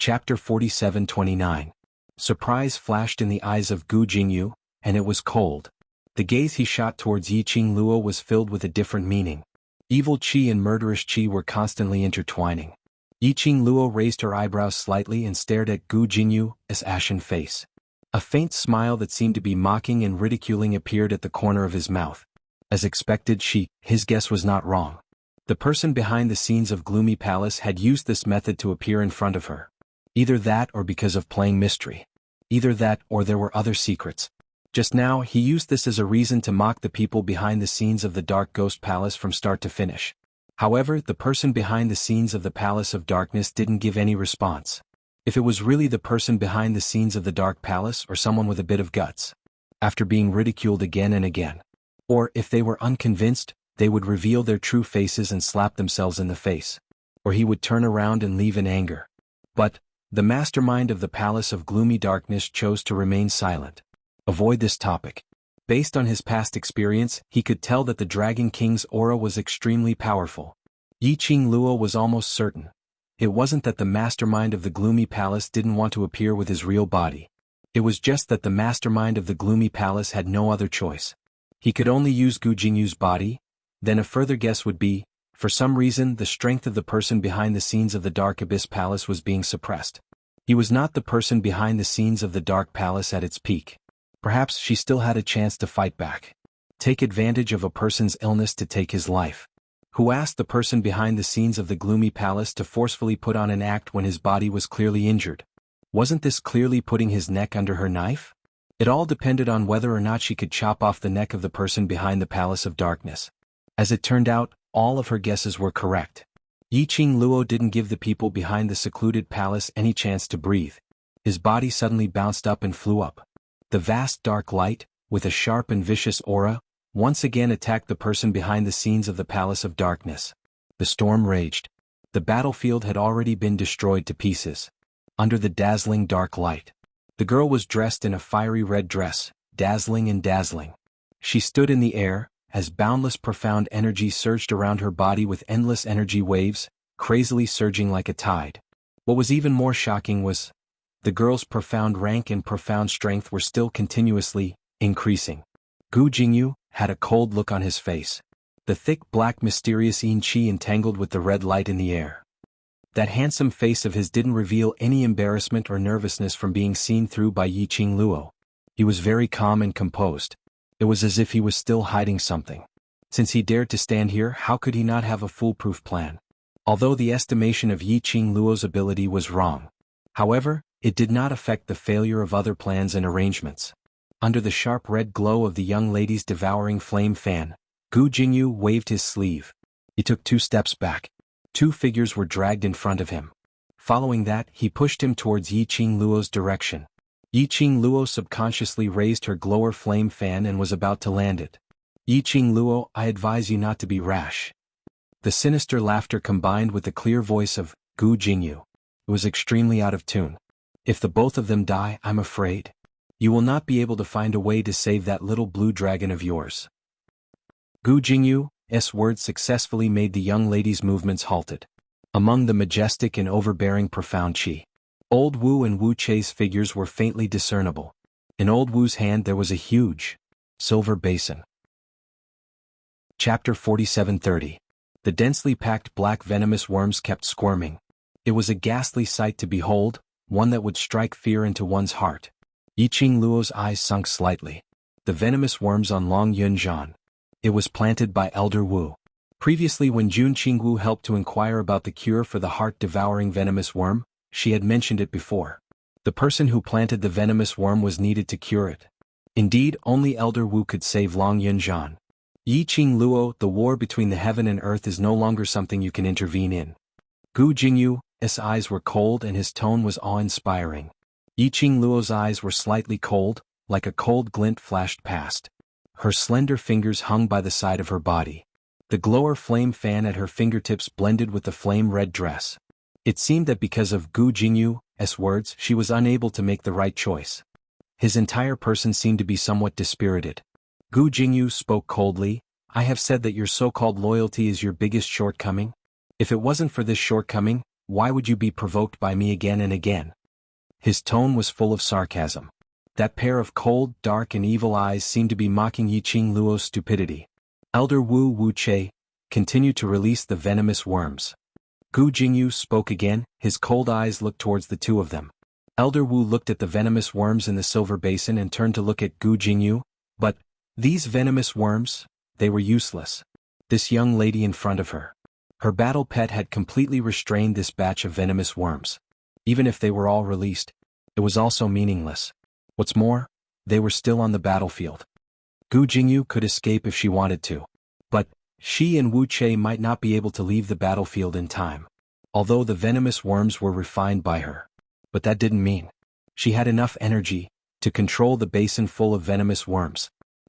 Chapter 47-29. Surprise flashed in the eyes of Gu Jingyu, and it was cold. The gaze he shot towards Yiqing Luo was filled with a different meaning. Evil qi and murderous qi were constantly intertwining. Yiqing Luo raised her eyebrows slightly and stared at Gu Jingyu's ashen face. A faint smile that seemed to be mocking and ridiculing appeared at the corner of his mouth. As expected, his guess was not wrong. The person behind the scenes of Gloomy Palace had used this method to appear in front of her. Either that or because of playing mystery. Either that or there were other secrets. Just now, he used this as a reason to mock the people behind the scenes of the Dark Ghost Palace from start to finish. However, the person behind the scenes of the Palace of Darkness didn't give any response. If it was really the person behind the scenes of the Dark Palace or someone with a bit of guts, after being ridiculed again and again. Or if they were unconvinced, they would reveal their true faces and slap themselves in the face. Or he would turn around and leave in anger. But the mastermind of the Palace of Gloomy Darkness chose to remain silent. Avoid this topic. Based on his past experience, he could tell that the Dragon King's aura was extremely powerful. Yiqing Luo was almost certain. It wasn't that the mastermind of the Gloomy Palace didn't want to appear with his real body. It was just that the mastermind of the Gloomy Palace had no other choice. He could only use Gu Jingyu's body. Then a further guess would be, for some reason the strength of the person behind the scenes of the Dark Abyss Palace was being suppressed. He was not the person behind the scenes of the Dark Palace at its peak. Perhaps she still had a chance to fight back. Take advantage of a person's illness to take his life. Who asked the person behind the scenes of the Gloomy Palace to forcefully put on an act when his body was clearly injured? Wasn't this clearly putting his neck under her knife? It all depended on whether or not she could chop off the neck of the person behind the Palace of Darkness. As it turned out, all of her guesses were correct. Yiqing Luo didn't give the people behind the secluded palace any chance to breathe. His body suddenly bounced up and flew up. The vast dark light, with a sharp and vicious aura, once again attacked the person behind the scenes of the Palace of Darkness. The storm raged. The battlefield had already been destroyed to pieces. Under the dazzling dark light, the girl was dressed in a fiery red dress, dazzling and dazzling. She stood in the air, as boundless profound energy surged around her body with endless energy waves, crazily surging like a tide. What was even more shocking was, the girl's profound rank and profound strength were still continuously increasing. Gu Jingyu had a cold look on his face. The thick black mysterious yin qi entangled with the red light in the air. That handsome face of his didn't reveal any embarrassment or nervousness from being seen through by Yiqing Luo. He was very calm and composed. It was as if he was still hiding something. Since he dared to stand here, how could he not have a foolproof plan? Although the estimation of Yiqing Luo's ability was wrong. However, it did not affect the failure of other plans and arrangements. Under the sharp red glow of the young lady's devouring flame fan, Gu Jingyu waved his sleeve. He took 2 steps back. 2 figures were dragged in front of him. Following that, he pushed him towards Yiqing Luo's direction. Yiqing Luo subconsciously raised her glower flame fan and was about to land it. Yiqing Luo, I advise you not to be rash. The sinister laughter combined with the clear voice of Gu Jingyu. It was extremely out of tune. If the both of them die, I'm afraid you will not be able to find a way to save that little blue dragon of yours. Gu Jingyu's words successfully made the young lady's movements halted. Among the majestic and overbearing profound qi, Old Wu and Wu Chei's figures were faintly discernible. In Old Wu's hand there was a huge silver basin. Chapter 47-30. The densely packed black venomous worms kept squirming. It was a ghastly sight to behold, one that would strike fear into one's heart. Yiqing Luo's eyes sunk slightly. The venomous worms on Long Yunzhan. It was planted by Elder Wu. Previously, when Jun Qingwu helped to inquire about the cure for the heart-devouring venomous worm, she had mentioned it before. The person who planted the venomous worm was needed to cure it. Indeed, only Elder Wu could save Long Yunzhan. Yiqing Luo, the war between the heaven and earth is no longer something you can intervene in. Gu Jingyu's eyes were cold and his tone was awe-inspiring. Yiqing Luo's eyes were slightly cold, like a cold glint flashed past. Her slender fingers hung by the side of her body. The glower flame fan at her fingertips blended with the flame red dress. It seemed that because of Gu Jingyu's words, she was unable to make the right choice. His entire person seemed to be somewhat dispirited. Gu Jingyu spoke coldly, I have said that your so-called loyalty is your biggest shortcoming. If it wasn't for this shortcoming, why would you be provoked by me again and again? His tone was full of sarcasm. That pair of cold, dark and evil eyes seemed to be mocking Yiqing Luo's stupidity. Elder Wuche continued to release the venomous worms. Gu Jingyu spoke again, his cold eyes looked towards the two of them. Elder Wu looked at the venomous worms in the silver basin and turned to look at Gu Jingyu, but these venomous worms, they were useless. This young lady in front of her. Her battle pet had completely restrained this batch of venomous worms. Even if they were all released, it was also meaningless. What's more, they were still on the battlefield. Gu Jingyu could escape if she wanted to. But she and Wu Che might not be able to leave the battlefield in time. Although the venomous worms were refined by her. But that didn't mean she had enough energy to control the basin full of venomous worms.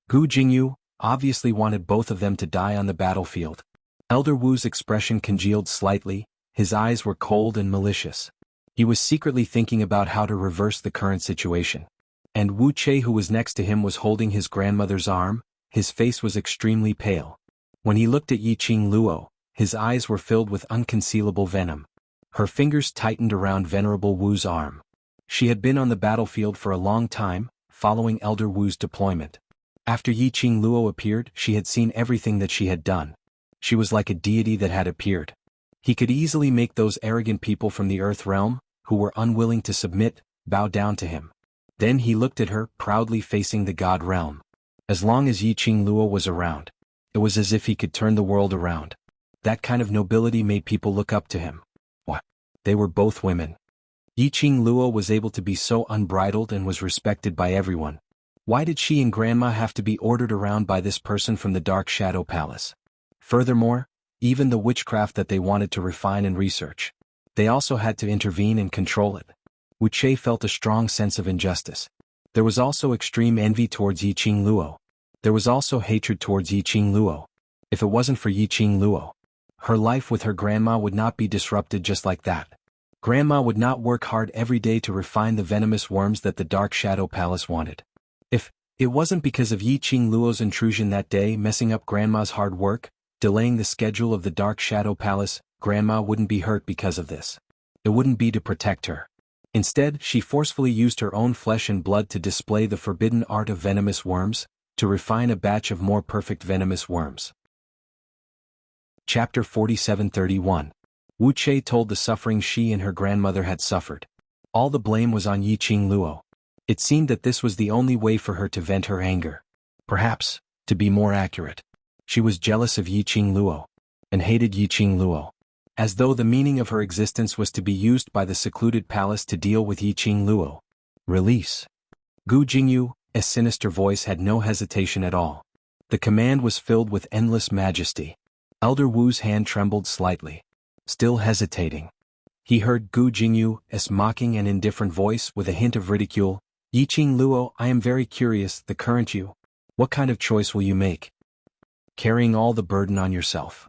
Gu Jingyu obviously wanted both of them to die on the battlefield. Elder Wu's expression congealed slightly, his eyes were cold and malicious. He was secretly thinking about how to reverse the current situation. And Wu Che, who was next to him, was holding his grandmother's arm. His face was extremely pale. When he looked at Yiqing Luo, his eyes were filled with unconcealable venom. Her fingers tightened around Venerable Wu's arm. She had been on the battlefield for a long time, following Elder Wu's deployment. After Yiqing Luo appeared, she had seen everything that she had done. She was like a deity that had appeared. He could easily make those arrogant people from the Earth realm, who were unwilling to submit, bow down to him. Then he looked at her, proudly facing the God realm. As long as Yiqing Luo was around, it was as if he could turn the world around. That kind of nobility made people look up to him. What? They were both women. Yiqing Luo was able to be so unbridled and was respected by everyone. Why did she and Grandma have to be ordered around by this person from the Dark Shadow Palace? Furthermore, even the witchcraft that they wanted to refine and research, they also had to intervene and control it. Wu Che felt a strong sense of injustice. There was also extreme envy towards Yiqing Luo. There was also hatred towards Yiqing Luo. If it wasn't for Yiqing Luo, her life with her grandma would not be disrupted just like that. Grandma would not work hard every day to refine the venomous worms that the Dark Shadow Palace wanted. If it wasn't because of Yiqing Luo's intrusion that day messing up Grandma's hard work, delaying the schedule of the Dark Shadow Palace, Grandma wouldn't be hurt because of this. It wouldn't be to protect her. Instead, she forcefully used her own flesh and blood to display the forbidden art of venomous worms, to refine a batch of more perfect venomous worms. Chapter 47:31. Wu Che told the suffering she and her grandmother had suffered. All the blame was on Yiqing Luo. It seemed that this was the only way for her to vent her anger. Perhaps, to be more accurate, she was jealous of Yiqing Luo, and hated Yiqing Luo. As though the meaning of her existence was to be used by the secluded palace to deal with Yiqing Luo. Release. Gu Jingyu's sinister voice had no hesitation at all. The command was filled with endless majesty. Elder Wu's hand trembled slightly. Still hesitating. He heard Gu Jingyu's mocking and indifferent voice with a hint of ridicule. Yiqing Luo, I am very curious, the current you. What kind of choice will you make? Carrying all the burden on yourself.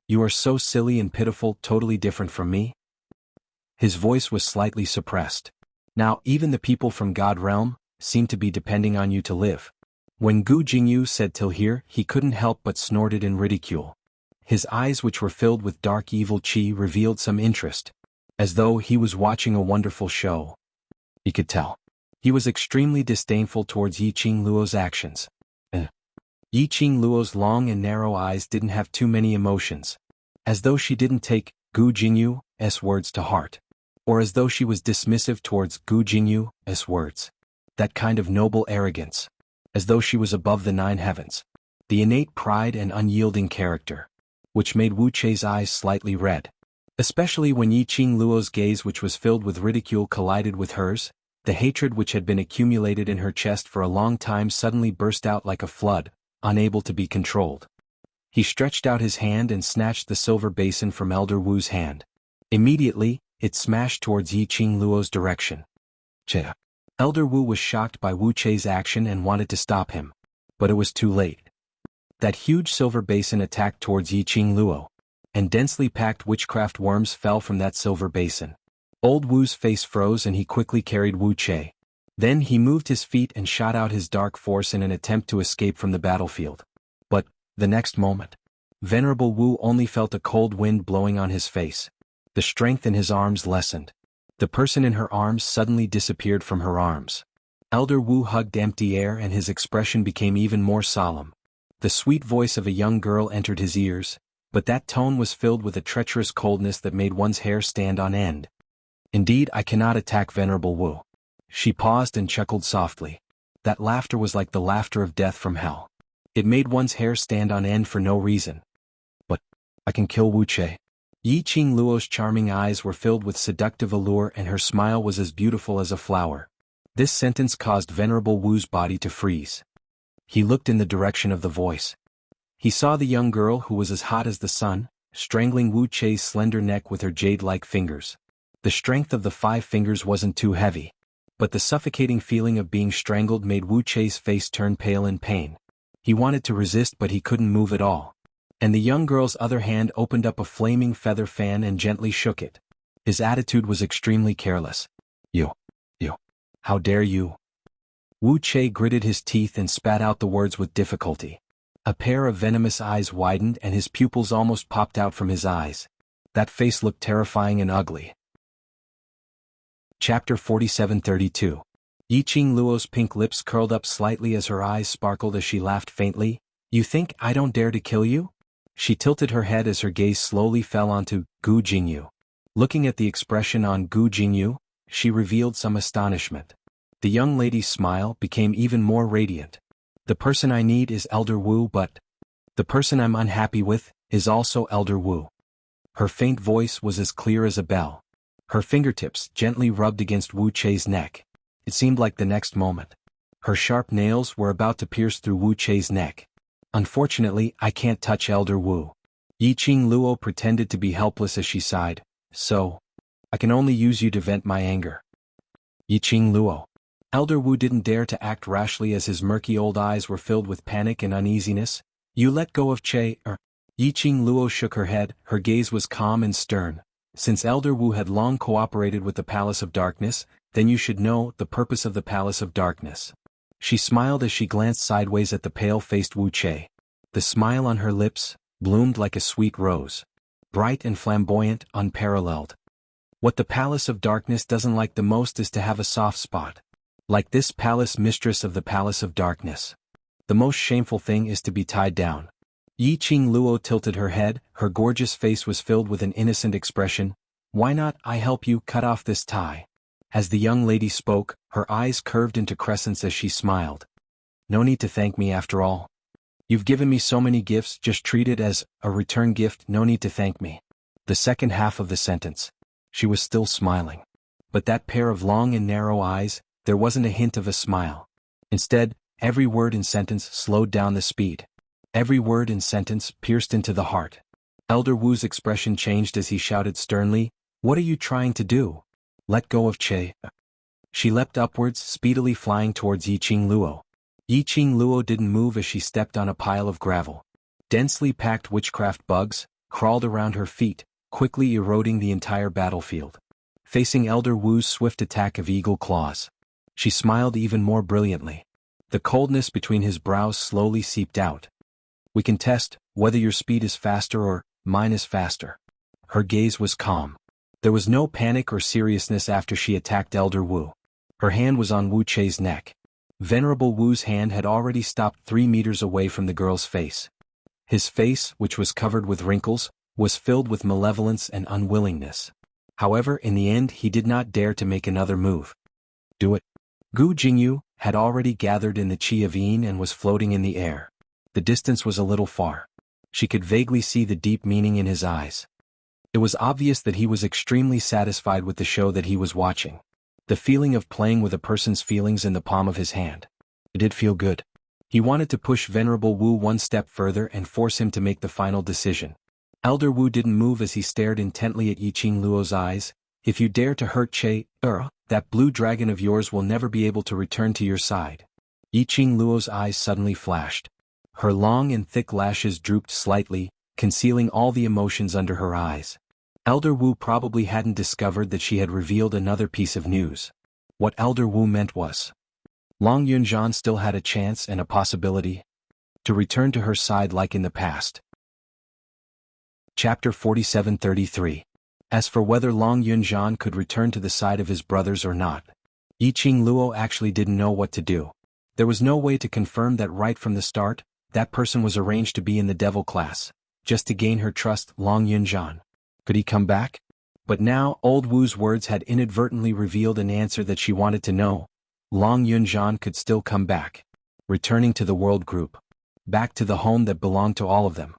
You are so silly and pitiful, totally different from me. His voice was slightly suppressed. Now even the people from God realm seemed to be depending on you to live. When Gu Jingyu said till here, he couldn't help but snorted in ridicule. His eyes, which were filled with dark evil chi, revealed some interest, as though he was watching a wonderful show. He could tell. He was extremely disdainful towards Yiqing Luo's actions. Yiqing Luo's long and narrow eyes didn't have too many emotions. As though she didn't take Gu Jingyu's words to heart. Or as though she was dismissive towards Gu Jingyu's words. That kind of noble arrogance. As though she was above the 9 heavens. The innate pride and unyielding character. Which made Wu Che's eyes slightly red. Especially when Yiqing Luo's gaze, which was filled with ridicule, collided with hers. The hatred which had been accumulated in her chest for a long time suddenly burst out like a flood, unable to be controlled. He stretched out his hand and snatched the silver basin from Elder Wu's hand. Immediately, it smashed towards Yiqing Luo's direction. Che. Elder Wu was shocked by Wu Che's action and wanted to stop him. But it was too late. That huge silver basin attacked towards Yiqing Luo. And densely packed witchcraft worms fell from that silver basin. Old Wu's face froze and he quickly carried Wu Che. Then he moved his feet and shot out his dark force in an attempt to escape from the battlefield. But, the next moment, Venerable Wu only felt a cold wind blowing on his face. The strength in his arms lessened. The person in her arms suddenly disappeared from her arms. Elder Wu hugged empty air and his expression became even more solemn. The sweet voice of a young girl entered his ears, but that tone was filled with a treacherous coldness that made one's hair stand on end. Indeed, I cannot attack Venerable Wu. She paused and chuckled softly. That laughter was like the laughter of death from hell. It made one's hair stand on end for no reason. But I can kill Wu Che. Yi Qing Luo's charming eyes were filled with seductive allure and her smile was as beautiful as a flower. This sentence caused Venerable Wu's body to freeze. He looked in the direction of the voice. He saw the young girl who was as hot as the sun, strangling Wu Che's slender neck with her jade-like fingers. The strength of the 5 fingers wasn't too heavy, but the suffocating feeling of being strangled made Wu Che's face turn pale in pain. He wanted to resist but he couldn't move at all. And the young girl's other hand opened up a flaming feather fan and gently shook it. His attitude was extremely careless. You, how dare you? Wu Che gritted his teeth and spat out the words with difficulty. A pair of venomous eyes widened and his pupils almost popped out from his eyes. That face looked terrifying and ugly. Chapter 4732. Yi Qing Luo's pink lips curled up slightly as her eyes sparkled as she laughed faintly. You think I don't dare to kill you? She tilted her head as her gaze slowly fell onto Gu Jingyu. Looking at the expression on Gu Jingyu, she revealed some astonishment. The young lady's smile became even more radiant. The person I need is Elder Wu, but the person I'm unhappy with is also Elder Wu. Her faint voice was as clear as a bell. Her fingertips gently rubbed against Wu Che's neck. It seemed like the next moment. Her sharp nails were about to pierce through Wu Che's neck. Unfortunately, I can't touch Elder Wu. Yi Qing Luo pretended to be helpless as she sighed. So, I can only use you to vent my anger. Yi Qing Luo. Elder Wu didn't dare to act rashly as his murky old eyes were filled with panic and uneasiness. You let go of Che, Yi Qing Luo shook her head, her gaze was calm and stern. Since Elder Wu had long cooperated with the Palace of Darkness, then you should know the purpose of the Palace of Darkness. She smiled as she glanced sideways at the pale-faced Wu Che. The smile on her lips bloomed like a sweet rose. Bright and flamboyant, unparalleled. What the Palace of Darkness doesn't like the most is to have a soft spot. Like this palace mistress of the Palace of Darkness. The most shameful thing is to be tied down. Yi Qing Luo tilted her head, her gorgeous face was filled with an innocent expression. Why not I help you cut off this tie? As the young lady spoke, her eyes curved into crescents as she smiled. No need to thank me after all. You've given me so many gifts, just treat it as a return gift, no need to thank me. The second half of the sentence. She was still smiling. But that pair of long and narrow eyes, there wasn't a hint of a smile. Instead, every word and sentence slowed down the speed. Every word and sentence pierced into the heart. Elder Wu's expression changed as he shouted sternly, What are you trying to do? Let go of Che. She leapt upwards, speedily flying towards Yi Qing Luo. Yi Qing Luo didn't move as she stepped on a pile of gravel. Densely packed witchcraft bugs crawled around her feet, quickly eroding the entire battlefield. Facing Elder Wu's swift attack of eagle claws, she smiled even more brilliantly. The coldness between his brows slowly seeped out. We can test whether your speed is faster or mine is faster. Her gaze was calm. There was no panic or seriousness after she attacked Elder Wu. Her hand was on Wu Che's neck. Venerable Wu's hand had already stopped 3 meters away from the girl's face. His face, which was covered with wrinkles, was filled with malevolence and unwillingness. However, in the end he did not dare to make another move. Do it. Gu Jingyu had already gathered in the Qi of Yin and was floating in the air. The distance was a little far. She could vaguely see the deep meaning in his eyes. It was obvious that he was extremely satisfied with the show that he was watching. The feeling of playing with a person's feelings in the palm of his hand. It did feel good. He wanted to push Venerable Wu one step further and force him to make the final decision. Elder Wu didn't move as he stared intently at Yi Qing Luo's eyes. If you dare to hurt Che, that blue dragon of yours will never be able to return to your side. Yi Qing Luo's eyes suddenly flashed. Her long and thick lashes drooped slightly, concealing all the emotions under her eyes. Elder Wu probably hadn't discovered that she had revealed another piece of news. What Elder Wu meant was, Long Yunzhan still had a chance and a possibility to return to her side like in the past. Chapter 4733. As for whether Long Yunjian could return to the side of his brothers or not, Yiqing Luo actually didn't know what to do. There was no way to confirm that right from the start. That person was arranged to be in the devil class, just to gain her trust. Long Yunjian. Could he come back? But now, old Wu's words had inadvertently revealed an answer that she wanted to know. Long Yunjian could still come back. Returning to the world group. Back to the home that belonged to all of them.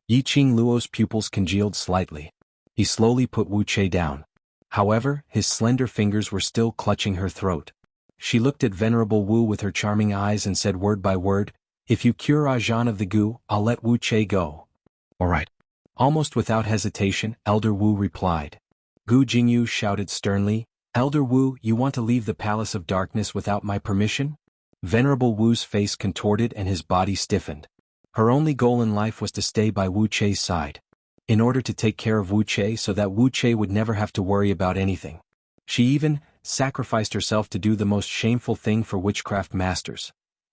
Yiqing Luo's pupils congealed slightly. He slowly put Wu Che down. However, his slender fingers were still clutching her throat. She looked at Venerable Wu with her charming eyes and said word by word, "If you cure Ajahn of the Gu, I'll let Wu Che go." "All right." Almost without hesitation, Elder Wu replied. Gu Jingyu shouted sternly, "Elder Wu, you want to leave the Palace of Darkness without my permission?" Venerable Wu's face contorted and his body stiffened. Her only goal in life was to stay by Wu Che's side. In order to take care of Wu Che so that Wu Che would never have to worry about anything. She even sacrificed herself to do the most shameful thing for witchcraft masters.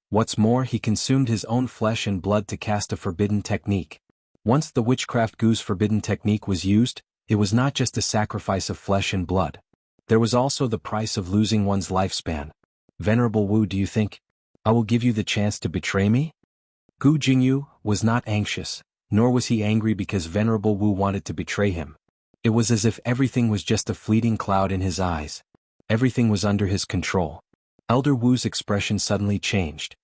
What's more, he consumed his own flesh and blood to cast a forbidden technique. Once the witchcraft Gu's forbidden technique was used, it was not just a sacrifice of flesh and blood. There was also the price of losing one's lifespan. Venerable Wu, do you think I will give you the chance to betray me? Gu Jingyu was not anxious, nor was he angry because Venerable Wu wanted to betray him. It was as if everything was just a fleeting cloud in his eyes. Everything was under his control. Elder Wu's expression suddenly changed.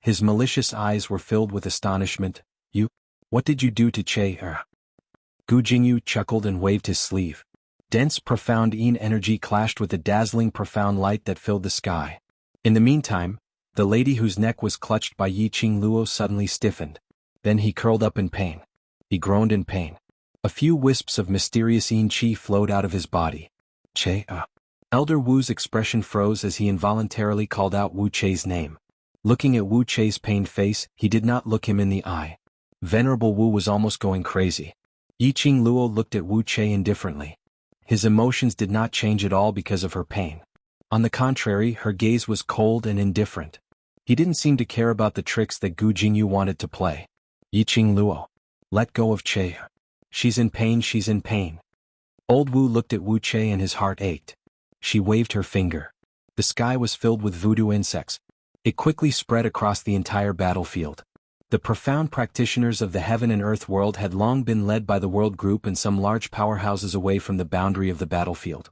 His malicious eyes were filled with astonishment. What did you do to Che? Gu Jingyu chuckled and waved his sleeve. Dense, profound Yin energy clashed with the dazzling, profound light that filled the sky. In the meantime, the lady whose neck was clutched by Yiqing Luo suddenly stiffened. Then he curled up in pain. He groaned in pain. A few wisps of mysterious Yin qi flowed out of his body. Che? Elder Wu's expression froze as he involuntarily called out Wu Che's name. Looking at Wu Che's pained face, he did not look him in the eye. Venerable Wu was almost going crazy. Yiqing Luo looked at Wu Che indifferently. His emotions did not change at all because of her pain. On the contrary, her gaze was cold and indifferent. He didn't seem to care about the tricks that Gu Jingyu wanted to play. Yiqing Luo. Let go of Che. She's in pain, she's in pain. Old Wu looked at Wu Che and his heart ached. She waved her finger. The sky was filled with voodoo insects. It quickly spread across the entire battlefield. The profound practitioners of the heaven and earth world had long been led by the world group and some large powerhouses away from the boundary of the battlefield.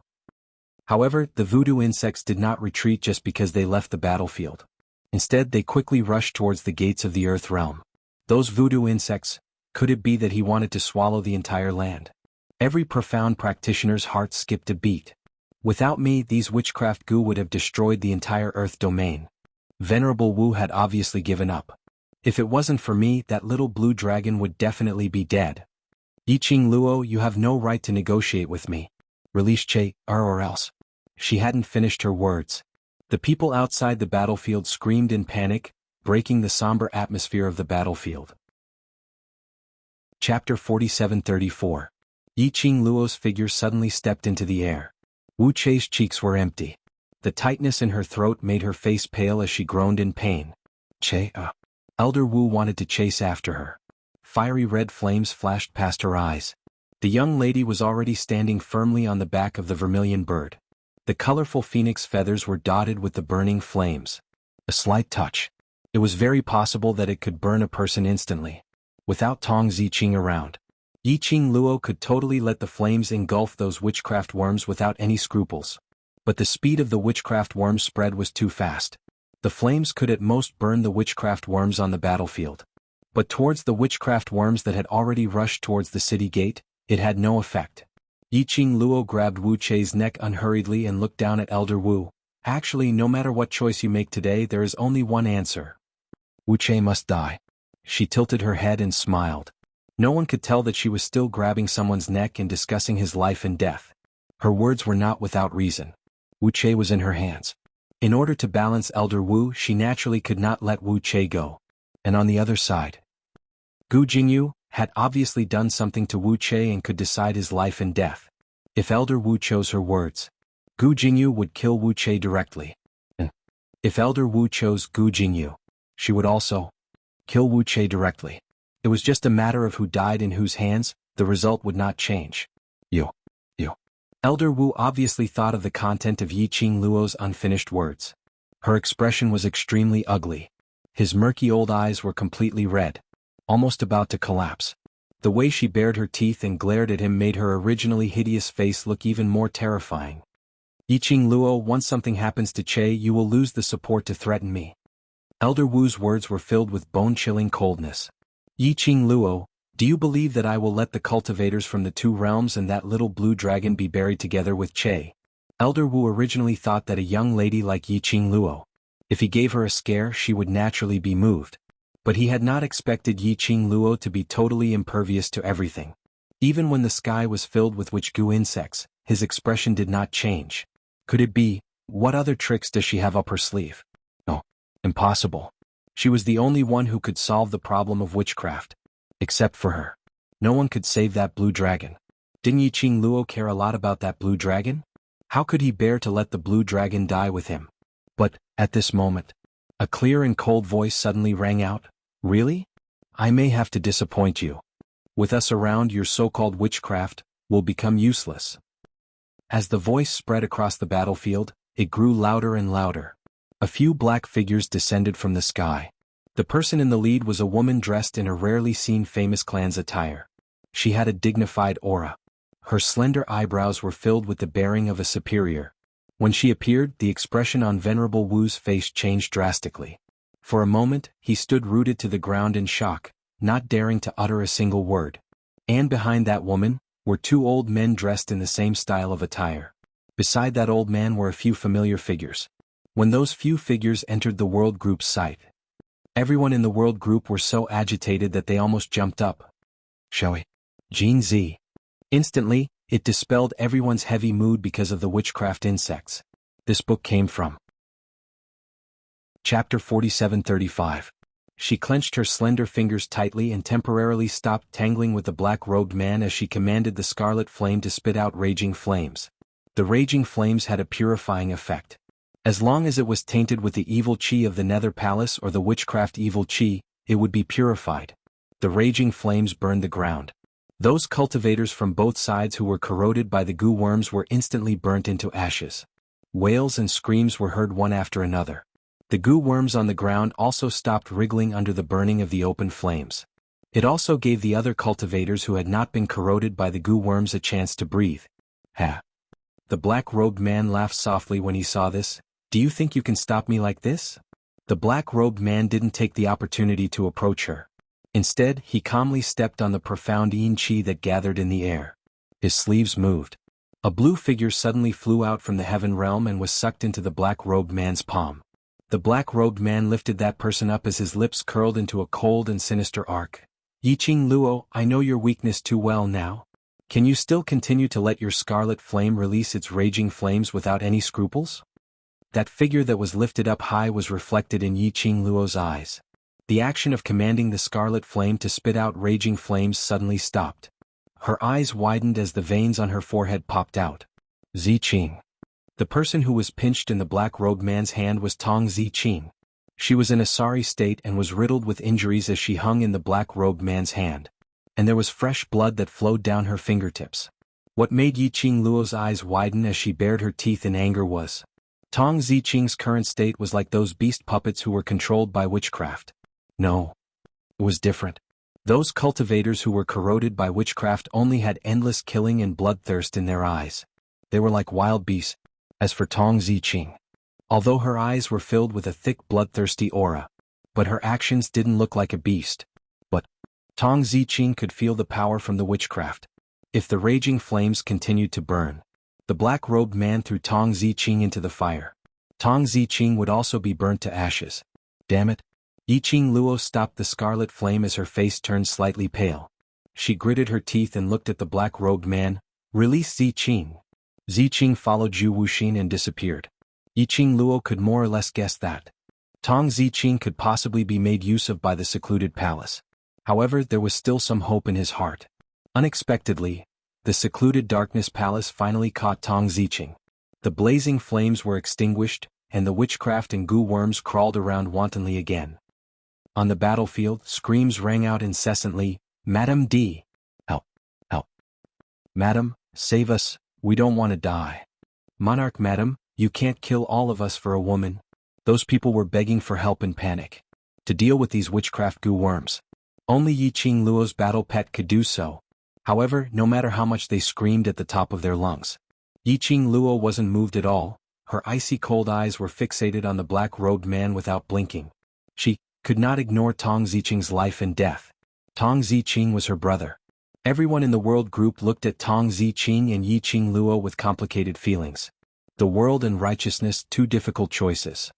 However, the voodoo insects did not retreat just because they left the battlefield. Instead, they quickly rushed towards the gates of the earth realm. Those voodoo insects, could it be that he wanted to swallow the entire land? Every profound practitioner's heart skipped a beat. Without me, these witchcraft Gu would have destroyed the entire earth domain. Venerable Wu had obviously given up. If it wasn't for me, that little blue dragon would definitely be dead. Yiqing Luo, you have no right to negotiate with me. Release Che, or else. She hadn't finished her words. The people outside the battlefield screamed in panic, breaking the somber atmosphere of the battlefield. Chapter 47-34. Yiqing Luo's figure suddenly stepped into the air. Wu Che's cheeks were empty. The tightness in her throat made her face pale as she groaned in pain. Che, Elder Wu wanted to chase after her. Fiery red flames flashed past her eyes. The young lady was already standing firmly on the back of the vermilion bird. The colorful phoenix feathers were dotted with the burning flames. A slight touch. It was very possible that it could burn a person instantly. Without Tong Ziqing around. Yiqing Luo could totally let the flames engulf those witchcraft worms without any scruples. But the speed of the witchcraft worms spread was too fast. The flames could at most burn the witchcraft worms on the battlefield. But towards the witchcraft worms that had already rushed towards the city gate, it had no effect. Yiqing Luo grabbed Wu Che's neck unhurriedly and looked down at Elder Wu. Actually, no matter what choice you make today, there is only one answer. Wu Che must die. She tilted her head and smiled. No one could tell that she was still grabbing someone's neck and discussing his life and death. Her words were not without reason. Wu Che was in her hands. In order to balance Elder Wu, she naturally could not let Wu Che go. And on the other side, Gu Jingyu had obviously done something to Wu Che and could decide his life and death. If Elder Wu chose her words, Gu Jingyu would kill Wu Che directly. And if Elder Wu chose Gu Jingyu, she would also kill Wu Che directly. It was just a matter of who died in whose hands, the result would not change. You. Elder Wu obviously thought of the content of Yiqing Luo's unfinished words. Her expression was extremely ugly. His murky old eyes were completely red, almost about to collapse. The way she bared her teeth and glared at him made her originally hideous face look even more terrifying. Yiqing Luo, once something happens to Che, you will lose the support to threaten me. Elder Wu's words were filled with bone-chilling coldness. Yiqing Luo, do you believe that I will let the cultivators from the two realms and that little blue dragon be buried together with Che? Elder Wu originally thought that a young lady like Yiqing Luo, if he gave her a scare, she would naturally be moved. But he had not expected Yiqing Luo to be totally impervious to everything. Even when the sky was filled with witch-goo insects, his expression did not change. Could it be, what other tricks does she have up her sleeve? No, impossible. She was the only one who could solve the problem of witchcraft. Except for her. No one could save that blue dragon. Didn't Yiqing Luo care a lot about that blue dragon? How could he bear to let the blue dragon die with him? But, at this moment, a clear and cold voice suddenly rang out. Really? I may have to disappoint you. With us around, your so-called witchcraft will become useless. As the voice spread across the battlefield, it grew louder and louder. A few black figures descended from the sky. The person in the lead was a woman dressed in a rarely seen famous clan's attire. She had a dignified aura. Her slender eyebrows were filled with the bearing of a superior. When she appeared, the expression on Venerable Wu's face changed drastically. For a moment, he stood rooted to the ground in shock, not daring to utter a single word. And behind that woman were two old men dressed in the same style of attire. Beside that old man were a few familiar figures. When those few figures entered the world group's sight, everyone in the world group were so agitated that they almost jumped up. Shall we? Jin Z. Instantly, it dispelled everyone's heavy mood because of the witchcraft insects. This book came from Chapter 4735. She clenched her slender fingers tightly and temporarily stopped tangling with the black-robed man as she commanded the scarlet flame to spit out raging flames. The raging flames had a purifying effect. As long as it was tainted with the evil chi of the Nether Palace or the witchcraft evil chi, it would be purified. The raging flames burned the ground. Those cultivators from both sides who were corroded by the goo worms were instantly burnt into ashes. Wails and screams were heard one after another. The goo worms on the ground also stopped wriggling under the burning of the open flames. It also gave the other cultivators who had not been corroded by the goo worms a chance to breathe. Ha! The black-robed man laughed softly when he saw this. Do you think you can stop me like this? The black-robed man didn't take the opportunity to approach her. Instead, he calmly stepped on the profound yin qi that gathered in the air. His sleeves moved. A blue figure suddenly flew out from the heaven realm and was sucked into the black-robed man's palm. The black-robed man lifted that person up as his lips curled into a cold and sinister arc. Yiqing Luo, I know your weakness too well now. Can you still continue to let your scarlet flame release its raging flames without any scruples? That figure that was lifted up high was reflected in Yiqing Luo's eyes. The action of commanding the scarlet flame to spit out raging flames suddenly stopped. Her eyes widened as the veins on her forehead popped out. Ziqing. The person who was pinched in the black-robed man's hand was Tong Ziqing. She was in a sorry state and was riddled with injuries as she hung in the black-robed man's hand. And there was fresh blood that flowed down her fingertips. What made Yiqing Luo's eyes widen as she bared her teeth in anger was Tong Ziqing's current state was like those beast puppets who were controlled by witchcraft. No. It was different. Those cultivators who were corroded by witchcraft only had endless killing and bloodthirst in their eyes. They were like wild beasts. As for Tong Ziqing, although her eyes were filled with a thick bloodthirsty aura, but her actions didn't look like a beast. But Tong Ziqing could feel the power from the witchcraft. If the raging flames continued to burn, the black-robed man threw Tong Ziqing into the fire. Tong Ziqing would also be burnt to ashes. Damn it. Yiqing Luo stopped the scarlet flame as her face turned slightly pale. She gritted her teeth and looked at the black-robed man. Release Ziqing. Ziqing followed Zhu Wuxin and disappeared. Yiqing Luo could more or less guess that Tong Ziqing could possibly be made use of by the secluded palace. However, there was still some hope in his heart. Unexpectedly, the secluded darkness palace finally caught Tong Ziqing. The blazing flames were extinguished, and the witchcraft and goo worms crawled around wantonly again. On the battlefield, screams rang out incessantly, Madam D. Help! Help! Madam, save us, We don't want to die. Monarch madam, you can't kill all of us for a woman. Those people were begging for help in panic. To deal with these witchcraft goo worms. Only Yiqing Luo's battle pet could do so. However, no matter how much they screamed at the top of their lungs, Yiqing Luo wasn't moved at all. Her icy cold eyes were fixated on the black-robed man without blinking. She could not ignore Tong Ziqing's life and death. Tong Ziqing was her brother. Everyone in the world group looked at Tong Ziqing and Yiqing Luo with complicated feelings. The world and righteousness, two difficult choices.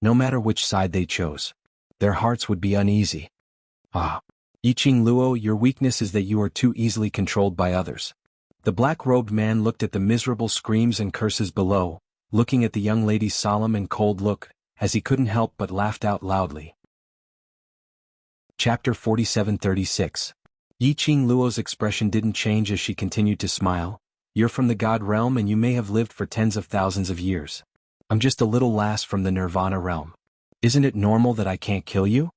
No matter which side they chose, their hearts would be uneasy. Ah. Yiqing Luo, your weakness is that you are too easily controlled by others. The black-robed man looked at the miserable screams and curses below, looking at the young lady's solemn and cold look, as he couldn't help but laughed out loudly. Chapter 47:36. Yiqing Luo's expression didn't change as she continued to smile. You're from the God realm and you may have lived for tens of thousands of years. I'm just a little lass from the Nirvana realm. Isn't it normal that I can't kill you?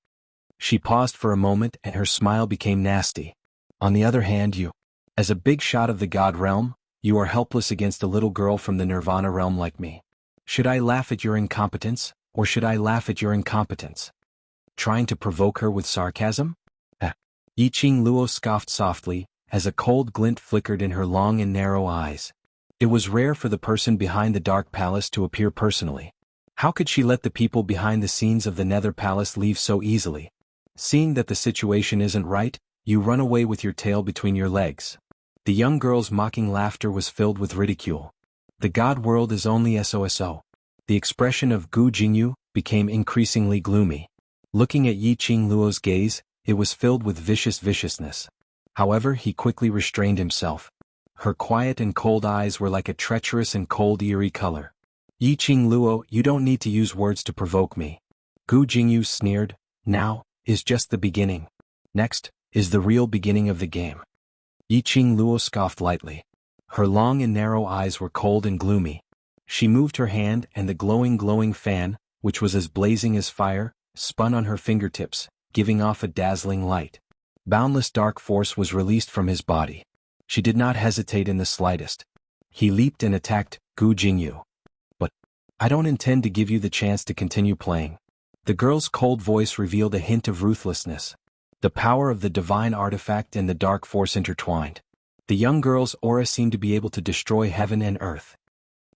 She paused for a moment and her smile became nasty. On the other hand, you, as a big shot of the God realm, you are helpless against a little girl from the Nirvana realm like me. Should I laugh at your incompetence, or should I laugh at your incompetence? Trying to provoke her with sarcasm? Yiqing Luo scoffed softly, as a cold glint flickered in her long and narrow eyes. It was rare for the person behind the Dark Palace to appear personally. How could she let the people behind the scenes of the Nether Palace leave so easily? Seeing that the situation isn't right, you run away with your tail between your legs. The young girl's mocking laughter was filled with ridicule. The God world is only SOSO. The expression of Gu Jingyu became increasingly gloomy. Looking at Yiqing Luo's gaze, it was filled with viciousness. However, he quickly restrained himself. Her quiet and cold eyes were like a treacherous and cold eerie color. Yiqing Luo, you don't need to use words to provoke me. Gu Jingyu sneered. Now is just the beginning. Next is the real beginning of the game. Yiqing Luo scoffed lightly. Her long and narrow eyes were cold and gloomy. She moved her hand and the glowing fan, which was as blazing as fire, spun on her fingertips, giving off a dazzling light. Boundless dark force was released from his body. She did not hesitate in the slightest. He leaped and attacked Gu Jingyu. But I don't intend to give you the chance to continue playing. The girl's cold voice revealed a hint of ruthlessness. The power of the divine artifact and the dark force intertwined. The young girl's aura seemed to be able to destroy heaven and earth.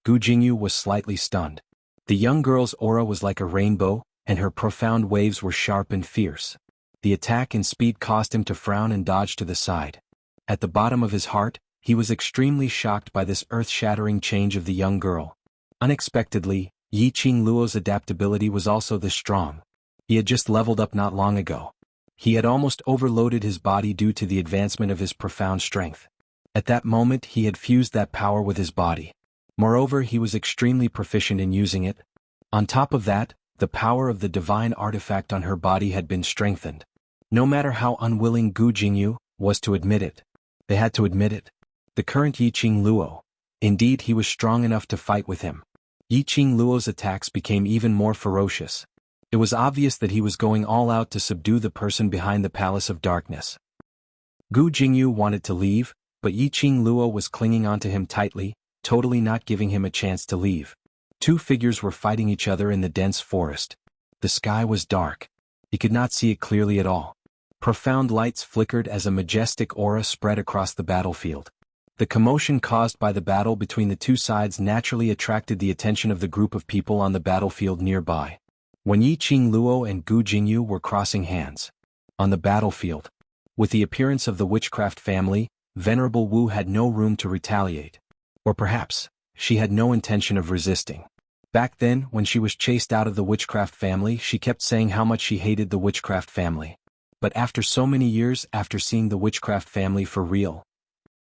Gu Jingyu was slightly stunned. The young girl's aura was like a rainbow, and her profound waves were sharp and fierce. The attack and speed caused him to frown and dodge to the side. At the bottom of his heart, he was extremely shocked by this earth-shattering change of the young girl. Unexpectedly, Yiqing Luo's adaptability was also this strong. He had just leveled up not long ago. He had almost overloaded his body due to the advancement of his profound strength. At that moment he had fused that power with his body. Moreover, he was extremely proficient in using it. On top of that, the power of the divine artifact on her body had been strengthened. No matter how unwilling Gu Jingyu was to admit it, they had to admit it. The current Yiqing Luo. Indeed, he was strong enough to fight with him. Yiqing Luo's attacks became even more ferocious. It was obvious that he was going all out to subdue the person behind the Palace of Darkness. Gu Jingyu wanted to leave, but Yiqing Luo was clinging onto him tightly, totally not giving him a chance to leave. Two figures were fighting each other in the dense forest. The sky was dark. He could not see it clearly at all. Profound lights flickered as a majestic aura spread across the battlefield. The commotion caused by the battle between the two sides naturally attracted the attention of the group of people on the battlefield nearby. When Yiqing Luo and Gu Jingyu were crossing hands on the battlefield, with the appearance of the witchcraft family, Venerable Wu had no room to retaliate. Or perhaps, she had no intention of resisting. Back then, when she was chased out of the witchcraft family, she kept saying how much she hated the witchcraft family. But after so many years after seeing the witchcraft family for real,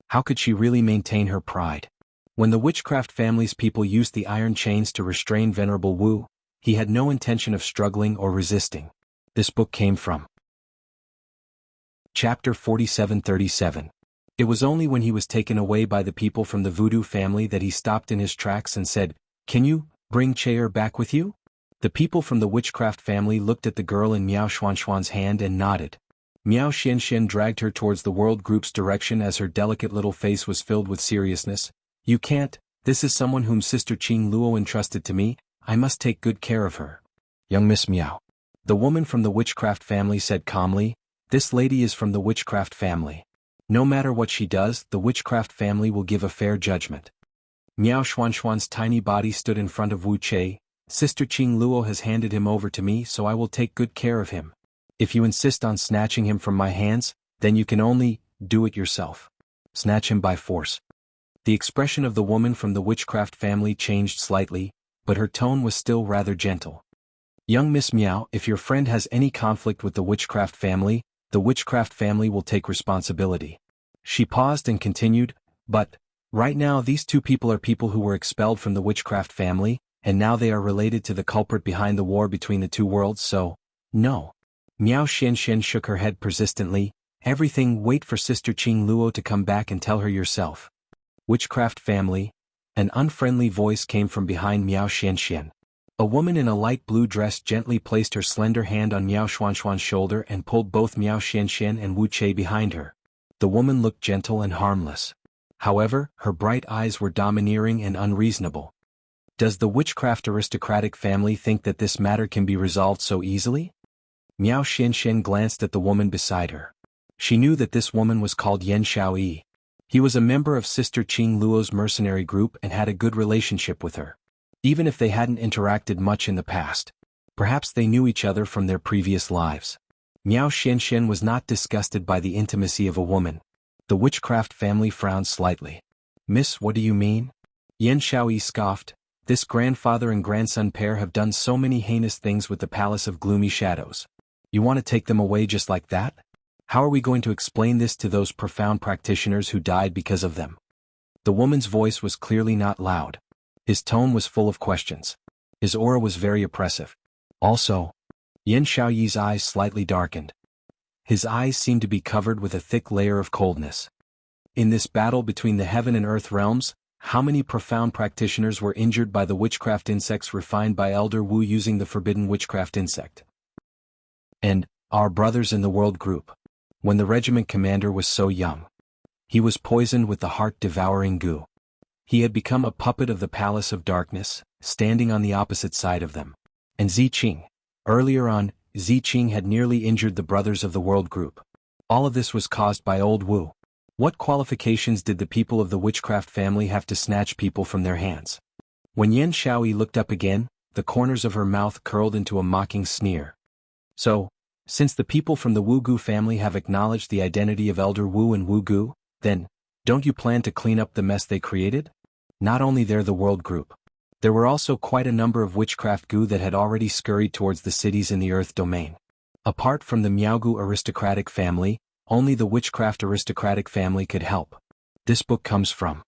how could she really maintain her pride? When the witchcraft family's people used the iron chains to restrain Venerable Wu, he had no intention of struggling or resisting. This book came from Chapter 47:37. It was only when he was taken away by the people from the voodoo family that he stopped in his tracks and said, "Can you bring Chair back with you?" The people from the witchcraft family looked at the girl in Miao Xuanxuan's hand and nodded. Miao Xianxian dragged her towards the world group's direction as her delicate little face was filled with seriousness. You can't, this is someone whom Sister Qing Luo entrusted to me, I must take good care of her. Young Miss Miao. The woman from the witchcraft family said calmly, this lady is from the witchcraft family. No matter what she does, the witchcraft family will give a fair judgment. Miao Xuanxuan's tiny body stood in front of Wu Che. Sister Qing Luo has handed him over to me, so I will take good care of him. If you insist on snatching him from my hands, then you can only do it yourself. Snatch him by force. The expression of the woman from the witchcraft family changed slightly, but her tone was still rather gentle. Young Miss Miao, if your friend has any conflict with the witchcraft family will take responsibility. She paused and continued, but, right now these two people are people who were expelled from the witchcraft family, and now they are related to the culprit behind the war between the two worlds, so, no. Miao Xianxian shook her head persistently, everything, wait for Sister Qing Luo to come back and tell her yourself. Witchcraft family? An unfriendly voice came from behind Miao Xianxian. A woman in a light blue dress gently placed her slender hand on Miao Xuanxuan's shoulder and pulled both Miao Xianxian and Wu Che behind her. The woman looked gentle and harmless. However, her bright eyes were domineering and unreasonable. Does the witchcraft aristocratic family think that this matter can be resolved so easily? Miao Xianxian glanced at the woman beside her. She knew that this woman was called Yan Xiaoyi. He was a member of Sister Qing Luo's mercenary group and had a good relationship with her. Even if they hadn't interacted much in the past. Perhaps they knew each other from their previous lives. Miao Xianxian was not disgusted by the intimacy of a woman. The witchcraft family frowned slightly. Miss, what do you mean? Yan Xiaoyi scoffed. This grandfather and grandson pair have done so many heinous things with the Palace of Gloomy Shadows. You want to take them away just like that? How are we going to explain this to those profound practitioners who died because of them? The woman's voice was clearly not loud. His tone was full of questions. His aura was very oppressive. Also, Yan Xiaoyi's eyes slightly darkened. His eyes seemed to be covered with a thick layer of coldness. In this battle between the heaven and earth realms, how many profound practitioners were injured by the witchcraft insects refined by Elder Wu using the forbidden witchcraft insect? And, our brothers in the world group. When the regiment commander was so young. He was poisoned with the heart-devouring goo. He had become a puppet of the Palace of Darkness, standing on the opposite side of them. And Ziqing. Earlier on, Ziqing had nearly injured the brothers of the world group. All of this was caused by old Wu. What qualifications did the people of the witchcraft family have to snatch people from their hands? When Yan Xiaoyi looked up again, the corners of her mouth curled into a mocking sneer. So, since the people from the Wu Gu family have acknowledged the identity of Elder Wu and Wu Gu, then, don't you plan to clean up the mess they created? Not only they're the world group. There were also quite a number of witchcraft Gu that had already scurried towards the cities in the Earth domain. Apart from the Miaogu aristocratic family, only the witchcraft aristocratic family could help. This book comes from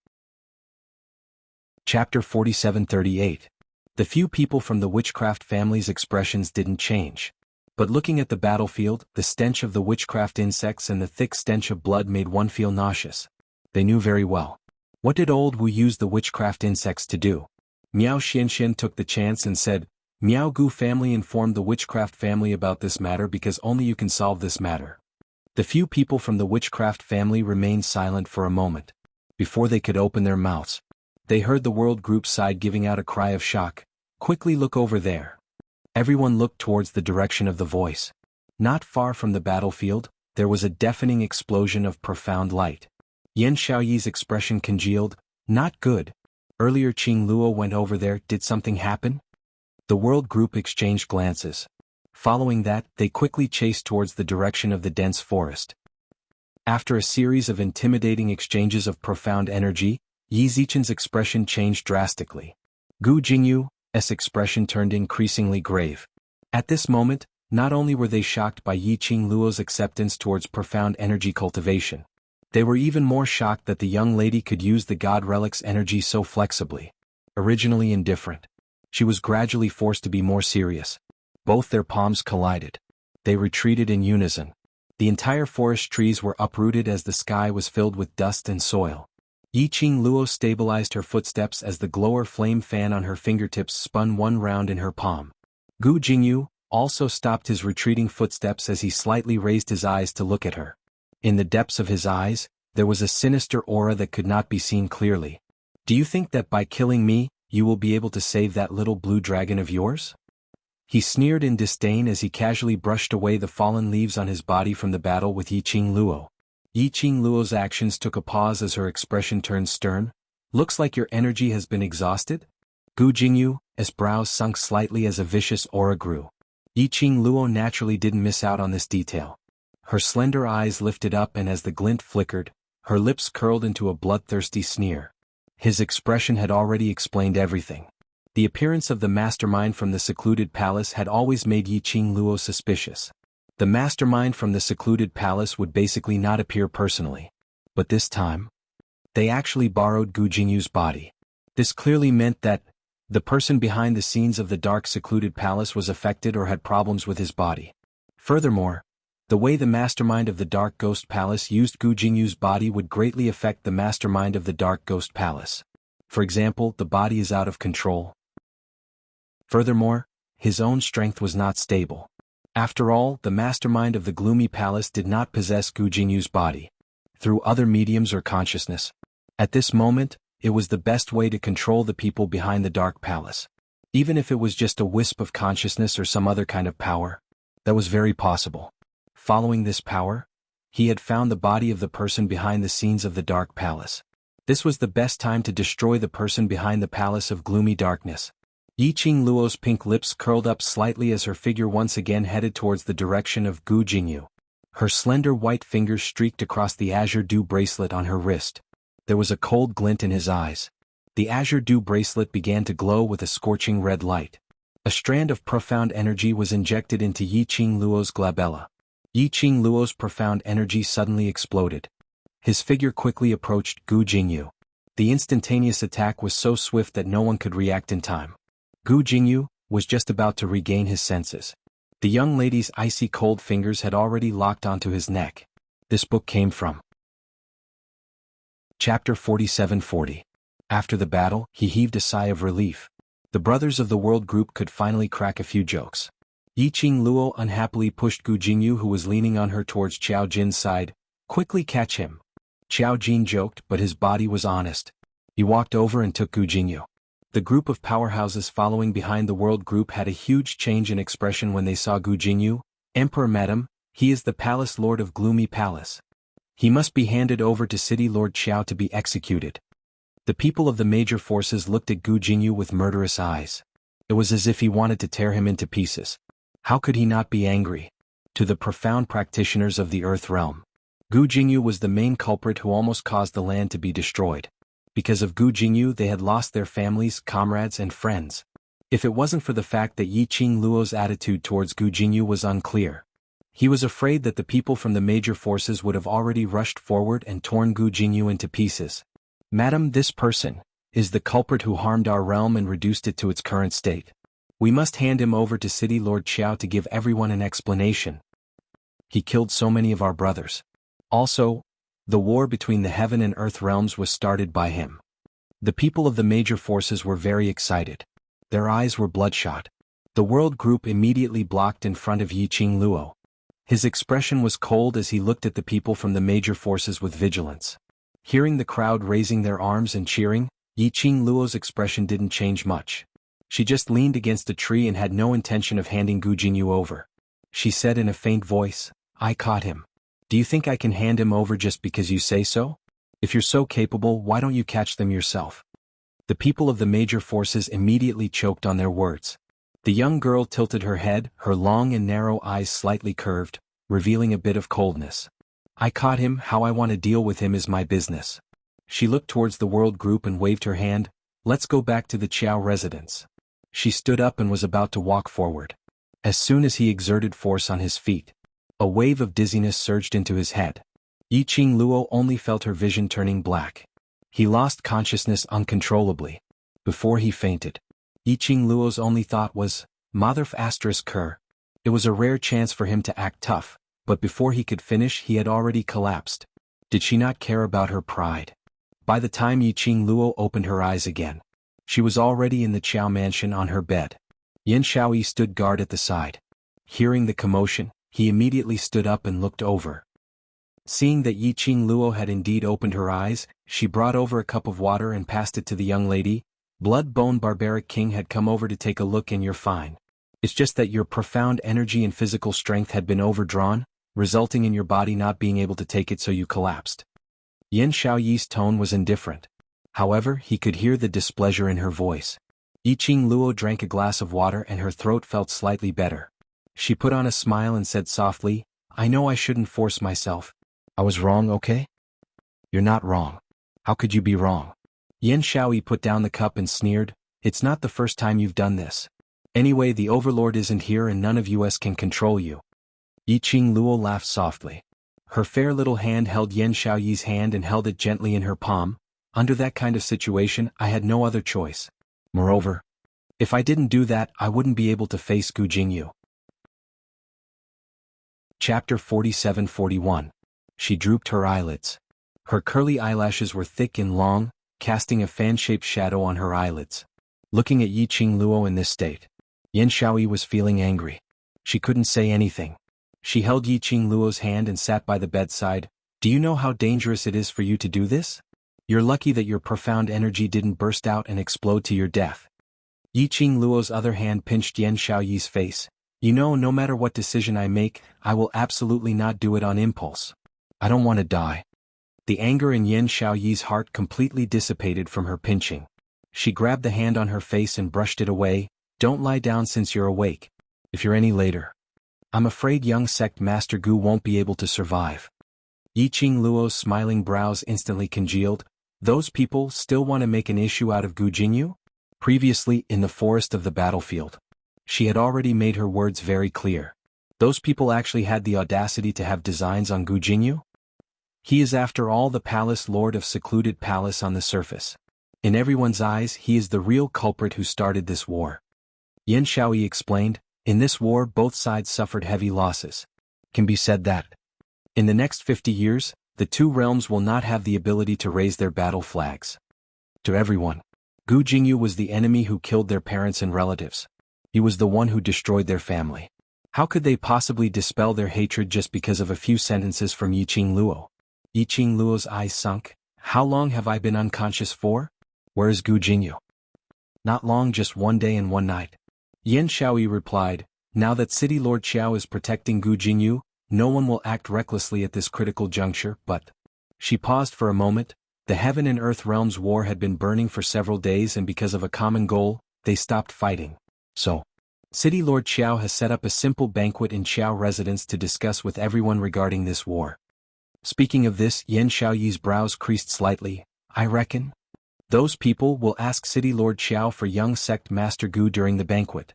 Chapter 4738. The few people from the witchcraft family's expressions didn't change. But looking at the battlefield, the stench of the witchcraft insects and the thick stench of blood made one feel nauseous. They knew very well. What did old Wu use the witchcraft insects to do? Miao Xianxian took the chance and said, Miao Gu family informed the witchcraft family about this matter because only you can solve this matter. The few people from the witchcraft family remained silent for a moment. Before they could open their mouths, they heard the world group side giving out a cry of shock. Quickly look over there. Everyone looked towards the direction of the voice. Not far from the battlefield, there was a deafening explosion of profound light. Yan Xiaoyi's expression congealed. Not good. Earlier Qing Luo went over there, did something happen? The world group exchanged glances. Following that, they quickly chased towards the direction of the dense forest. After a series of intimidating exchanges of profound energy, Yi Zichen's expression changed drastically. Gu Jingyu's expression turned increasingly grave. At this moment, not only were they shocked by Yi Qing Luo's acceptance towards profound energy cultivation, they were even more shocked that the young lady could use the god relic's energy so flexibly. Originally indifferent, she was gradually forced to be more serious. Both their palms collided. They retreated in unison. The entire forest trees were uprooted as the sky was filled with dust and soil. Yi Qing Luo stabilized her footsteps as the glower flame fan on her fingertips spun one round in her palm. Gu Jingyu also stopped his retreating footsteps as he slightly raised his eyes to look at her. In the depths of his eyes, there was a sinister aura that could not be seen clearly. Do you think that by killing me, you will be able to save that little blue dragon of yours? He sneered in disdain as he casually brushed away the fallen leaves on his body from the battle with Yiqing Luo. Yiqing Luo's actions took a pause as her expression turned stern. Looks like your energy has been exhausted? Gu Jingyu's brows sunk slightly as a vicious aura grew. Yiqing Luo naturally didn't miss out on this detail. Her slender eyes lifted up, and as the glint flickered, her lips curled into a bloodthirsty sneer. His expression had already explained everything. The appearance of the mastermind from the secluded palace had always made Yiqing Luo suspicious. The mastermind from the secluded palace would basically not appear personally. But this time, they actually borrowed Gu Jingyu's body. This clearly meant that the person behind the scenes of the dark secluded palace was affected or had problems with his body. Furthermore, the way the mastermind of the Dark Ghost Palace used Gu Jingyu's body would greatly affect the mastermind of the Dark Ghost Palace. For example, the body is out of control. Furthermore, his own strength was not stable. After all, the mastermind of the Gloomy Palace did not possess Gu Jingyu's body through other mediums or consciousness. At this moment, it was the best way to control the people behind the Dark Palace. Even if it was just a wisp of consciousness or some other kind of power, that was very possible. Following this power, he had found the body of the person behind the scenes of the Dark Palace. This was the best time to destroy the person behind the Palace of Gloomy Darkness. Yiqing Luo's pink lips curled up slightly as her figure once again headed towards the direction of Gu Jingyu. Her slender white fingers streaked across the azure dew bracelet on her wrist. There was a cold glint in his eyes. The azure dew bracelet began to glow with a scorching red light. A strand of profound energy was injected into Yiqing Luo's glabella. Yiqing Luo's profound energy suddenly exploded. His figure quickly approached Gu Jingyu. The instantaneous attack was so swift that no one could react in time. Gu Jingyu was just about to regain his senses. The young lady's icy cold fingers had already locked onto his neck. This book came from Chapter 4740. After the battle, he heaved a sigh of relief. The Brothers of the World group could finally crack a few jokes. Yiqing Luo unhappily pushed Gu Jingyu, who was leaning on her, towards Qiao Jin's side. Quickly catch him. Qiao Jin joked, but his body was honest. He walked over and took Gu Jingyu. The group of powerhouses following behind the World group had a huge change in expression when they saw Gu Jingyu. Emperor, madam, he is the Palace Lord of Gloomy Palace. He must be handed over to City Lord Qiao to be executed. The people of the major forces looked at Gu Jingyu with murderous eyes. It was as if he wanted to tear him into pieces. How could he not be angry? To the profound practitioners of the Earth realm, Gu Jingyu was the main culprit who almost caused the land to be destroyed. Because of Gu Jingyu, they had lost their families, comrades, and friends. If it wasn't for the fact that Yiqing Luo's attitude towards Gu Jingyu was unclear, he was afraid that the people from the major forces would have already rushed forward and torn Gu Jingyu into pieces. Madam, this person is the culprit who harmed our realm and reduced it to its current state. We must hand him over to City Lord Qiao to give everyone an explanation. He killed so many of our brothers. Also, the war between the heaven and earth realms was started by him. The people of the major forces were very excited. Their eyes were bloodshot. The World group immediately blocked in front of Yiqing Luo. His expression was cold as he looked at the people from the major forces with vigilance. Hearing the crowd raising their arms and cheering, Yiqing Luo's expression didn't change much. She just leaned against a tree and had no intention of handing Gu Jingyu over. She said in a faint voice, I caught him. Do you think I can hand him over just because you say so? If you're so capable, why don't you catch them yourself? The people of the major forces immediately choked on their words. The young girl tilted her head, her long and narrow eyes slightly curved, revealing a bit of coldness. I caught him, how I want to deal with him is my business. She looked towards the World group and waved her hand. Let's go back to the Qiao residence. She stood up and was about to walk forward. As soon as he exerted force on his feet, a wave of dizziness surged into his head. Yiqing Luo only felt her vision turning black. He lost consciousness uncontrollably. Before he fainted, Yiqing Luo's only thought was, Mother asterisk her. It was a rare chance for him to act tough, but before he could finish he had already collapsed. Did she not care about her pride? By the time Yiqing Luo opened her eyes again, she was already in the Qiao mansion on her bed. Yin Shaoyi stood guard at the side. Hearing the commotion, he immediately stood up and looked over. Seeing that Yiqing Luo had indeed opened her eyes, She brought over a cup of water and passed it to the young lady. Blood-bone barbaric king had come over to take a look and you're fine. It's just that your profound energy and physical strength had been overdrawn, resulting in your body not being able to take it, so you collapsed. Yan Xiaoyi's tone was indifferent. However, he could hear the displeasure in her voice. Yiqing Luo drank a glass of water and her throat felt slightly better. She put on a smile and said softly, I know I shouldn't force myself. I was wrong, okay? You're not wrong. How could you be wrong? Yan Xiaoyi put down the cup and sneered, it's not the first time you've done this. Anyway, the overlord isn't here and none of us can control you. Yiqing Luo laughed softly. Her fair little hand held Yan Xiaoyi's hand and held it gently in her palm. Under that kind of situation, I had no other choice. Moreover, if I didn't do that, I wouldn't be able to face Gu Jingyu. Chapter 47-41. She drooped her eyelids. Her curly eyelashes were thick and long, casting a fan-shaped shadow on her eyelids. Looking at Yiqing Luo in this state, Yan Xiaoyi was feeling angry. She couldn't say anything. She held Yiqing Luo's hand and sat by the bedside. Do you know how dangerous it is for you to do this? You're lucky that your profound energy didn't burst out and explode to your death. Yiqing Luo's other hand pinched Yan Xiaoyi's face. You know, no matter what decision I make, I will absolutely not do it on impulse. I don't want to die. The anger in Yan Xiaoyi's heart completely dissipated from her pinching. She grabbed the hand on her face and brushed it away. Don't lie down since you're awake. If you're any later, I'm afraid young sect Master Gu won't be able to survive. Yiqing Luo's smiling brows instantly congealed. Those people still want to make an issue out of Gu Jingyu? Previously, in the forest of the battlefield, she had already made her words very clear. Those people actually had the audacity to have designs on Gu Jingyu? He is after all the palace lord of secluded palace on the surface. In everyone's eyes, he is the real culprit who started this war. Yan Xiaoyi explained, in this war both sides suffered heavy losses. Can be said that, in the next 50 years, the two realms will not have the ability to raise their battle flags. To everyone, Gu Jingyu was the enemy who killed their parents and relatives. He was the one who destroyed their family. How could they possibly dispel their hatred just because of a few sentences from Yiqing Luo? Yiqing Luo's eyes sunk. How long have I been unconscious for? Where is Gu Jingyu? Not long, just 1 day and 1 night. Yan Xiaoyi replied, now that City Lord Xiao is protecting Gu Jingyu, no one will act recklessly at this critical juncture, but... She paused for a moment. The heaven and earth realms war had been burning for several days and because of a common goal, they stopped fighting. So, City Lord Xiao has set up a simple banquet in Xiao residence to discuss with everyone regarding this war. Speaking of this, Yan Xiaoyi's brows creased slightly. I reckon those people will ask City Lord Xiao for young sect Master Gu during the banquet.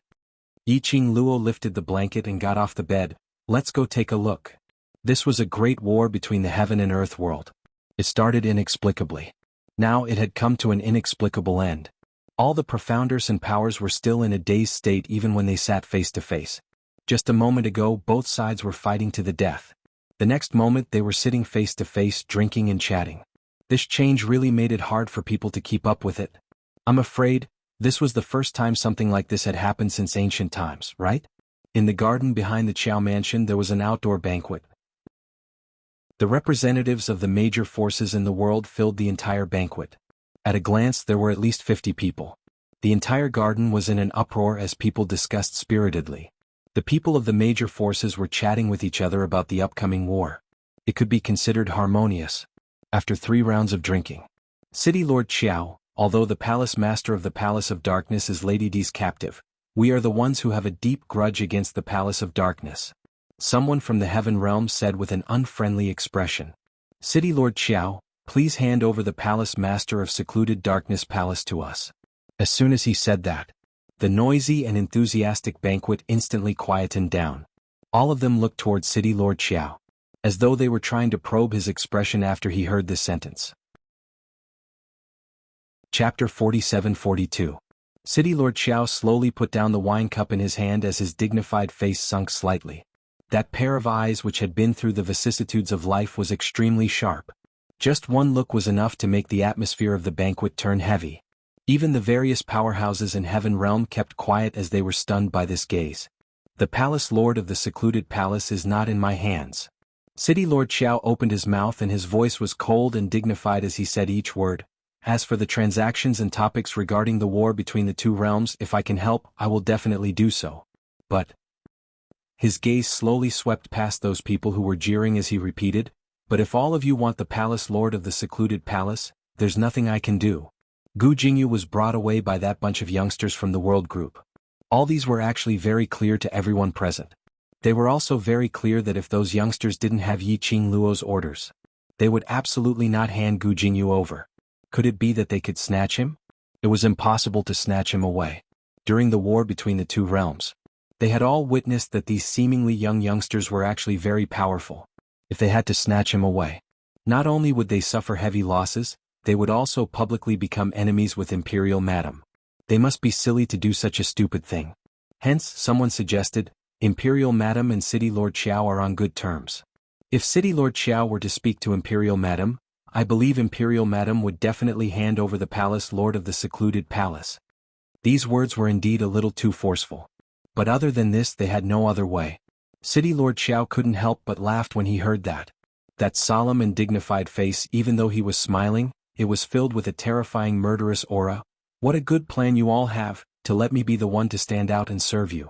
Yiqing Luo lifted the blanket and got off the bed. Let's go take a look. This was a great war between the heaven and earth world. It started inexplicably. Now it had come to an inexplicable end. All the profounders and powers were still in a dazed state even when they sat face to face. Just a moment ago both sides were fighting to the death. The next moment they were sitting face to face drinking and chatting. This change really made it hard for people to keep up with it. I'm afraid, this was the first time something like this had happened since ancient times, right? In the garden behind the Qiao mansion there was an outdoor banquet. The representatives of the major forces in the world filled the entire banquet. At a glance there were at least 50 people. The entire garden was in an uproar as people discussed spiritedly. The people of the major forces were chatting with each other about the upcoming war. It could be considered harmonious. After 3 rounds of drinking, City Lord Xiao, although the palace master of the Palace of Darkness is Lady D's captive, we are the ones who have a deep grudge against the Palace of Darkness. Someone from the Heaven Realm said with an unfriendly expression. City Lord Xiao, please hand over the Palace Master of Secluded Darkness Palace to us. As soon as he said that, the noisy and enthusiastic banquet instantly quietened down. All of them looked towards City Lord Xiao, as though they were trying to probe his expression after he heard this sentence. Chapter 47-42. City Lord Xiao slowly put down the wine cup in his hand as his dignified face sunk slightly. That pair of eyes which had been through the vicissitudes of life was extremely sharp. Just one look was enough to make the atmosphere of the banquet turn heavy. Even the various powerhouses in Heaven Realm kept quiet as they were stunned by this gaze. The Palace Lord of the Secluded Palace is not in my hands. City Lord Xiao opened his mouth and his voice was cold and dignified as he said each word. As for the transactions and topics regarding the war between the two realms, if I can help, I will definitely do so. But his gaze slowly swept past those people who were jeering as he repeated, but if all of you want the palace lord of the secluded palace, there's nothing I can do. Gu Jingyu was brought away by that bunch of youngsters from the world group. All these were actually very clear to everyone present. They were also very clear that if those youngsters didn't have Yi Qing Luo's orders, they would absolutely not hand Gu Jingyu over. Could it be that they could snatch him? It was impossible to snatch him away. During the war between the two realms, they had all witnessed that these seemingly young youngsters were actually very powerful. If they had to snatch him away, not only would they suffer heavy losses, they would also publicly become enemies with Imperial Madam. They must be silly to do such a stupid thing. Hence, someone suggested, Imperial Madam and City Lord Xiao are on good terms. If City Lord Xiao were to speak to Imperial Madam, I believe Imperial Madam would definitely hand over the palace lord of the secluded palace. These words were indeed a little too forceful. But other than this they had no other way. City Lord Xiao couldn't help but laugh when he heard that. That solemn and dignified face, even though he was smiling, it was filled with a terrifying murderous aura. What a good plan you all have, to let me be the one to stand out and serve you.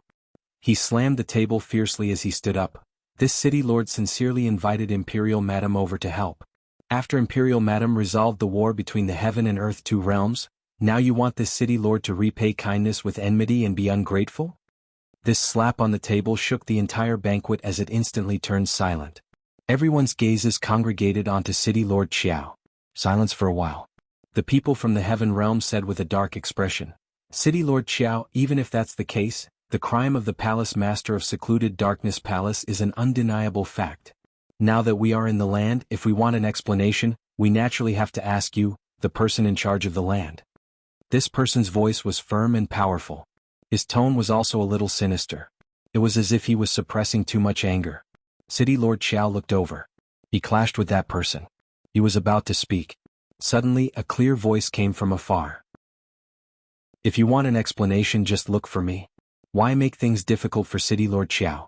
He slammed the table fiercely as he stood up. This city lord sincerely invited Imperial Madam over to help. After Imperial Madam resolved the war between the heaven and earth two realms, now you want this city lord to repay kindness with enmity and be ungrateful? This slap on the table shook the entire banquet as it instantly turned silent. Everyone's gazes congregated onto City Lord Xiao. Silence for a while. The people from the heaven realm said with a dark expression, City Lord Xiao, even if that's the case, the crime of the palace master of secluded darkness palace is an undeniable fact. Now that we are in the land, if we want an explanation, we naturally have to ask you, the person in charge of the land. This person's voice was firm and powerful. His tone was also a little sinister. It was as if he was suppressing too much anger. City Lord Xiao looked over. He clashed with that person. He was about to speak. Suddenly, a clear voice came from afar. If you want an explanation, just look for me. Why make things difficult for City Lord Xiao?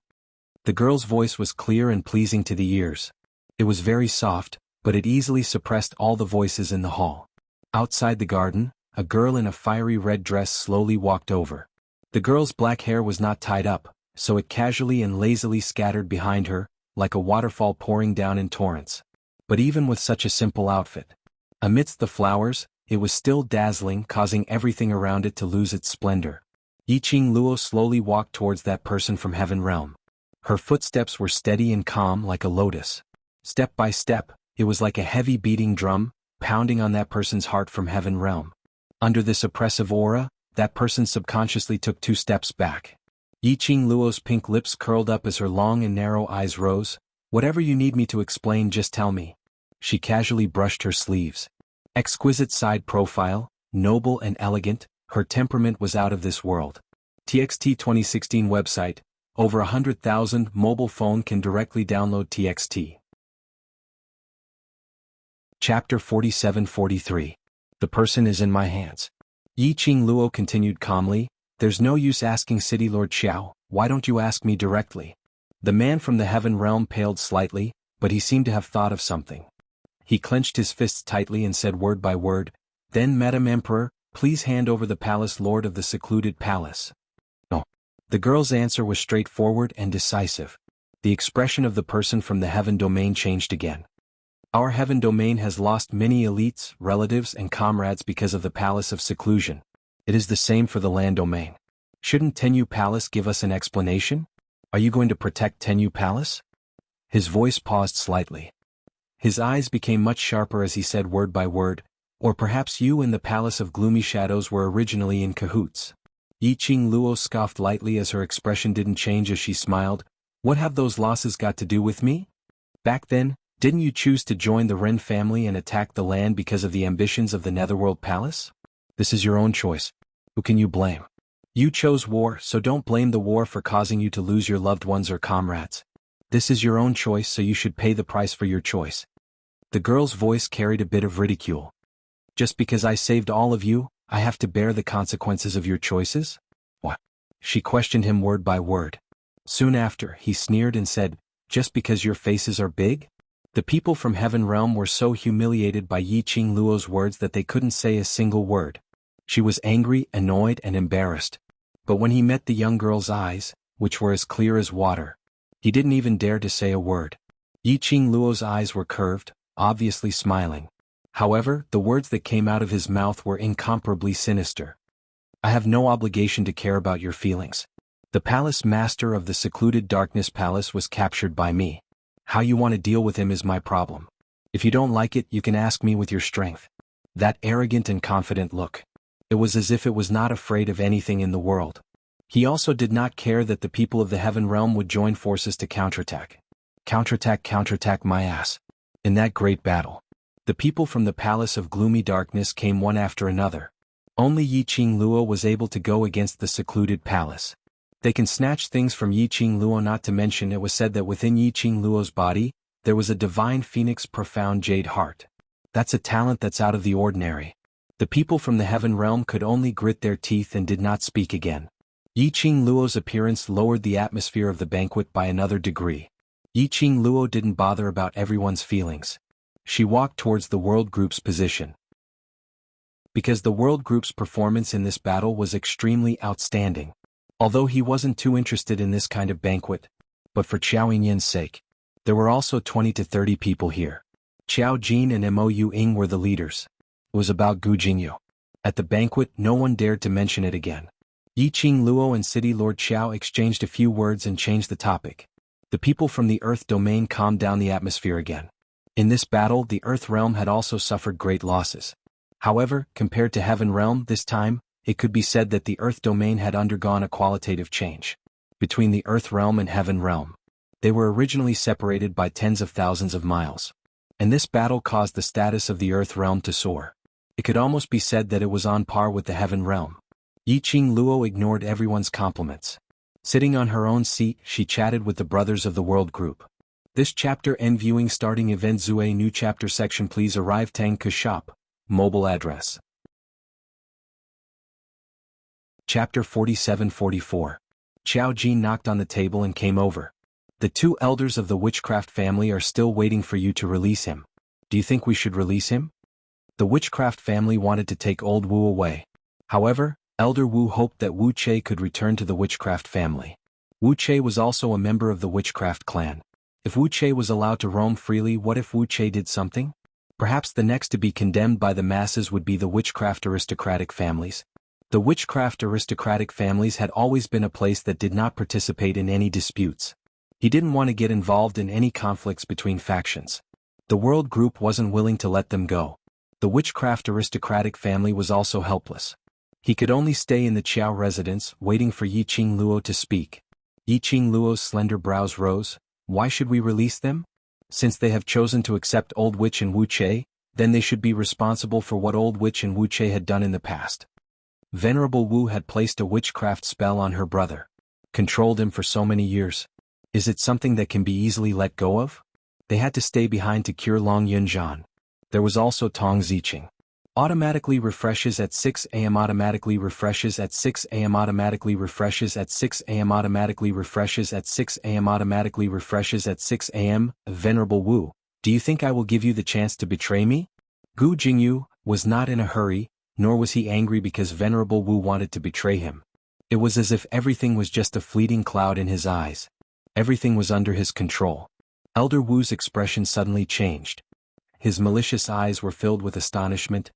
The girl's voice was clear and pleasing to the ears. It was very soft, but it easily suppressed all the voices in the hall. Outside the garden, a girl in a fiery red dress slowly walked over. The girl's black hair was not tied up, so it casually and lazily scattered behind her, like a waterfall pouring down in torrents. But even with such a simple outfit, amidst the flowers, it was still dazzling, causing everything around it to lose its splendor. Yi Qing Luo slowly walked towards that person from Heaven Realm. Her footsteps were steady and calm like a lotus. Step by step, it was like a heavy beating drum, pounding on that person's heart from Heaven Realm. Under this oppressive aura, that person subconsciously took 2 steps back. Yi Qing Luo's pink lips curled up as her long and narrow eyes rose. Whatever you need me to explain, just tell me. She casually brushed her sleeves. Exquisite side profile, noble and elegant, her temperament was out of this world. TXT 2016 website, over 100,000 mobile phone can directly download TXT. Chapter 47-43. The person is in my hands. Yi Qing Luo continued calmly, there's no use asking City Lord Xiao, why don't you ask me directly? The man from the heaven realm paled slightly, but he seemed to have thought of something. He clenched his fists tightly and said word by word, then Madam Emperor, please hand over the palace lord of the secluded palace. No. The girl's answer was straightforward and decisive. The expression of the person from the heaven domain changed again. Our heaven domain has lost many elites, relatives and comrades because of the palace of seclusion. It is the same for the land domain. Shouldn't Tenyu Palace give us an explanation? Are you going to protect Tenyu Palace? His voice paused slightly. His eyes became much sharper as he said word by word, or perhaps you and the Palace of Gloomy Shadows were originally in cahoots. Yi Qing Luo scoffed lightly as her expression didn't change as she smiled. What have those losses got to do with me? Back then, didn't you choose to join the Ren family and attack the land because of the ambitions of the Netherworld Palace? This is your own choice. Who can you blame? You chose war, so don't blame the war for causing you to lose your loved ones or comrades. This is your own choice, so you should pay the price for your choice. The girl's voice carried a bit of ridicule. Just because I saved all of you, I have to bear the consequences of your choices? What? She questioned him word by word. Soon after, he sneered and said, Just because your faces are big? The people from Heaven Realm were so humiliated by Yi Qing Luo's words that they couldn't say a single word. She was angry, annoyed, and embarrassed. But when he met the young girl's eyes, which were as clear as water, he didn't even dare to say a word. Yi Qing Luo's eyes were curved, obviously smiling. However, the words that came out of his mouth were incomparably sinister. I have no obligation to care about your feelings. The palace master of the secluded darkness palace was captured by me. How you want to deal with him is my problem. If you don't like it, you can ask me with your strength. That arrogant and confident look. It was as if it was not afraid of anything in the world. He also did not care that the people of the Heaven Realm would join forces to counterattack. Counterattack my ass. In that great battle, the people from the Palace of Gloomy Darkness came one after another. Only Yi Qing Luo was able to go against the secluded palace. They can snatch things from Yi Qing Luo, not to mention it was said that within Yi Qing Luo's body, there was a divine phoenix profound jade heart. That's a talent that's out of the ordinary. The people from the Heaven Realm could only grit their teeth and did not speak again. Yi Qing Luo's appearance lowered the atmosphere of the banquet by another degree. Yi Qing Luo didn't bother about everyone's feelings. She walked towards the World Group's position. Because the World Group's performance in this battle was extremely outstanding. Although he wasn't too interested in this kind of banquet, but for Qiao Yinyan's sake, there were also 20 to 30 people here. Qiao Jin and Mo Ying were the leaders. It was about Gu Jingyu. At the banquet, no one dared to mention it again. Yi Qing Luo and City Lord Qiao exchanged a few words and changed the topic. The people from the Earth domain calmed down the atmosphere again. In this battle, the Earth realm had also suffered great losses. However, compared to Heaven Realm this time, it could be said that the Earth domain had undergone a qualitative change. Between the Earth realm and Heaven Realm, they were originally separated by tens of thousands of miles. And this battle caused the status of the Earth realm to soar. It could almost be said that it was on par with the Heaven Realm. Yi Qing Luo ignored everyone's compliments. Sitting on her own seat, she chatted with the brothers of the World Group. This chapter end viewing starting event Zue new chapter section please arrive Tang Ke shop, mobile address. Chapter 47-44. Qiao Jin knocked on the table and came over. The two elders of the witchcraft family are still waiting for you to release him. Do you think we should release him? The witchcraft family wanted to take old Wu away. However, Elder Wu hoped that Wu Che could return to the witchcraft family. Wu Che was also a member of the witchcraft clan. If Wu Che was allowed to roam freely, what if Wu Che did something? Perhaps the next to be condemned by the masses would be the witchcraft aristocratic families. The witchcraft aristocratic families had always been a place that did not participate in any disputes. He didn't want to get involved in any conflicts between factions. The World Group wasn't willing to let them go. The witchcraft aristocratic family was also helpless. He could only stay in the Qiao residence, waiting for Yi Qing Luo to speak. Yi Qing Luo's slender brows rose. Why should we release them? Since they have chosen to accept Old Witch and Wu Che, then they should be responsible for what Old Witch and Wu Che had done in the past. Venerable Wu had placed a witchcraft spell on her brother. Controlled him for so many years. Is it something that can be easily let go of? They had to stay behind to cure Long Yunzhan. There was also Tong Ziqing. Automatically refreshes at 6 a.m. Automatically refreshes at 6 a.m. Automatically refreshes at 6 a.m. Automatically refreshes at 6 a.m. Automatically refreshes at 6 a.m. Venerable Wu, do you think I will give you the chance to betray me? Gu Jingyu was not in a hurry, nor was he angry because Venerable Wu wanted to betray him. It was as if everything was just a fleeting cloud in his eyes. Everything was under his control. Elder Wu's expression suddenly changed. His malicious eyes were filled with astonishment.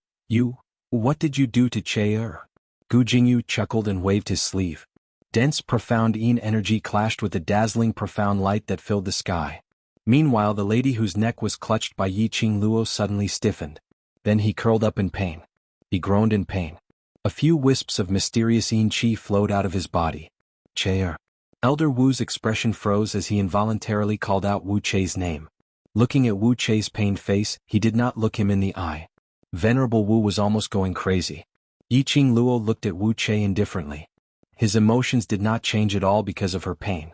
What did you do to Che-er? Gu Jingyu chuckled and waved his sleeve. Dense profound Yin energy clashed with the dazzling profound light that filled the sky. Meanwhile the lady whose neck was clutched by Yi Qing Luo suddenly stiffened. Then he curled up in pain. He groaned in pain. A few wisps of mysterious Yin Qi flowed out of his body. Che-er. Elder Wu's expression froze as he involuntarily called out Wu Che's name. Looking at Wu Che's pained face, he did not look him in the eye. Venerable Wu was almost going crazy. Yi Qing Luo looked at Wu Che indifferently. His emotions did not change at all because of her pain.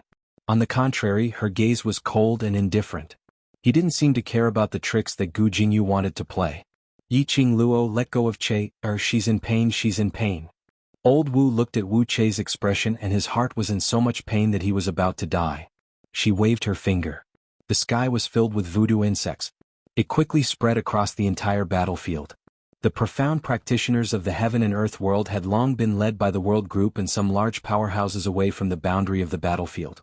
On the contrary, her gaze was cold and indifferent. He didn't seem to care about the tricks that Gu Jingyu wanted to play. Yi Qing Luo let go of Che, she's in pain, she's in pain. Old Wu looked at Wu Che's expression and his heart was in so much pain that he was about to die. She waved her finger. The sky was filled with voodoo insects. It quickly spread across the entire battlefield. The profound practitioners of the heaven and earth world had long been led by the world group and some large powerhouses away from the boundary of the battlefield.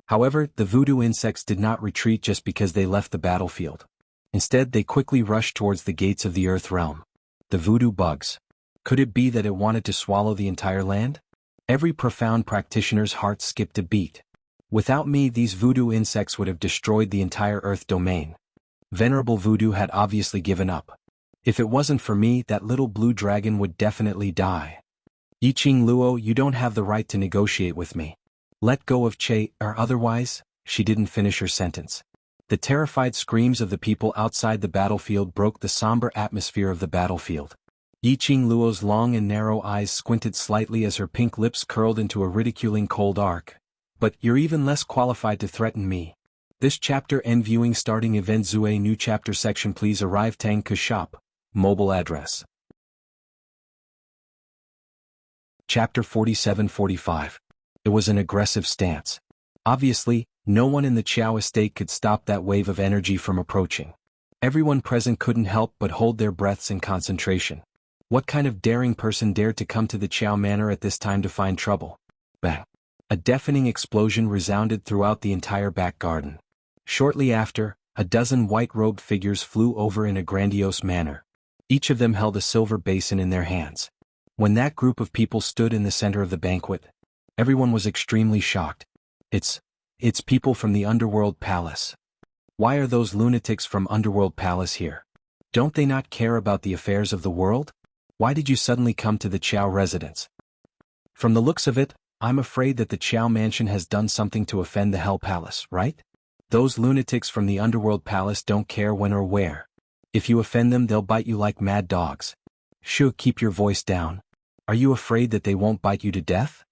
However, the voodoo insects did not retreat just because they left the battlefield. Instead, they quickly rushed towards the gates of the earth realm. The voodoo bugs. Could it be that it wanted to swallow the entire land? Every profound practitioner's heart skipped a beat. Without me, these voodoo insects would have destroyed the entire earth domain. Venerable voodoo had obviously given up. If it wasn't for me, that little blue dragon would definitely die. Yiqing Luo, you don't have the right to negotiate with me. Let go of Che, or otherwise. She didn't finish her sentence. The terrified screams of the people outside the battlefield broke the somber atmosphere of the battlefield. Yiqing Luo's long and narrow eyes squinted slightly as her pink lips curled into a ridiculing cold arc. But you're even less qualified to threaten me. This chapter end viewing starting event Zue new chapter section please arrive Tang Ke shop. Mobile address. Chapter 47-45. It was an aggressive stance. Obviously, no one in the Qiao estate could stop that wave of energy from approaching. Everyone present couldn't help but hold their breaths in concentration. What kind of daring person dared to come to the Qiao manor at this time to find trouble? Bang! A deafening explosion resounded throughout the entire back garden. Shortly after, a dozen white-robed figures flew over in a grandiose manner. Each of them held a silver basin in their hands. When that group of people stood in the center of the banquet, everyone was extremely shocked. It's people from the Underworld Palace. Why are those lunatics from Underworld Palace here? Don't they not care about the affairs of the world? Why did you suddenly come to the Qiao residence? From the looks of it, I'm afraid that the Qiao mansion has done something to offend the Hell Palace, right? Those lunatics from the Underworld Palace don't care when or where. If you offend them, they'll bite you like mad dogs. Shoo, keep your voice down. Are you afraid that they won't bite you to death?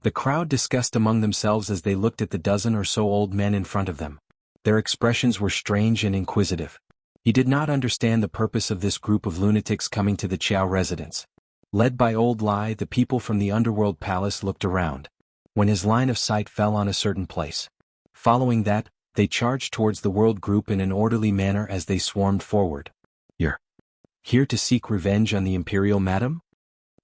The crowd discussed among themselves as they looked at the dozen or so old men in front of them. Their expressions were strange and inquisitive. He did not understand the purpose of this group of lunatics coming to the Qiao residence. Led by Old Lai, the people from the Underworld Palace looked around. When his line of sight fell on a certain place. Following that, they charged towards the world group in an orderly manner as they swarmed forward. You're here to seek revenge on the Imperial Madam?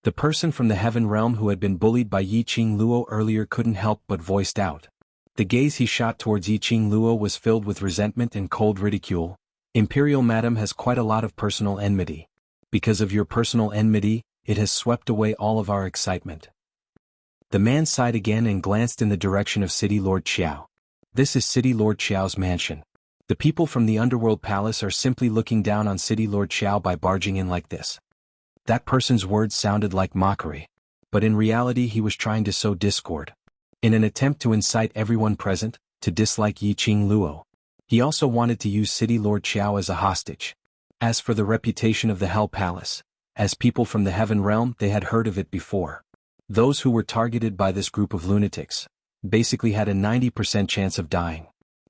The person from the Heaven Realm who had been bullied by Yiqing Luo earlier couldn't help but voiced out. The gaze he shot towards Yiqing Luo was filled with resentment and cold ridicule. Imperial Madam has quite a lot of personal enmity. Because of your personal enmity, it has swept away all of our excitement. The man sighed again and glanced in the direction of City Lord Qiao. This is City Lord Qiao's mansion. The people from the Underworld Palace are simply looking down on City Lord Qiao by barging in like this. That person's words sounded like mockery. But in reality he was trying to sow discord. In an attempt to incite everyone present, to dislike Yiqing Luo. He also wanted to use City Lord Qiao as a hostage. As for the reputation of the Hell Palace, as people from the Heaven Realm, they had heard of it before. Those who were targeted by this group of lunatics basically had a 90% chance of dying.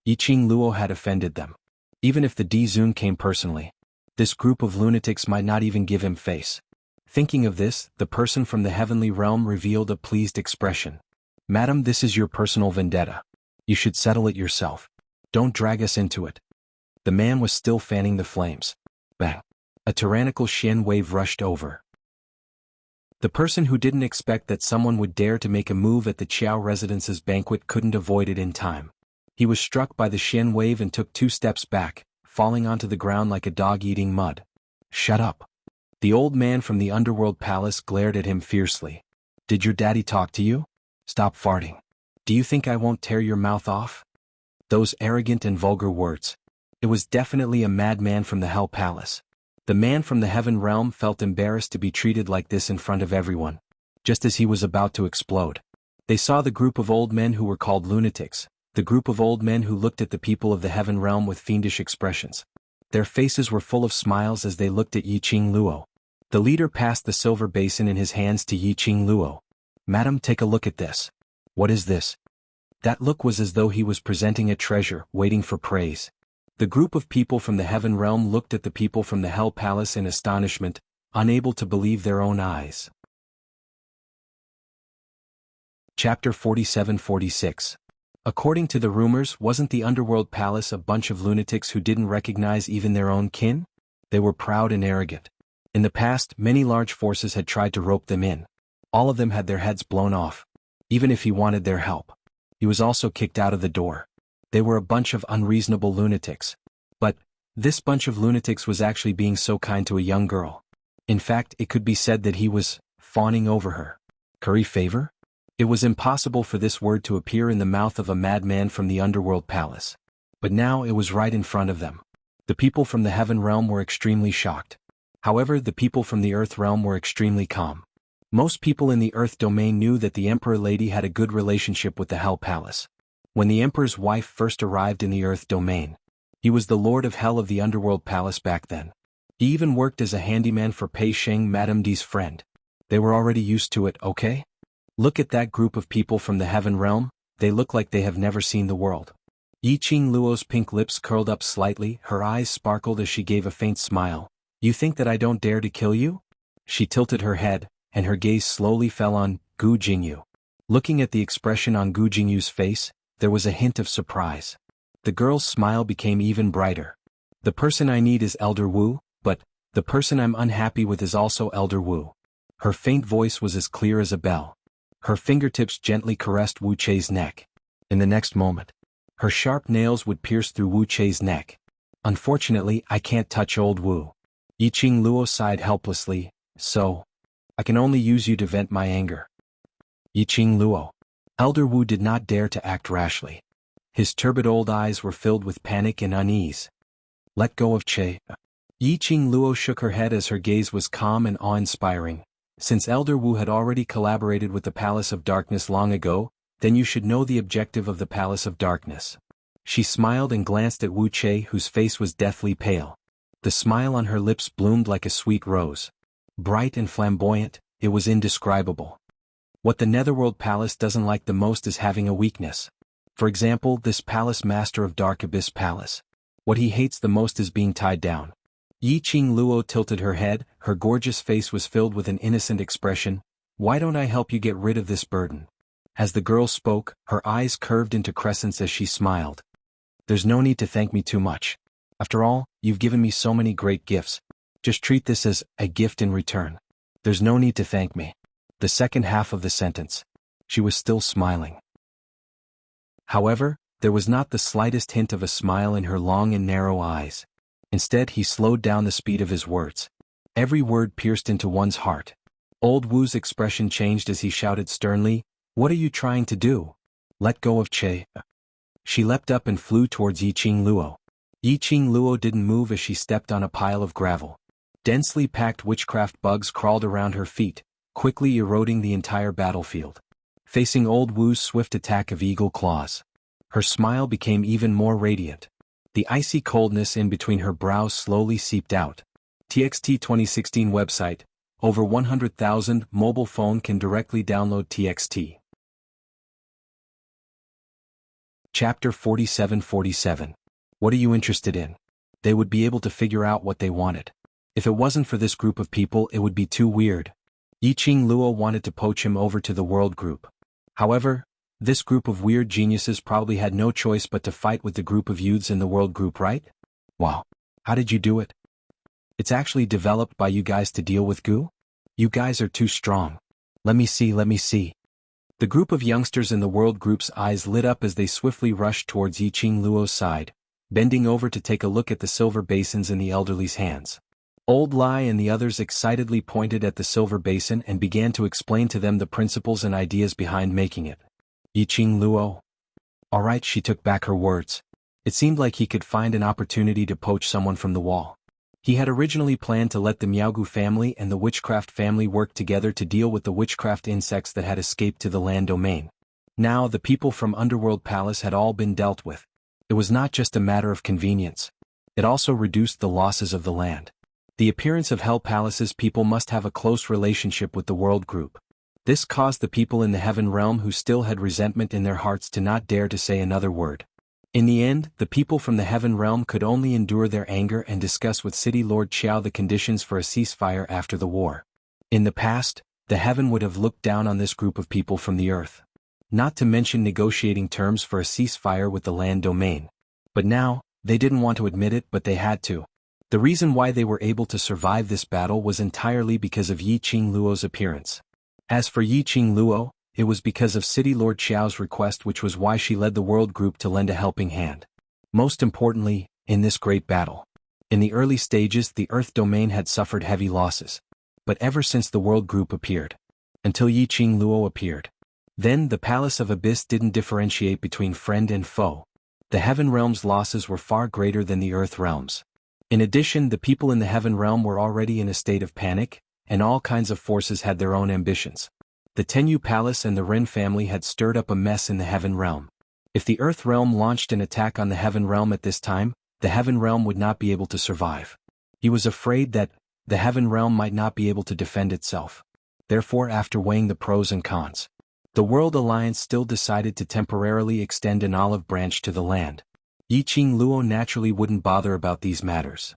Yiqing Luo had offended them. Even if the D-Zun came personally, this group of lunatics might not even give him face. Thinking of this, the person from the Heavenly Realm revealed a pleased expression. Madam, this is your personal vendetta. You should settle it yourself. Don't drag us into it. The man was still fanning the flames. Bang! A tyrannical Xian wave rushed over. The person who didn't expect that someone would dare to make a move at the Qiao residence's banquet couldn't avoid it in time. He was struck by the Xian wave and took 2 steps back, falling onto the ground like a dog eating mud. Shut up. The old man from the Underworld Palace glared at him fiercely. Did your daddy talk to you? Stop farting. Do you think I won't tear your mouth off? Those arrogant and vulgar words. It was definitely a madman from the Hell Palace. The man from the Heaven Realm felt embarrassed to be treated like this in front of everyone. Just as he was about to explode. They saw the group of old men who were called lunatics, the group of old men who looked at the people of the Heaven Realm with fiendish expressions. Their faces were full of smiles as they looked at Yiqing Luo. The leader passed the silver basin in his hands to Yiqing Luo. Madam, take a look at this. What is this? That look was as though he was presenting a treasure, waiting for praise. The group of people from the Heaven Realm looked at the people from the Hell Palace in astonishment, unable to believe their own eyes. Chapter 47-46. According to the rumors, wasn't the underworld palace a bunch of lunatics who didn't recognize even their own kin? They were proud and arrogant. In the past, many large forces had tried to rope them in. All of them had their heads blown off. Even if he wanted their help. He was also kicked out of the door. They were a bunch of unreasonable lunatics. But this bunch of lunatics was actually being so kind to a young girl. In fact, it could be said that he was fawning over her. Curry favor? It was impossible for this word to appear in the mouth of a madman from the underworld palace. But now it was right in front of them. The people from the heaven realm were extremely shocked. However, the people from the earth realm were extremely calm. Most people in the earth domain knew that the emperor lady had a good relationship with the hell palace. When the emperor's wife first arrived in the earth domain, he was the lord of hell of the underworld palace back then. He even worked as a handyman for Pei Sheng, Madame D's friend. They were already used to it, okay? Look at that group of people from the heaven realm, they look like they have never seen the world. Yiqing Luo's pink lips curled up slightly, her eyes sparkled as she gave a faint smile. You think that I don't dare to kill you? She tilted her head, and her gaze slowly fell on Gu Jingyu. Looking at the expression on Gu Jingyu's face, there was a hint of surprise. The girl's smile became even brighter. The person I need is Elder Wu, but the person I'm unhappy with is also Elder Wu. Her faint voice was as clear as a bell. Her fingertips gently caressed Wu Chei's neck. In the next moment, her sharp nails would pierce through Wu Chei's neck. Unfortunately, I can't touch old Wu. Yiqing Luo sighed helplessly, so I can only use you to vent my anger. Yiqing Luo. Elder Wu did not dare to act rashly. His turbid old eyes were filled with panic and unease. Let go of Che. Yiqing Luo shook her head as her gaze was calm and awe-inspiring. Since Elder Wu had already collaborated with the Palace of Darkness long ago, then you should know the objective of the Palace of Darkness. She smiled and glanced at Wu Che, whose face was deathly pale. The smile on her lips bloomed like a sweet rose. Bright and flamboyant, it was indescribable. What the Netherworld Palace doesn't like the most is having a weakness. For example, this Palace Master of Dark Abyss Palace. What he hates the most is being tied down. Yiqing Luo tilted her head, her gorgeous face was filled with an innocent expression. Why don't I help you get rid of this burden? As the girl spoke, her eyes curved into crescents as she smiled. There's no need to thank me too much. After all, you've given me so many great gifts. Just treat this as a gift in return. There's no need to thank me. The second half of the sentence. She was still smiling. However, there was not the slightest hint of a smile in her long and narrow eyes. Instead, he slowed down the speed of his words. Every word pierced into one's heart. Old Wu's expression changed as he shouted sternly, "What are you trying to do? Let go of Che." She leapt up and flew towards Yiqing Luo. Yiqing Luo didn't move as she stepped on a pile of gravel. Densely packed witchcraft bugs crawled around her feet, quickly eroding the entire battlefield. Facing old Wu's swift attack of eagle claws, her smile became even more radiant. The icy coldness in between her brows slowly seeped out. TXT 2016 website, over 100,000 mobile phone can directly download TXT. Chapter 4747. What are you interested in? They would be able to figure out what they wanted. If it wasn't for this group of people, it would be too weird. Yiqing Luo wanted to poach him over to the world group. However, this group of weird geniuses probably had no choice but to fight with the group of youths in the world group, right? Wow. How did you do it? It's actually developed by you guys to deal with Gu? You guys are too strong. Let me see. The group of youngsters in the world group's eyes lit up as they swiftly rushed towards Yiqing Luo's side, bending over to take a look at the silver basins in the elderly's hands. Old Lai and the others excitedly pointed at the silver basin and began to explain to them the principles and ideas behind making it. Yiqing Luo. All right, she took back her words. It seemed like he could find an opportunity to poach someone from the wall. He had originally planned to let the Miaogu family and the witchcraft family work together to deal with the witchcraft insects that had escaped to the land domain. Now the people from Underworld Palace had all been dealt with. It was not just a matter of convenience. It also reduced the losses of the land. The appearance of Hell Palace's people must have a close relationship with the world group. This caused the people in the heaven realm who still had resentment in their hearts to not dare to say another word. In the end, the people from the heaven realm could only endure their anger and discuss with City Lord Qiao the conditions for a ceasefire after the war. In the past, the heaven would have looked down on this group of people from the earth. not to mention negotiating terms for a ceasefire with the land domain. But now, they didn't want to admit it, but they had to. The reason why they were able to survive this battle was entirely because of Yi Qing Luo's appearance. As for Yi Qing Luo, it was because of City Lord Xiao's request, which was why she led the world group to lend a helping hand. Most importantly, in this great battle. In the early stages, the Earth domain had suffered heavy losses. But ever since the world group appeared, until Yi Qing Luo appeared, then the Palace of Abyss didn't differentiate between friend and foe. The Heaven Realm's losses were far greater than the Earth Realm's. In addition, the people in the Heaven Realm were already in a state of panic, and all kinds of forces had their own ambitions. The Tenyu Palace and the Ren family had stirred up a mess in the Heaven Realm. If the Earth Realm launched an attack on the Heaven Realm at this time, the Heaven Realm would not be able to survive. He was afraid that the Heaven Realm might not be able to defend itself. Therefore, after weighing the pros and cons, the World Alliance still decided to temporarily extend an olive branch to the land. Yi Qing Luo naturally wouldn't bother about these matters.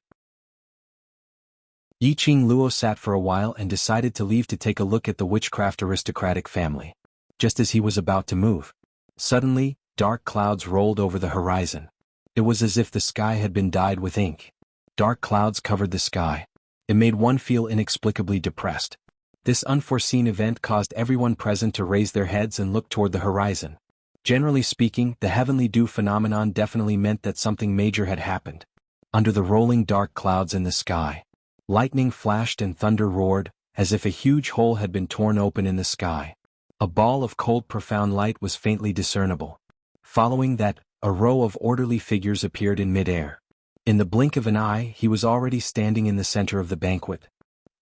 Yi Qing Luo sat for a while and decided to leave to take a look at the witchcraft aristocratic family. Just as he was about to move, suddenly, dark clouds rolled over the horizon. It was as if the sky had been dyed with ink. Dark clouds covered the sky. It made one feel inexplicably depressed. This unforeseen event caused everyone present to raise their heads and look toward the horizon. Generally speaking, the heavenly dew phenomenon definitely meant that something major had happened. Under the rolling dark clouds in the sky, lightning flashed and thunder roared, as if a huge hole had been torn open in the sky. A ball of cold profound light was faintly discernible. Following that, a row of orderly figures appeared in mid-air. In the blink of an eye, he was already standing in the center of the banquet.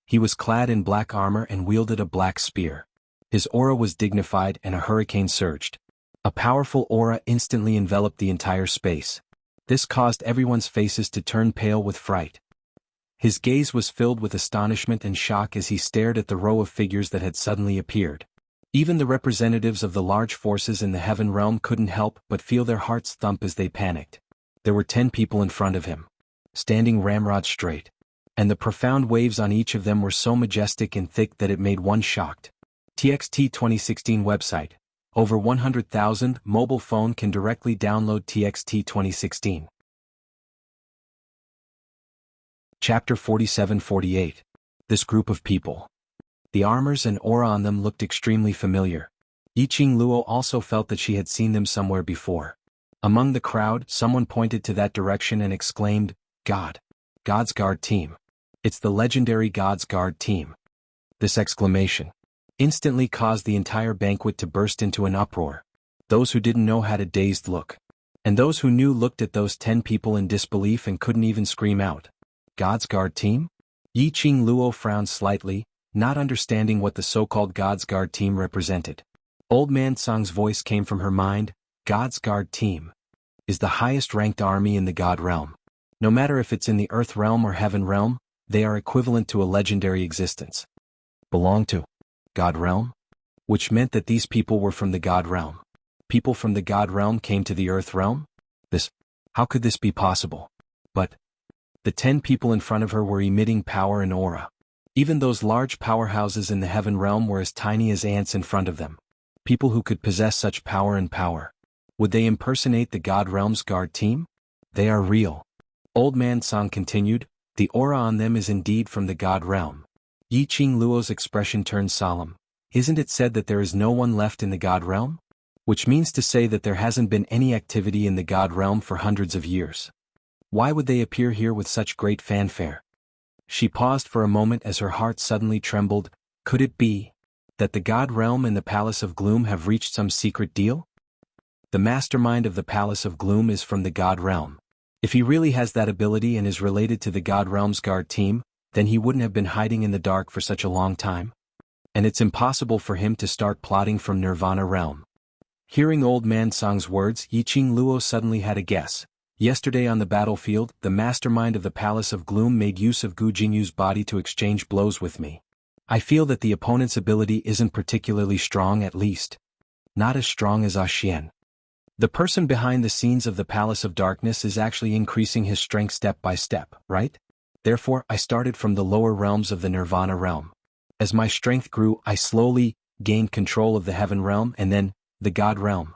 He was clad in black armor and wielded a black spear. His aura was dignified and a hurricane surged. A powerful aura instantly enveloped the entire space. This caused everyone's faces to turn pale with fright. His gaze was filled with astonishment and shock as he stared at the row of figures that had suddenly appeared. Even the representatives of the large forces in the Heaven Realm couldn't help but feel their hearts thump as they panicked. There were 10 people in front of him, standing ramrod straight, and the profound waves on each of them were so majestic and thick that it made one shocked. TXT 2016 website. Over 100,000 mobile phone can directly download TXT 2016. Chapter 47-48. This group of people. The armors and aura on them looked extremely familiar. Yi Qing Luo also felt that she had seen them somewhere before. Among the crowd, someone pointed to that direction and exclaimed, God's Guard team. It's the legendary God's Guard team. This exclamation instantly caused the entire banquet to burst into an uproar. Those who didn't know had a dazed look. And those who knew looked at those 10 people in disbelief and couldn't even scream out. God's Guard team? Yi Qing Luo frowned slightly, not understanding what the so-called God's Guard team represented. Old Man Song's voice came from her mind. God's Guard team is the highest-ranked army in the God Realm. No matter if it's in the Earth Realm or Heaven Realm, they are equivalent to a legendary existence. Belong to God Realm? Which meant that these people were from the God Realm. People from the God Realm came to the Earth Realm? How could this be possible? But the 10 people in front of her were emitting power and aura. Even those large powerhouses in the Heaven Realm were as tiny as ants in front of them. People who could possess such power and power. Would they impersonate the God Realm's guard team? They are real. Old Man Song continued, the aura on them is indeed from the God Realm. Yi Qing Luo's expression turned solemn. Isn't it said that there is no one left in the God Realm? Which means to say that there hasn't been any activity in the God Realm for hundreds of years. Why would they appear here with such great fanfare? She paused for a moment as her heart suddenly trembled. Could it be that the God Realm and the Palace of Gloom have reached some secret deal? The mastermind of the Palace of Gloom is from the God Realm. If he really has that ability and is related to the God Realm's guard team, then he wouldn't have been hiding in the dark for such a long time. And it's impossible for him to start plotting from Nirvana Realm. Hearing Old Man Song's words, Yi Qing Luo suddenly had a guess. Yesterday on the battlefield, the mastermind of the Palace of Gloom made use of Gu Jingyu's body to exchange blows with me. I feel that the opponent's ability isn't particularly strong, at least. Not as strong as Xian. The person behind the scenes of the Palace of Darkness is actually increasing his strength step by step, right? Therefore, I started from the lower realms of the Nirvana realm. As my strength grew, I slowly gained control of the Heaven realm and then The God Realm.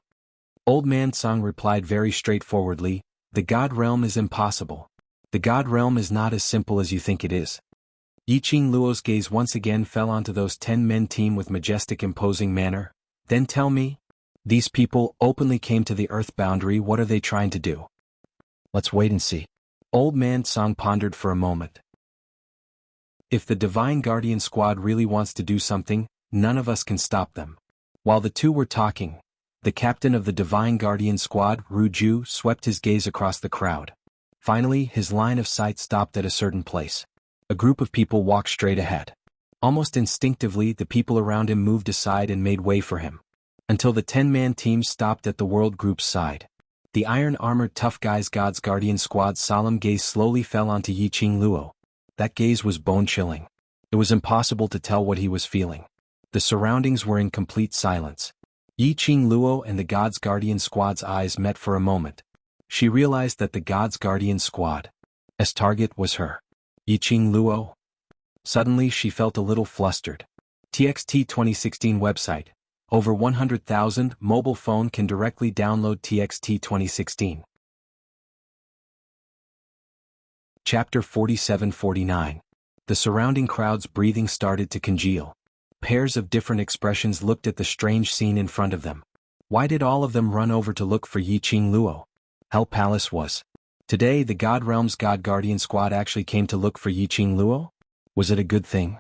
Old Man Song replied very straightforwardly, the God Realm is impossible. The God Realm is not as simple as you think it is. Yiqing Luo's gaze once again fell onto those 10 men team with majestic imposing manner. Then tell me, these people openly came to the Earth boundary, what are they trying to do? Let's wait and see. Old Man Song pondered for a moment. If the Divine Guardian Squad really wants to do something, none of us can stop them. While the two were talking, the captain of the Divine Guardian Squad, Ruju, swept his gaze across the crowd. Finally, his line of sight stopped at a certain place. A group of people walked straight ahead. Almost instinctively, the people around him moved aside and made way for him. Until the 10-man team stopped at the World Group's side. The iron-armored tough guys God's Guardian Squad's solemn gaze slowly fell onto Yiqing Luo. That gaze was bone-chilling. It was impossible to tell what he was feeling. The surroundings were in complete silence. Yiqing Luo and the God's Guardian Squad's eyes met for a moment. She realized that the God's Guardian Squad's target was her. Yiqing Luo. Suddenly she felt a little flustered. TXT 2016 website. Over 100,000 mobile phone can directly download TXT 2016. Chapter 47-49. The surrounding crowd's breathing started to congeal. Pairs of different expressions looked at the strange scene in front of them. Why did all of them run over to look for Yiqing Luo? Hell Palace was. Today the God Realm's God Guardian Squad actually came to look for Yiqing Luo? Was it a good thing?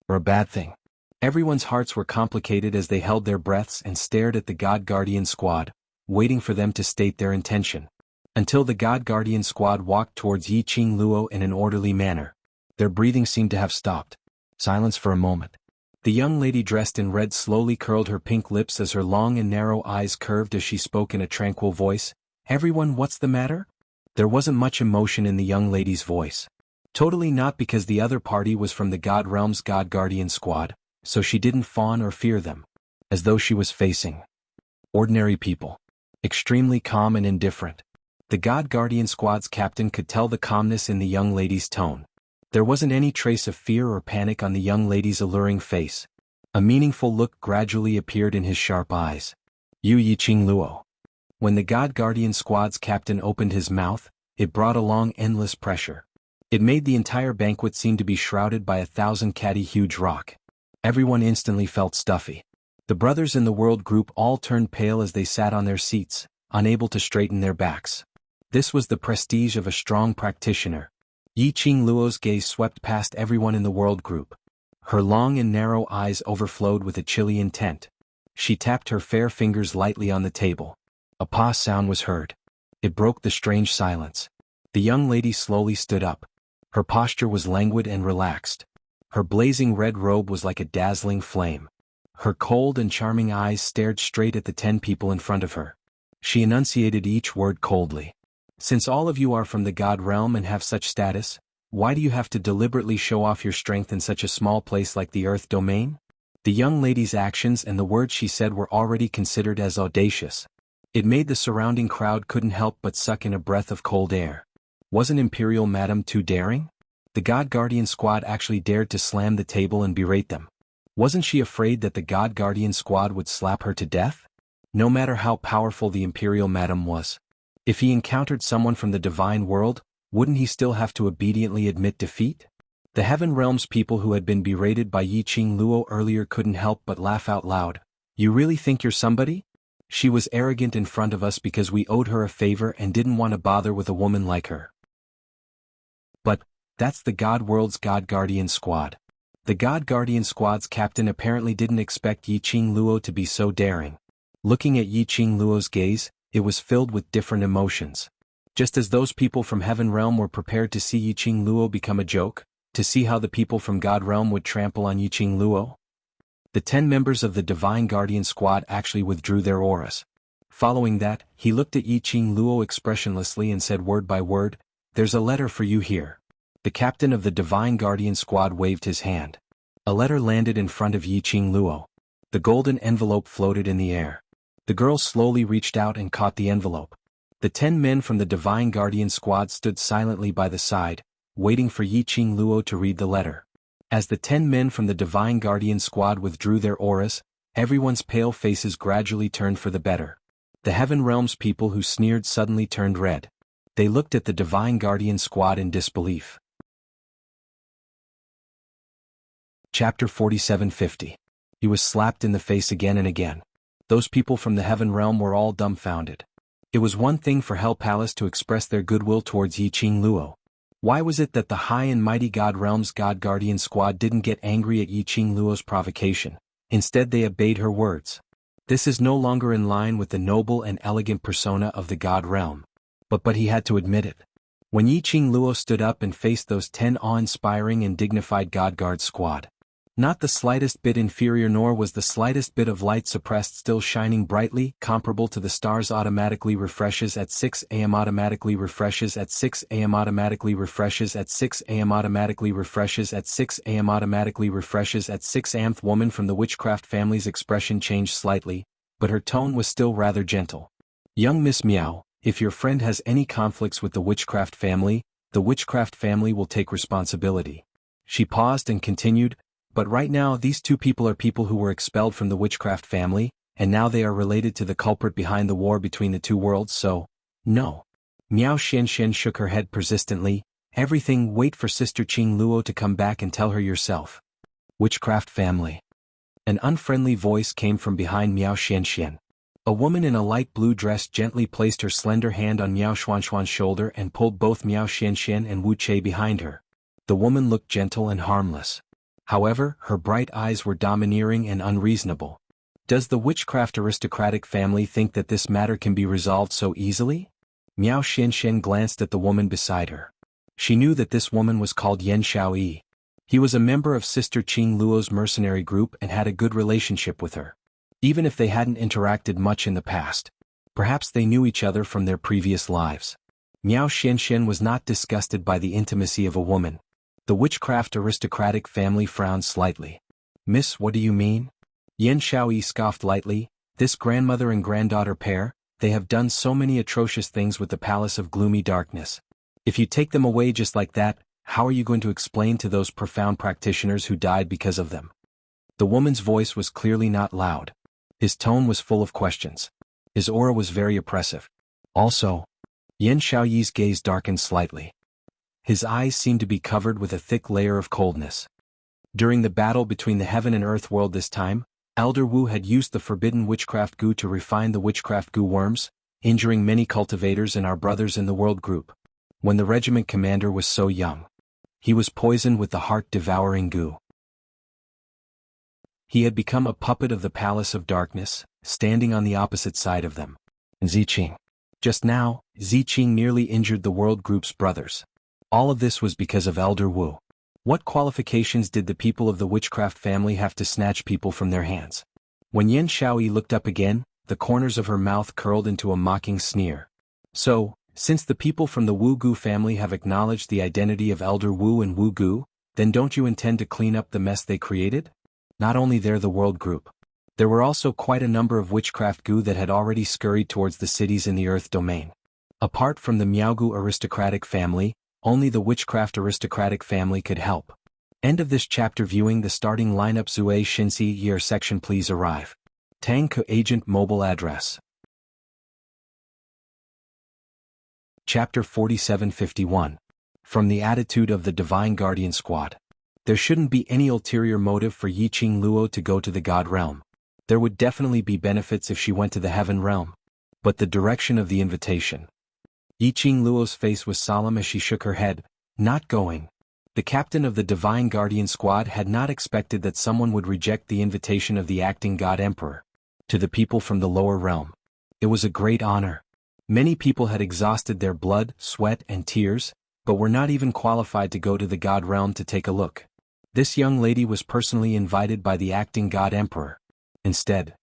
Or a bad thing? Everyone's hearts were complicated as they held their breaths and stared at the God Guardian Squad, waiting for them to state their intention. Until the God Guardian Squad walked towards Yiqing Luo in an orderly manner. Their breathing seemed to have stopped. Silence for a moment. The young lady dressed in red slowly curled her pink lips as her long and narrow eyes curved as she spoke in a tranquil voice. Everyone, what's the matter? There wasn't much emotion in the young lady's voice. Totally not, because the other party was from the God Realm's God Guardian Squad, so she didn't fawn or fear them. As though she was facing ordinary people. Extremely calm and indifferent. The God Guardian Squad's captain could tell the calmness in the young lady's tone. There wasn't any trace of fear or panic on the young lady's alluring face. A meaningful look gradually appeared in his sharp eyes. You Yiqing Luo. When the God Guardian Squad's captain opened his mouth, it brought along endless pressure. It made the entire banquet seem to be shrouded by 1,000 catty huge rock. Everyone instantly felt stuffy. The brothers in the World Group all turned pale as they sat on their seats, unable to straighten their backs. This was the prestige of a strong practitioner. Yiqing Luo's gaze swept past everyone in the World Group. Her long and narrow eyes overflowed with a chilly intent. She tapped her fair fingers lightly on the table. A pah sound was heard. It broke the strange silence. The young lady slowly stood up. Her posture was languid and relaxed. Her blazing red robe was like a dazzling flame. Her cold and charming eyes stared straight at the 10 people in front of her. She enunciated each word coldly. Since all of you are from the God Realm and have such status, why do you have to deliberately show off your strength in such a small place like the Earth domain? The young lady's actions and the words she said were already considered as audacious. It made the surrounding crowd couldn't help but suck in a breath of cold air. Wasn't Imperial Madam too daring? The God Guardian Squad actually dared to slam the table and berate them. Wasn't she afraid that the God Guardian Squad would slap her to death? No matter how powerful the Imperial Madam was. If he encountered someone from the divine world, wouldn't he still have to obediently admit defeat? The Heaven Realm's people who had been berated by Yiqing Luo earlier couldn't help but laugh out loud. You really think you're somebody? She was arrogant in front of us because we owed her a favor and didn't want to bother with a woman like her. But that's the God World's God Guardian Squad. The God Guardian Squad's captain apparently didn't expect Yiqing Luo to be so daring. Looking at Yiqing Luo's gaze, it was filled with different emotions. Just as those people from Heaven Realm were prepared to see Yiqing Luo become a joke, to see how the people from God Realm would trample on Yiqing Luo. The 10 members of the Divine Guardian Squad actually withdrew their auras. Following that, he looked at Yiqing Luo expressionlessly and said word by word, "There's a letter for you here." The captain of the Divine Guardian Squad waved his hand. A letter landed in front of Yiqing Luo. The golden envelope floated in the air. The girl slowly reached out and caught the envelope. The 10 men from the Divine Guardian Squad stood silently by the side, waiting for Yiqing Luo to read the letter. As the 10 men from the Divine Guardian Squad withdrew their auras, Everyone's pale faces gradually turned for the better. The Heaven Realm's people who sneered suddenly turned red. They looked at the Divine Guardian Squad in disbelief. Chapter 4750. He was slapped in the face again and again. Those people from the Heaven Realm were all dumbfounded. It was one thing for Hell Palace to express their goodwill towards Yiqing Luo. Why was it that the High and Mighty God Realm's God Guardian Squad didn't get angry at Yiqing Luo's provocation? Instead they obeyed her words. This is no longer in line with the noble and elegant persona of the God Realm. But he had to admit it. When Yiqing Luo stood up and faced those 10 awe-inspiring and dignified God Guard Squad, not the slightest bit inferior, nor was the slightest bit of light suppressed, still shining brightly, comparable to the stars. Automatically refreshes at 6 a.m. Automatically refreshes at 6 a.m. Automatically refreshes at 6 a.m. Automatically refreshes at 6 a.m. Automatically refreshes at 6 a.m. The woman from the Witchcraft family's expression changed slightly, but her tone was still rather gentle. Young Miss Miao, if your friend has any conflicts with the Witchcraft family, the Witchcraft family will take responsibility. She paused and continued, but right now these two people are people who were expelled from the Witchcraft family, and now they are related to the culprit behind the war between the two worlds, so, no. Miao Xianxian shook her head persistently. Everything. Wait for Sister Qing Luo to come back and tell her yourself. Witchcraft family. An unfriendly voice came from behind Miao Xianxian. A woman in a light blue dress gently placed her slender hand on Miao Xuanxuan's shoulder and pulled both Miao Xianxian and Wu Che behind her. The woman looked gentle and harmless. However, her bright eyes were domineering and unreasonable. Does the Witchcraft aristocratic family think that this matter can be resolved so easily? Miao Xianxian glanced at the woman beside her. She knew that this woman was called Yan Xiaoyi. He was a member of Sister Qing Luo's mercenary group and had a good relationship with her. Even if they hadn't interacted much in the past, perhaps they knew each other from their previous lives. Miao Xianxian was not disgusted by the intimacy of a woman. The Witchcraft aristocratic family frowned slightly. Miss, what do you mean? Yan Xiaoyi scoffed lightly. This grandmother and granddaughter pair, they have done so many atrocious things with the Palace of Gloomy Darkness. If you take them away just like that, how are you going to explain to those profound practitioners who died because of them? The woman's voice was clearly not loud. His tone was full of questions. His aura was very oppressive. Also, Yan Xiaoyi's gaze darkened slightly. His eyes seemed to be covered with a thick layer of coldness. During the battle between the Heaven and Earth world this time, Elder Wu had used the forbidden witchcraft goo to refine the witchcraft goo worms, injuring many cultivators and our brothers in the world group. When the regiment commander was so young, he was poisoned with the heart-devouring goo. He had become a puppet of the Palace of Darkness, standing on the opposite side of them. Ziqing. Just now, Ziqing nearly injured the world group's brothers. All of this was because of Elder Wu. What qualifications did the people of the Witchcraft family have to snatch people from their hands? When Yan Xiaoyi looked up again, the corners of her mouth curled into a mocking sneer. So, since the people from the Wu Gu family have acknowledged the identity of Elder Wu and Wu Gu, then don't you intend to clean up the mess they created? Not only they're the world group. There were also quite a number of witchcraft goo that had already scurried towards the cities in the Earth domain. Apart from the Miaogu aristocratic family, only the Witchcraft aristocratic family could help. End of this chapter. Viewing the starting lineup. Zue Shinsi Year section. Please arrive. Tang Ke Agent Mobile Address. Chapter 4751. From the attitude of the Divine Guardian Squad. There shouldn't be any ulterior motive for Yiqing Luo to go to the God Realm. There would definitely be benefits if she went to the Heaven Realm. But the direction of the invitation. Yiqing Luo's face was solemn as she shook her head. Not going. The captain of the Divine Guardian Squad had not expected that someone would reject the invitation of the acting God Emperor. To the people from the lower realm, it was a great honor. Many people had exhausted their blood, sweat, and tears, but were not even qualified to go to the God Realm to take a look. This young lady was personally invited by the acting God Emperor. Instead,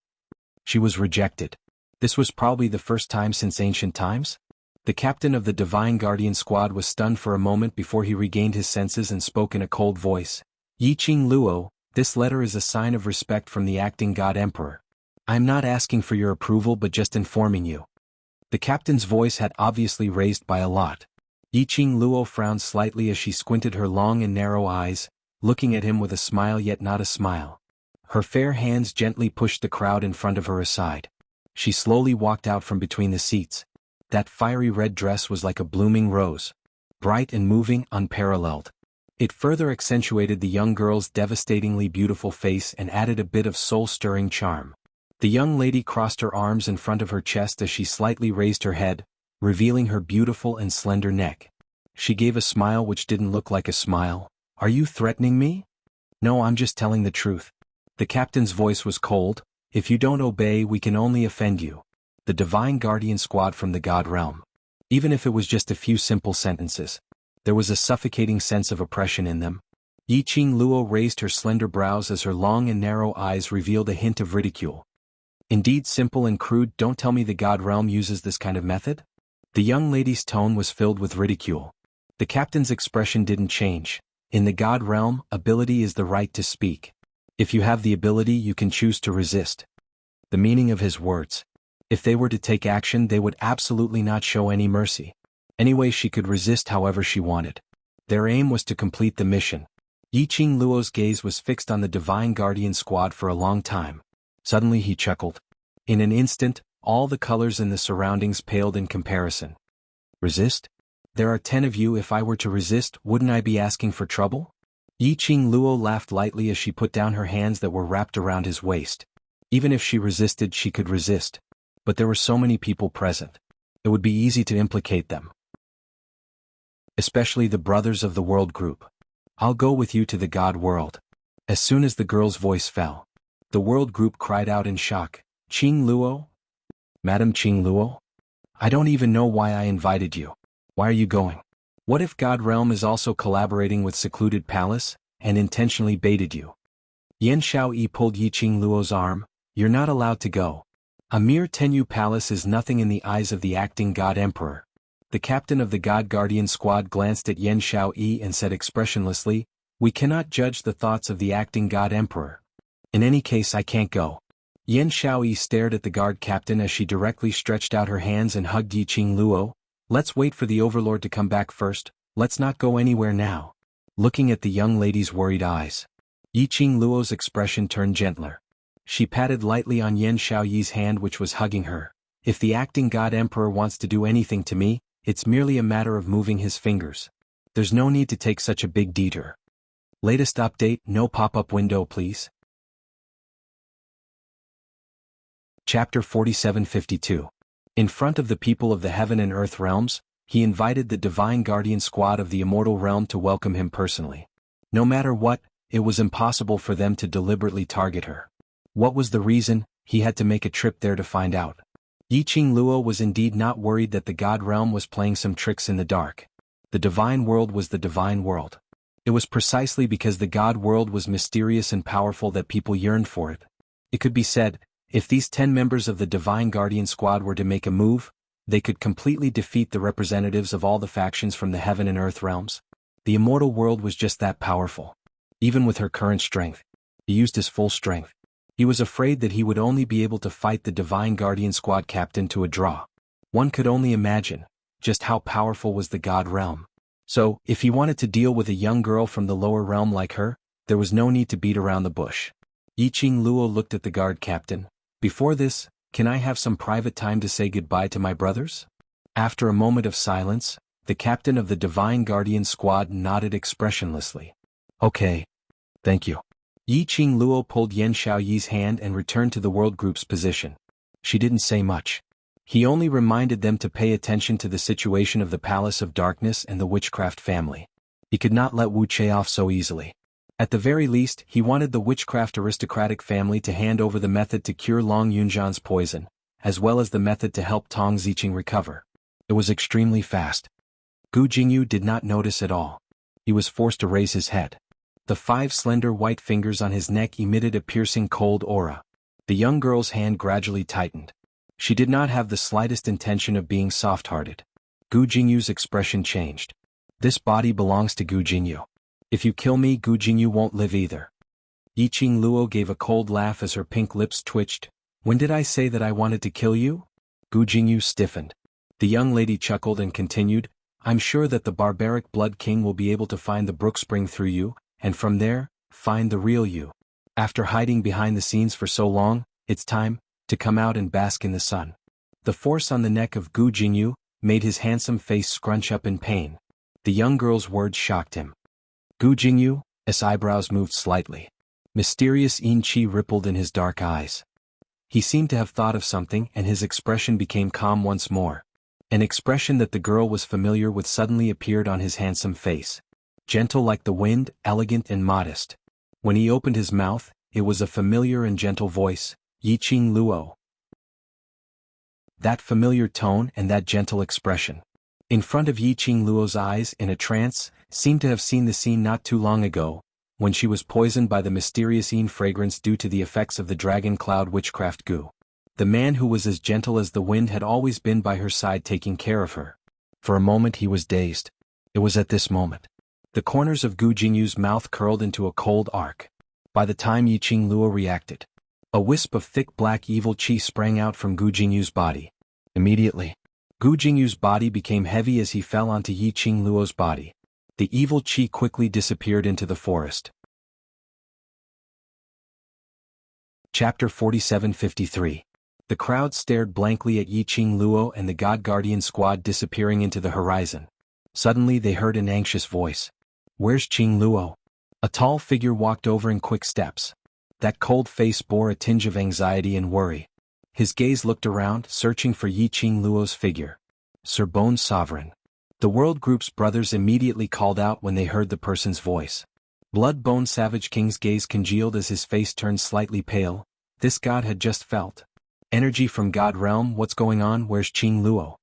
she was rejected. This was probably the first time since ancient times. The captain of the Divine Guardian Squad was stunned for a moment before he regained his senses and spoke in a cold voice. Yiqing Luo, this letter is a sign of respect from the acting God Emperor. I am not asking for your approval but just informing you. The captain's voice had obviously raised by a lot. Yiqing Luo frowned slightly as she squinted her long and narrow eyes, looking at him with a smile yet not a smile. Her fair hands gently pushed the crowd in front of her aside. She slowly walked out from between the seats. That fiery red dress was like a blooming rose. Bright and moving, unparalleled. It further accentuated the young girl's devastatingly beautiful face and added a bit of soul-stirring charm. The young lady crossed her arms in front of her chest as she slightly raised her head, revealing her beautiful and slender neck. She gave a smile which didn't look like a smile. "Are you threatening me?" "No, I'm just telling the truth." The captain's voice was cold. "If you don't obey, we can only offend you." The divine guardian squad from the God realm. Even if it was just a few simple sentences, there was a suffocating sense of oppression in them. Yiqing Luo raised her slender brows as her long and narrow eyes revealed a hint of ridicule. "Indeed, simple and crude. Don't tell me the God realm uses this kind of method?" The young lady's tone was filled with ridicule. The captain's expression didn't change. In the God realm, ability is the right to speak. If you have the ability, you can choose to resist. The meaning of his words. If they were to take action, they would absolutely not show any mercy. Anyway, she could resist however she wanted. Their aim was to complete the mission. Yiqing Luo's gaze was fixed on the divine guardian squad for a long time. Suddenly he chuckled. In an instant, all the colors in the surroundings paled in comparison. "Resist? There are 10 of you. If I were to resist, wouldn't I be asking for trouble?" Yiqing Luo laughed lightly as she put down her hands that were wrapped around his waist. Even if she resisted, she could resist. But there were so many people present. It would be easy to implicate them. Especially the brothers of the world group. "I'll go with you to the God world." As soon as the girl's voice fell, the world group cried out in shock. "Qing Luo? Madam Qing Luo? I don't even know why I invited you. Why are you going? What if God realm is also collaborating with Secluded Palace, and intentionally baited you?" Yan Xiaoyi pulled Yiqing Luo's arm. "You're not allowed to go. A mere Tenyu Palace is nothing in the eyes of the acting God Emperor." The captain of the God Guardian squad glanced at Yan Xiaoyi and said expressionlessly, "We cannot judge the thoughts of the acting God Emperor. In any case, I can't go." Yan Xiaoyi stared at the guard captain as she directly stretched out her hands and hugged Yiqing Luo. "Let's wait for the overlord to come back first. Let's not go anywhere now." Looking at the young lady's worried eyes, Yiqing Luo's expression turned gentler. She patted lightly on Yan Xiaoyi's hand which was hugging her. "If the acting God Emperor wants to do anything to me, it's merely a matter of moving his fingers. There's no need to take such a big detour." Latest update, no pop-up window please. Chapter 4752. In front of the people of the heaven and earth realms, he invited the divine guardian squad of the immortal realm to welcome him personally. No matter what, it was impossible for them to deliberately target her. What was the reason? He had to make a trip there to find out. Yiqing Luo was indeed not worried that the God realm was playing some tricks in the dark. The divine world was the divine world. It was precisely because the God world was mysterious and powerful that people yearned for it. It could be said, if these 10 members of the divine guardian squad were to make a move, they could completely defeat the representatives of all the factions from the heaven and earth realms. The immortal world was just that powerful. Even with her current strength, he used his full strength. He was afraid that he would only be able to fight the divine guardian squad captain to a draw. One could only imagine just how powerful was the God realm. So, if he wanted to deal with a young girl from the lower realm like her, there was no need to beat around the bush. Yiqing Luo looked at the guard captain. "Before this, can I have some private time to say goodbye to my brothers?" After a moment of silence, the captain of the divine guardian squad nodded expressionlessly. "Okay. Thank you." Yiqing Luo pulled Yan Xiaoyi's hand and returned to the world group's position. She didn't say much. He only reminded them to pay attention to the situation of the Palace of Darkness and the witchcraft family. He could not let Wu Che off so easily. At the very least, he wanted the witchcraft aristocratic family to hand over the method to cure Long Yunzhan's poison, as well as the method to help Tong Ziqing recover. It was extremely fast. Gu Jingyu did not notice at all. He was forced to raise his head. The 5 slender white fingers on his neck emitted a piercing cold aura. The young girl's hand gradually tightened. She did not have the slightest intention of being soft-hearted. Gu Jingyu's expression changed. "This body belongs to Gu Jingyu. If you kill me, Gu Jingyu won't live either." Yiqing Luo gave a cold laugh as her pink lips twitched. "When did I say that I wanted to kill you?" Gu Jingyu stiffened. The young lady chuckled and continued, "I'm sure that the barbaric Blood King will be able to find the brook spring through you, and from there, find the real you." After hiding behind the scenes for so long, it's time to come out and bask in the sun. The force on the neck of Gu Jingyu made his handsome face scrunch up in pain. The young girl's words shocked him. Gu Jingyu's eyebrows moved slightly. Mysterious yin qi rippled in his dark eyes. He seemed to have thought of something, and his expression became calm once more. An expression that the girl was familiar with suddenly appeared on his handsome face. Gentle like the wind, elegant and modest. When he opened his mouth, it was a familiar and gentle voice, Yiqing Luo. That familiar tone and that gentle expression. In front of Yiqing Luo's eyes, in a trance, seemed to have seen the scene not too long ago, when she was poisoned by the mysterious yin fragrance due to the effects of the dragon cloud witchcraft Gu. The man who was as gentle as the wind had always been by her side taking care of her. For a moment he was dazed. It was at this moment. The corners of Gu Jingyu's mouth curled into a cold arc. By the time Yiqing Luo reacted, a wisp of thick black evil qi sprang out from Gu Jingyu's body. Immediately, Gu Jingyu's body became heavy as he fell onto Yiqing Luo's body. The evil qi quickly disappeared into the forest. Chapter 4753. The crowd stared blankly at Yiqing Luo and the God Guardian squad disappearing into the horizon. Suddenly they heard an anxious voice. "Where's Qing Luo?" A tall figure walked over in quick steps. That cold face bore a tinge of anxiety and worry. His gaze looked around, searching for Yiqing Luo's figure. "Sir Bone Sovereign." The World Group's brothers immediately called out when they heard the person's voice. Blood Bone Savage King's gaze congealed as his face turned slightly pale. This god had just felt energy from God Realm. What's going on? Where's Qing Luo?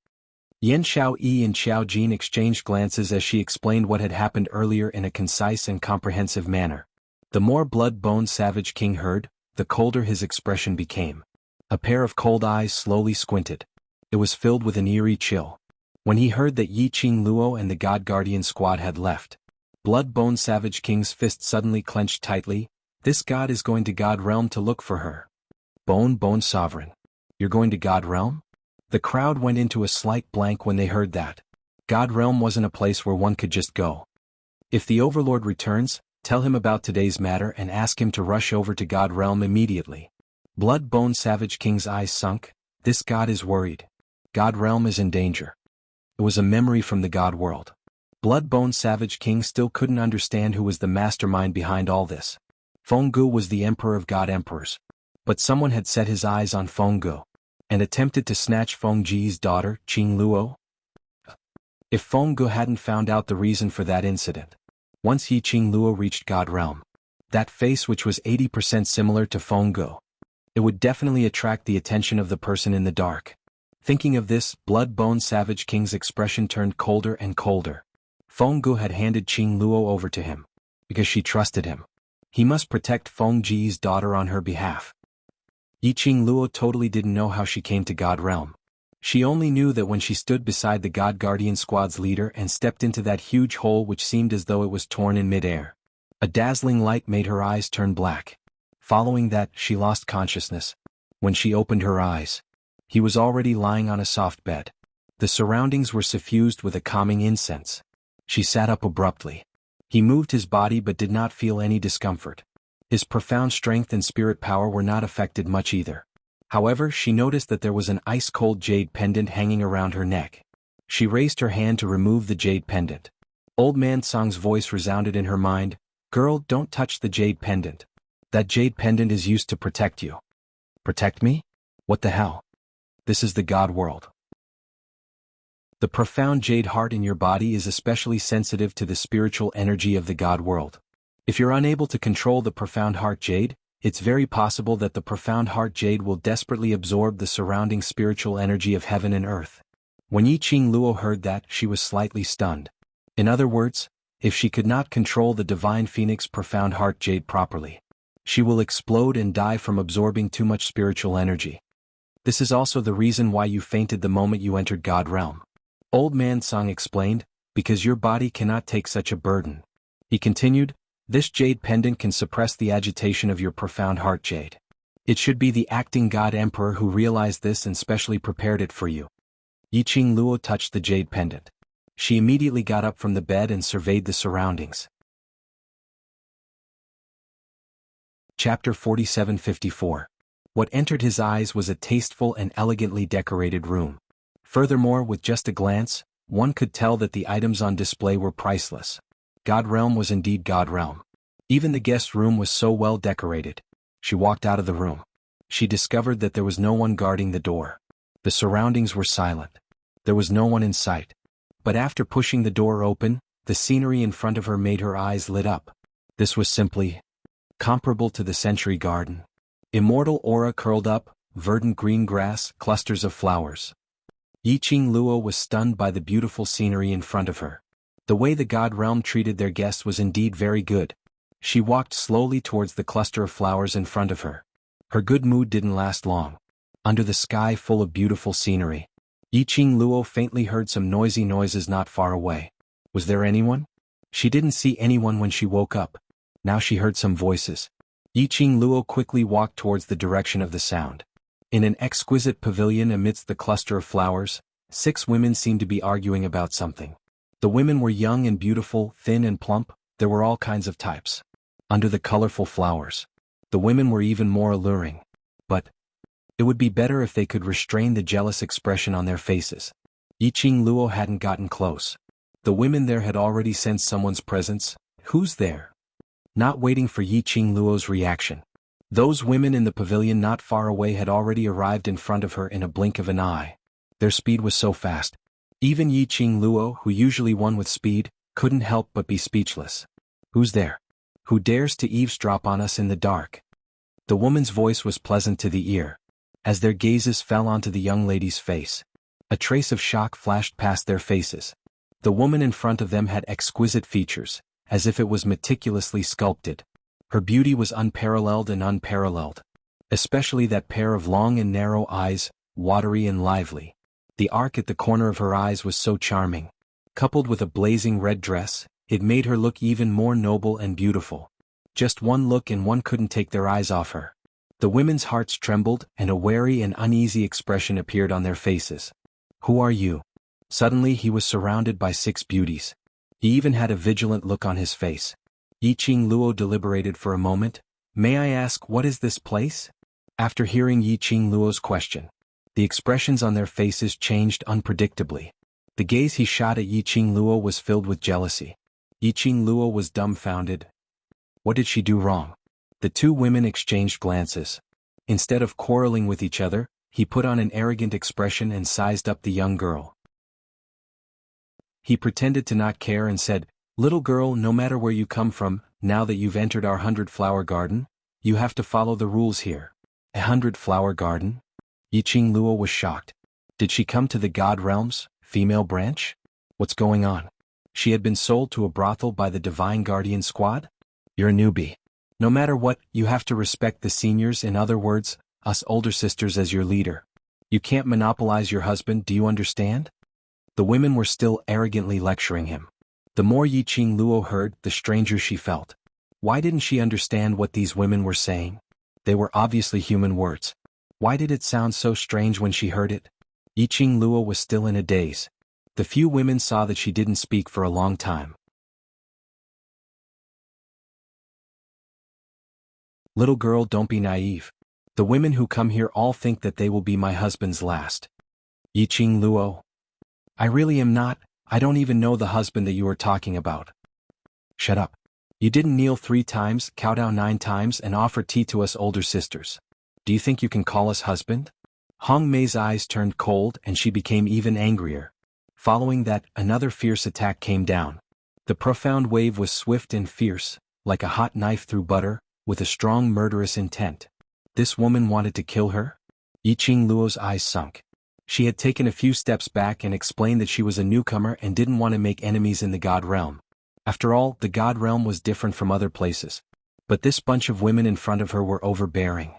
Yan Xiao Yi and Xiao Jin exchanged glances as she explained what had happened earlier in a concise and comprehensive manner. The more Blood Bone Savage King heard, the colder his expression became. A pair of cold eyes slowly squinted. It was filled with an eerie chill. When he heard that Yiqing Luo and the God Guardian squad had left, Blood Bone Savage King's fist suddenly clenched tightly. This god is going to God Realm to look for her. Bone Sovereign. You're going to God Realm? The crowd went into a slight blank when they heard that. God Realm wasn't a place where one could just go. If the Overlord returns, tell him about today's matter and ask him to rush over to God Realm immediately. Blood Bone Savage King's eyes sunk. This god is worried. God Realm is in danger. It was a memory from the God world. Blood Bone Savage King still couldn't understand who was the mastermind behind all this. Fenggu was the emperor of God Emperors. But someone had set his eyes on Fenggu and attempted to snatch Fengji's daughter, Qing Luo. If Fenggu hadn't found out the reason for that incident. Once Yiqing Luo reached God Realm, that face which was 80% similar to Fenggu, it would definitely attract the attention of the person in the dark. Thinking of this, Blood Bone Savage King's expression turned colder and colder. Fenggu had handed Qing Luo over to him because she trusted him. He must protect Fengji's daughter on her behalf. Yiqing Luo totally didn't know how she came to God Realm. She only knew that when she stood beside the God Guardian squad's leader and stepped into that huge hole which seemed as though it was torn in midair, a dazzling light made her eyes turn black. Following that, she lost consciousness. When she opened her eyes, he was already lying on a soft bed. The surroundings were suffused with a calming incense. She sat up abruptly. He moved his body but did not feel any discomfort. His profound strength and spirit power were not affected much either. However, she noticed that there was an ice-cold jade pendant hanging around her neck. She raised her hand to remove the jade pendant. Old Man Song's voice resounded in her mind, "Girl, don't touch the jade pendant. That jade pendant is used to protect you." "Protect me? What the hell? This is the God world." The profound jade heart in your body is especially sensitive to the spiritual energy of the God world. If you're unable to control the profound heart jade, it's very possible that the profound heart jade will desperately absorb the surrounding spiritual energy of heaven and earth. When Yiqing Luo heard that, she was slightly stunned. In other words, if she could not control the divine phoenix profound heart jade properly, she will explode and die from absorbing too much spiritual energy. This is also the reason why you fainted the moment you entered God Realm. Old Man Song explained, because your body cannot take such a burden. He continued, this jade pendant can suppress the agitation of your profound heart jade. It should be the acting God Emperor who realized this and specially prepared it for you. Yiqing Luo touched the jade pendant. She immediately got up from the bed and surveyed the surroundings. Chapter 4754. What entered his eyes was a tasteful and elegantly decorated room. Furthermore, with just a glance, one could tell that the items on display were priceless. God Realm was indeed God Realm. Even the guest room was so well decorated. She walked out of the room. She discovered that there was no one guarding the door. The surroundings were silent. There was no one in sight. But after pushing the door open, the scenery in front of her made her eyes lit up. This was simply comparable to the Century Garden. Immortal aura curled up, verdant green grass, clusters of flowers. Yiqing Luo was stunned by the beautiful scenery in front of her. The way the God Realm treated their guests was indeed very good. She walked slowly towards the cluster of flowers in front of her. Her good mood didn't last long. Under the sky full of beautiful scenery, Yiqing Luo faintly heard some noisy noises not far away. Was there anyone? She didn't see anyone when she woke up. Now she heard some voices. Yiqing Luo quickly walked towards the direction of the sound. In an exquisite pavilion amidst the cluster of flowers, 6 women seemed to be arguing about something. The women were young and beautiful, thin and plump. There were all kinds of types. Under the colorful flowers, the women were even more alluring. But it would be better if they could restrain the jealous expression on their faces. Yiqing Luo hadn't gotten close. The women there had already sensed someone's presence. Who's there? Not waiting for Yiqing Luo's reaction, those women in the pavilion not far away had already arrived in front of her in a blink of an eye. Their speed was so fast. Even Yiqing Luo, who usually won with speed, couldn't help but be speechless. Who's there? Who dares to eavesdrop on us in the dark? The woman's voice was pleasant to the ear. As their gazes fell onto the young lady's face, a trace of shock flashed past their faces. The woman in front of them had exquisite features, as if it was meticulously sculpted. Her beauty was unparalleled, especially that pair of long and narrow eyes, watery and lively. The arc at the corner of her eyes was so charming. Coupled with a blazing red dress, it made her look even more noble and beautiful. Just one look and one couldn't take their eyes off her. The women's hearts trembled, and a wary and uneasy expression appeared on their faces. Who are you? Suddenly he was surrounded by 6 beauties. He even had a vigilant look on his face. Yiqing Luo deliberated for a moment. May I ask, what is this place? After hearing Yiqing Luo's question, the expressions on their faces changed unpredictably. The gaze he shot at Yiqing Luo was filled with jealousy. Yiqing Luo was dumbfounded. What did she do wrong? The 2 women exchanged glances. Instead of quarreling with each other, he put on an arrogant expression and sized up the young girl. He pretended to not care and said, "Little girl, no matter where you come from, now that you've entered our 100-flower garden, you have to follow the rules here." A 100-flower garden? Yiqing Luo was shocked. Did she come to the God Realm's female branch? What's going on? She had been sold to a brothel by the Divine Guardian Squad? You're a newbie. No matter what, you have to respect the seniors, in other words, us older sisters, as your leader. You can't monopolize your husband, do you understand? The women were still arrogantly lecturing him. The more Yiqing Luo heard, the stranger she felt. Why didn't she understand what these women were saying? They were obviously human words. Why did it sound so strange when she heard it? Yiqing Luo was still in a daze. The few women saw that she didn't speak for a long time. Little girl, don't be naive. The women who come here all think that they will be my husband's last. Yiqing Luo. I really am not. I don't even know the husband that you are talking about. Shut up. You didn't kneel 3 times, cow down 9 times, and offer tea to us older sisters. Do you think you can call us husband? Hong Mei's eyes turned cold and she became even angrier. Following that, another fierce attack came down. The profound wave was swift and fierce, like a hot knife through butter, with a strong murderous intent. This woman wanted to kill her? Yiqing Luo's eyes sunk. She had taken a few steps back and explained that she was a newcomer and didn't want to make enemies in the God Realm. After all, the God Realm was different from other places. But this bunch of women in front of her were overbearing.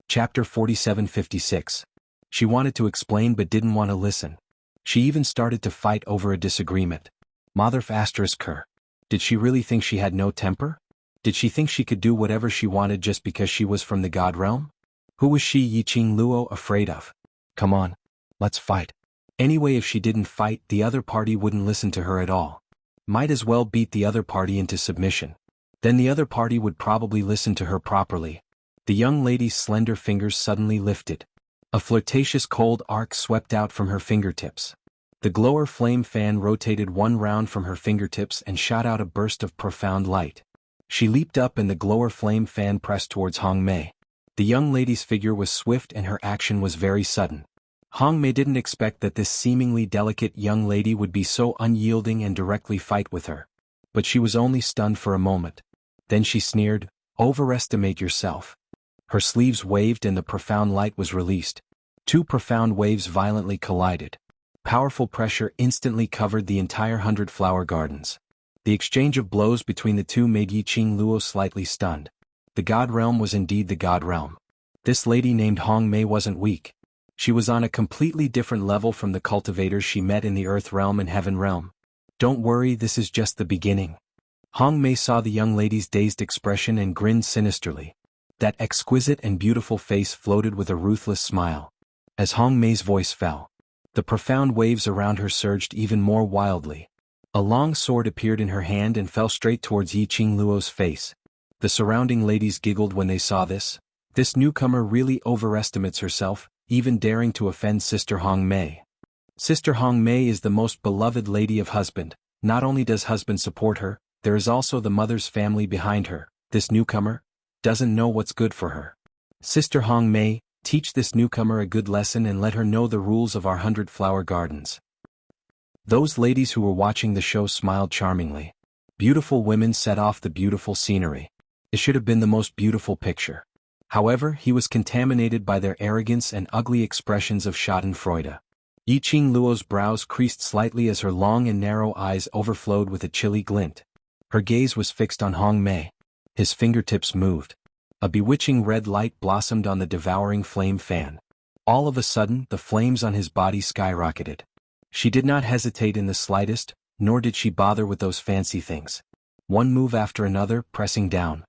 Chapter 4756. She wanted to explain but didn't want to listen. She even started to fight over a disagreement. Mother **her. Did she really think she had no temper? Did she think she could do whatever she wanted just because she was from the God Realm? Who was she, Yiqing Luo, afraid of? Come on, let's fight. Anyway, if she didn't fight, the other party wouldn't listen to her at all. Might as well beat the other party into submission. Then the other party would probably listen to her properly. The young lady's slender fingers suddenly lifted. A flirtatious cold arc swept out from her fingertips. The glower flame fan rotated one round from her fingertips and shot out a burst of profound light. She leaped up and the glower flame fan pressed towards Hong Mei. The young lady's figure was swift and her action was very sudden. Hong Mei didn't expect that this seemingly delicate young lady would be so unyielding and directly fight with her. But she was only stunned for a moment. Then she sneered, "Overestimate yourself." Her sleeves waved and the profound light was released. Two profound waves violently collided. Powerful pressure instantly covered the entire 100 Flower Gardens. The exchange of blows between the two made Yiqing Luo slightly stunned. The God Realm was indeed the God Realm. This lady named Hong Mei wasn't weak. She was on a completely different level from the cultivators she met in the Earth Realm and Heaven Realm. "Don't worry, this is just the beginning." Hong Mei saw the young lady's dazed expression and grinned sinisterly. That exquisite and beautiful face floated with a ruthless smile. As Hong Mei's voice fell, the profound waves around her surged even more wildly. A long sword appeared in her hand and fell straight towards Yiqing Luo's face. The surrounding ladies giggled when they saw this. This newcomer really overestimates herself, even daring to offend Sister Hong Mei. Sister Hong Mei is the most beloved lady of husband. Not only does husband support her, there is also the mother's family behind her. This newcomer doesn't know what's good for her. Sister Hong Mei, teach this newcomer a good lesson and let her know the rules of our 100 Flower Gardens. Those ladies who were watching the show smiled charmingly. Beautiful women set off the beautiful scenery. It should have been the most beautiful picture. However, he was contaminated by their arrogance and ugly expressions of schadenfreude. Yiqing Luo's brows creased slightly as her long and narrow eyes overflowed with a chilly glint. Her gaze was fixed on Hong Mei. His fingertips moved. A bewitching red light blossomed on the devouring flame fan. All of a sudden, the flames on his body skyrocketed. She did not hesitate in the slightest, nor did she bother with those fancy things. One move after another, pressing down.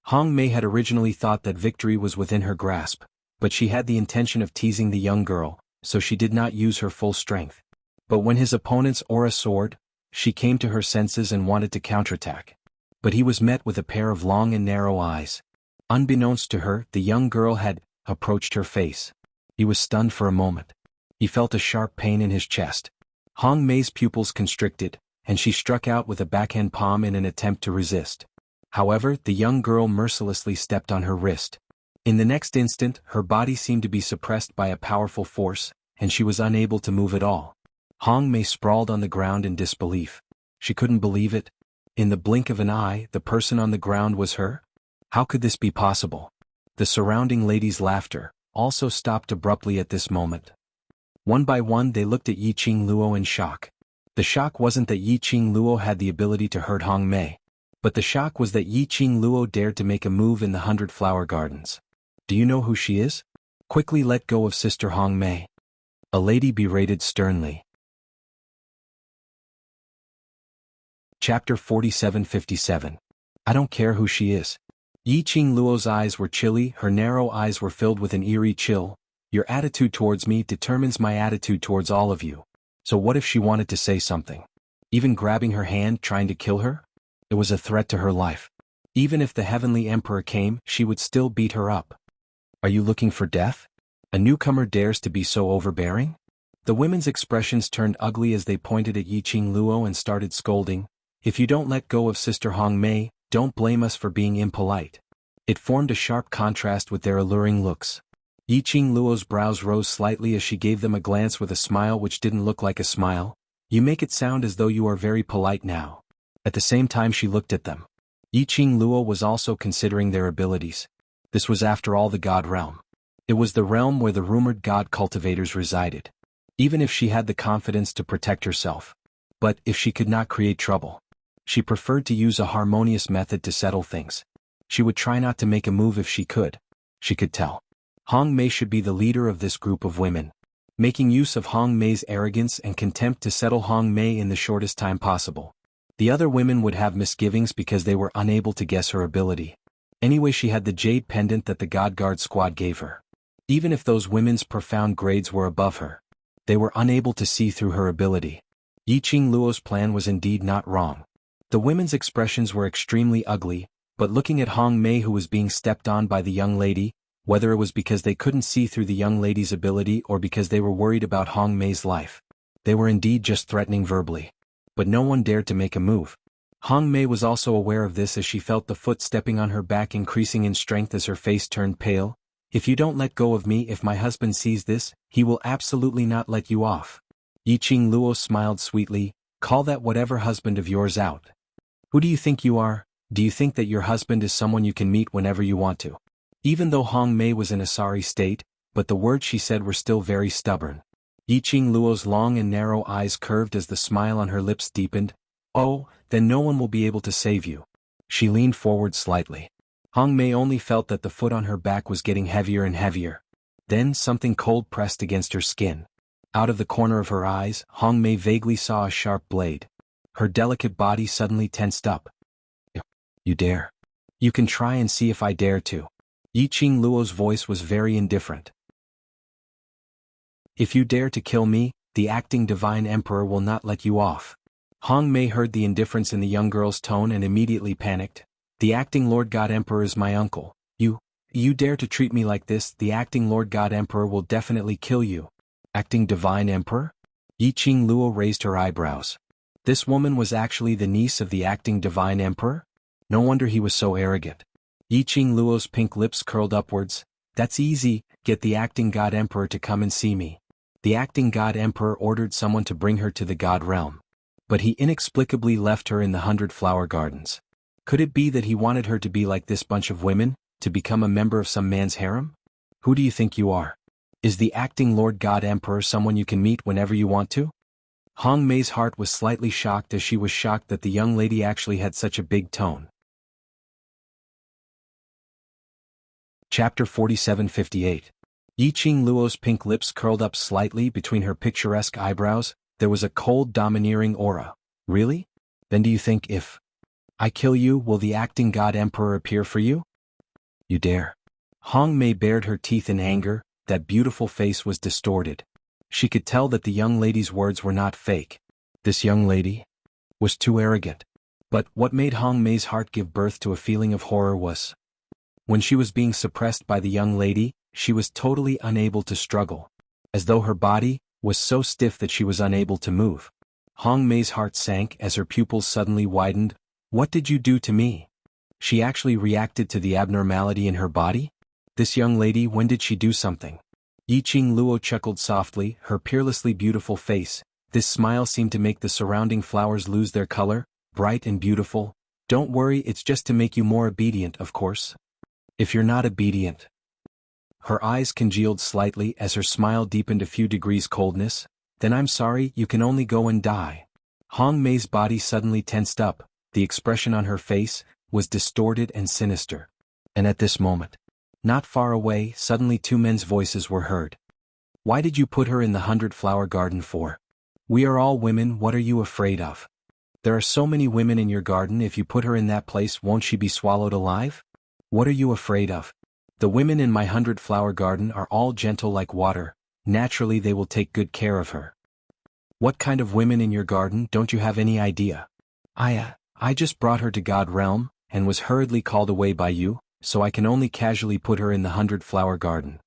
Hong Mei had originally thought that victory was within her grasp, but she had the intention of teasing the young girl, so she did not use her full strength. But when his opponent's aura soared, she came to her senses and wanted to counterattack. But he was met with a pair of long and narrow eyes. Unbeknownst to her, the young girl had approached her face. He was stunned for a moment. He felt a sharp pain in his chest. Hong Mei's pupils constricted, and she struck out with a backhand palm in an attempt to resist. However, the young girl mercilessly stepped on her wrist. In the next instant, her body seemed to be suppressed by a powerful force, and she was unable to move at all. Hong Mei sprawled on the ground in disbelief. She couldn't believe it. In the blink of an eye, the person on the ground was her? How could this be possible? The surrounding ladies' laughter also stopped abruptly at this moment. One by one they looked at Yiqing Luo in shock. The shock wasn't that Yiqing Luo had the ability to hurt Hong Mei. But the shock was that Yiqing Luo dared to make a move in the 100 Flower Gardens. "Do you know who she is?" "Quickly let go of Sister Hong Mei," a lady berated sternly. Chapter 4757. I don't care who she is. Yiqing Luo's eyes were chilly, her narrow eyes were filled with an eerie chill. "Your attitude towards me determines my attitude towards all of you. So what if she wanted to say something? Even grabbing her hand, trying to kill her? It was a threat to her life. Even if the Heavenly Emperor came, she would still beat her up. Are you looking for death? A newcomer dares to be so overbearing?" The women's expressions turned ugly as they pointed at Yiqing Luo and started scolding. "If you don't let go of Sister Hong Mei, don't blame us for being impolite." It formed a sharp contrast with their alluring looks. Yiqing Luo's brows rose slightly as she gave them a glance with a smile which didn't look like a smile. "You make it sound as though you are very polite now." At the same time she looked at them. Yiqing Luo was also considering their abilities. This was after all the God Realm. It was the realm where the rumored God cultivators resided. Even if she had the confidence to protect herself. But if she could not create trouble, she preferred to use a harmonious method to settle things. She would try not to make a move if she could. She could tell. Hong Mei should be the leader of this group of women. Making use of Hong Mei's arrogance and contempt to settle Hong Mei in the shortest time possible. The other women would have misgivings because they were unable to guess her ability. Anyway, she had the jade pendant that the God Guard squad gave her. Even if those women's profound grades were above her, they were unable to see through her ability. Yiqing Luo's plan was indeed not wrong. The women's expressions were extremely ugly, but looking at Hong Mei, who was being stepped on by the young lady, whether it was because they couldn't see through the young lady's ability or because they were worried about Hong Mei's life, they were indeed just threatening verbally. But no one dared to make a move. Hong Mei was also aware of this as she felt the foot stepping on her back increasing in strength as her face turned pale. If you don't let go of me, if my husband sees this, he will absolutely not let you off. Yiqing Luo smiled sweetly. Call that whatever husband of yours out. Who do you think you are? Do you think that your husband is someone you can meet whenever you want to? Even though Hong Mei was in a sorry state, but the words she said were still very stubborn. Yiqing Luo's long and narrow eyes curved as the smile on her lips deepened. Oh, then no one will be able to save you. She leaned forward slightly. Hong Mei only felt that the foot on her back was getting heavier and heavier. Then something cold pressed against her skin. Out of the corner of her eyes, Hong Mei vaguely saw a sharp blade. Her delicate body suddenly tensed up. You dare? You can try and see if I dare to. Yiqing Luo's voice was very indifferent. If you dare to kill me, the acting divine emperor will not let you off. Hong Mei heard the indifference in the young girl's tone and immediately panicked. The acting Lord God Emperor is my uncle. You dare to treat me like this, the acting Lord God Emperor will definitely kill you. Acting divine emperor? Yiqing Luo raised her eyebrows. This woman was actually the niece of the acting divine emperor? No wonder he was so arrogant. Yiqing Luo's pink lips curled upwards. That's easy, get the acting god emperor to come and see me. The acting god emperor ordered someone to bring her to the god realm. But he inexplicably left her in the 100 Flower Gardens. Could it be that he wanted her to be like this bunch of women, to become a member of some man's harem? Who do you think you are? Is the acting Lord God Emperor someone you can meet whenever you want to? Hong Mei's heart was slightly shocked as she was shocked that the young lady actually had such a big tone. Chapter 4758. Yiqing Luo's pink lips curled up slightly between her picturesque eyebrows. There was a cold, domineering aura. Really? Then do you think if I kill you, will the acting god emperor appear for you? You dare. Hong Mei bared her teeth in anger. That beautiful face was distorted. She could tell that the young lady's words were not fake. This young lady was too arrogant. But what made Hong Mei's heart give birth to a feeling of horror was when she was being suppressed by the young lady, she was totally unable to struggle, as though her body was so stiff that she was unable to move. Hong Mei's heart sank as her pupils suddenly widened. What did you do to me? She actually reacted to the abnormality in her body? This young lady, when did she do something? Yiqing Luo chuckled softly, her peerlessly beautiful face. This smile seemed to make the surrounding flowers lose their color, bright and beautiful. Don't worry, it's just to make you more obedient, of course. If you're not obedient. Her eyes congealed slightly as her smile deepened a few degrees coldness. Then I'm sorry, you can only go and die. Hong Mei's body suddenly tensed up. The expression on her face was distorted and sinister. And at this moment, not far away, suddenly two men's voices were heard. Why did you put her in the 100 Flower Garden for? We are all women, what are you afraid of? There are so many women in your garden, if you put her in that place, won't she be swallowed alive? What are you afraid of? The women in my 100 Flower Garden are all gentle like water. Naturally they will take good care of her. What kind of women in your garden, don't you have any idea? I just brought her to God Realm, and was hurriedly called away by you, so I can only casually put her in the 100 Flower Garden.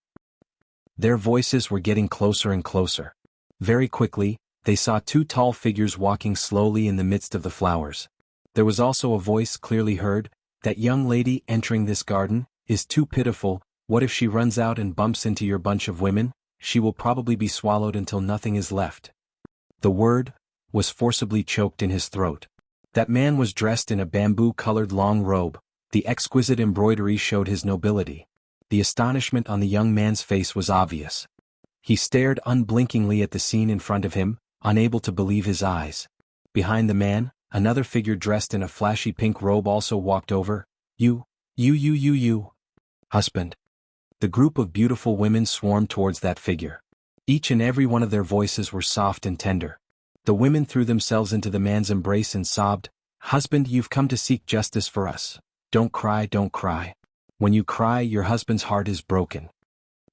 Their voices were getting closer and closer. Very quickly, they saw two tall figures walking slowly in the midst of the flowers. There was also a voice clearly heard. That young lady entering this garden is too pitiful. What if she runs out and bumps into your bunch of women? She will probably be swallowed until nothing is left. The word was forcibly choked in his throat. That man was dressed in a bamboo-colored long robe. The exquisite embroidery showed his nobility. The astonishment on the young man's face was obvious. He stared unblinkingly at the scene in front of him, unable to believe his eyes. Behind the man, another figure dressed in a flashy pink robe also walked over. You. Husband. The group of beautiful women swarmed towards that figure. Each and every one of their voices were soft and tender. The women threw themselves into the man's embrace and sobbed, Husband, you've come to seek justice for us. Don't cry, don't cry. When you cry, your husband's heart is broken.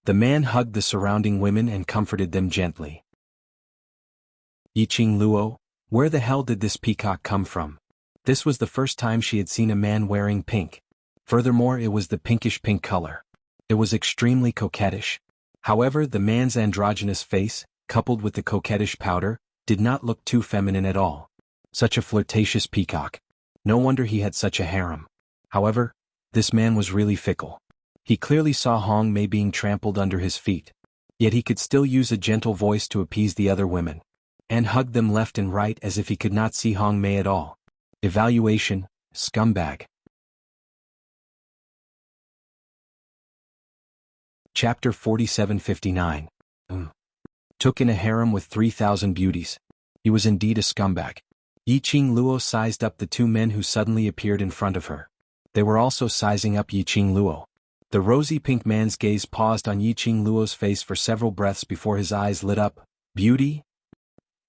The man hugged the surrounding women and comforted them gently. Yiqing Luo, Where the hell did this peacock come from? This was the first time she had seen a man wearing pink. Furthermore, it was the pinkish pink color. It was extremely coquettish. However, the man's androgynous face, coupled with the coquettish powder, did not look too feminine at all. Such a flirtatious peacock. No wonder he had such a harem. However, this man was really fickle. He clearly saw Hong Mei being trampled under his feet. Yet he could still use a gentle voice to appease the other women, and hug them left and right as if he could not see Hong Mei at all. Evaluation, scumbag. Chapter 4759. Took in a harem with 3,000 beauties. He was indeed a scumbag. Yi Qing Luo sized up the two men who suddenly appeared in front of her. They were also sizing up Yi Qing Luo. The rosy pink man's gaze paused on Yi Qing Luo's face for several breaths before his eyes lit up. Beauty?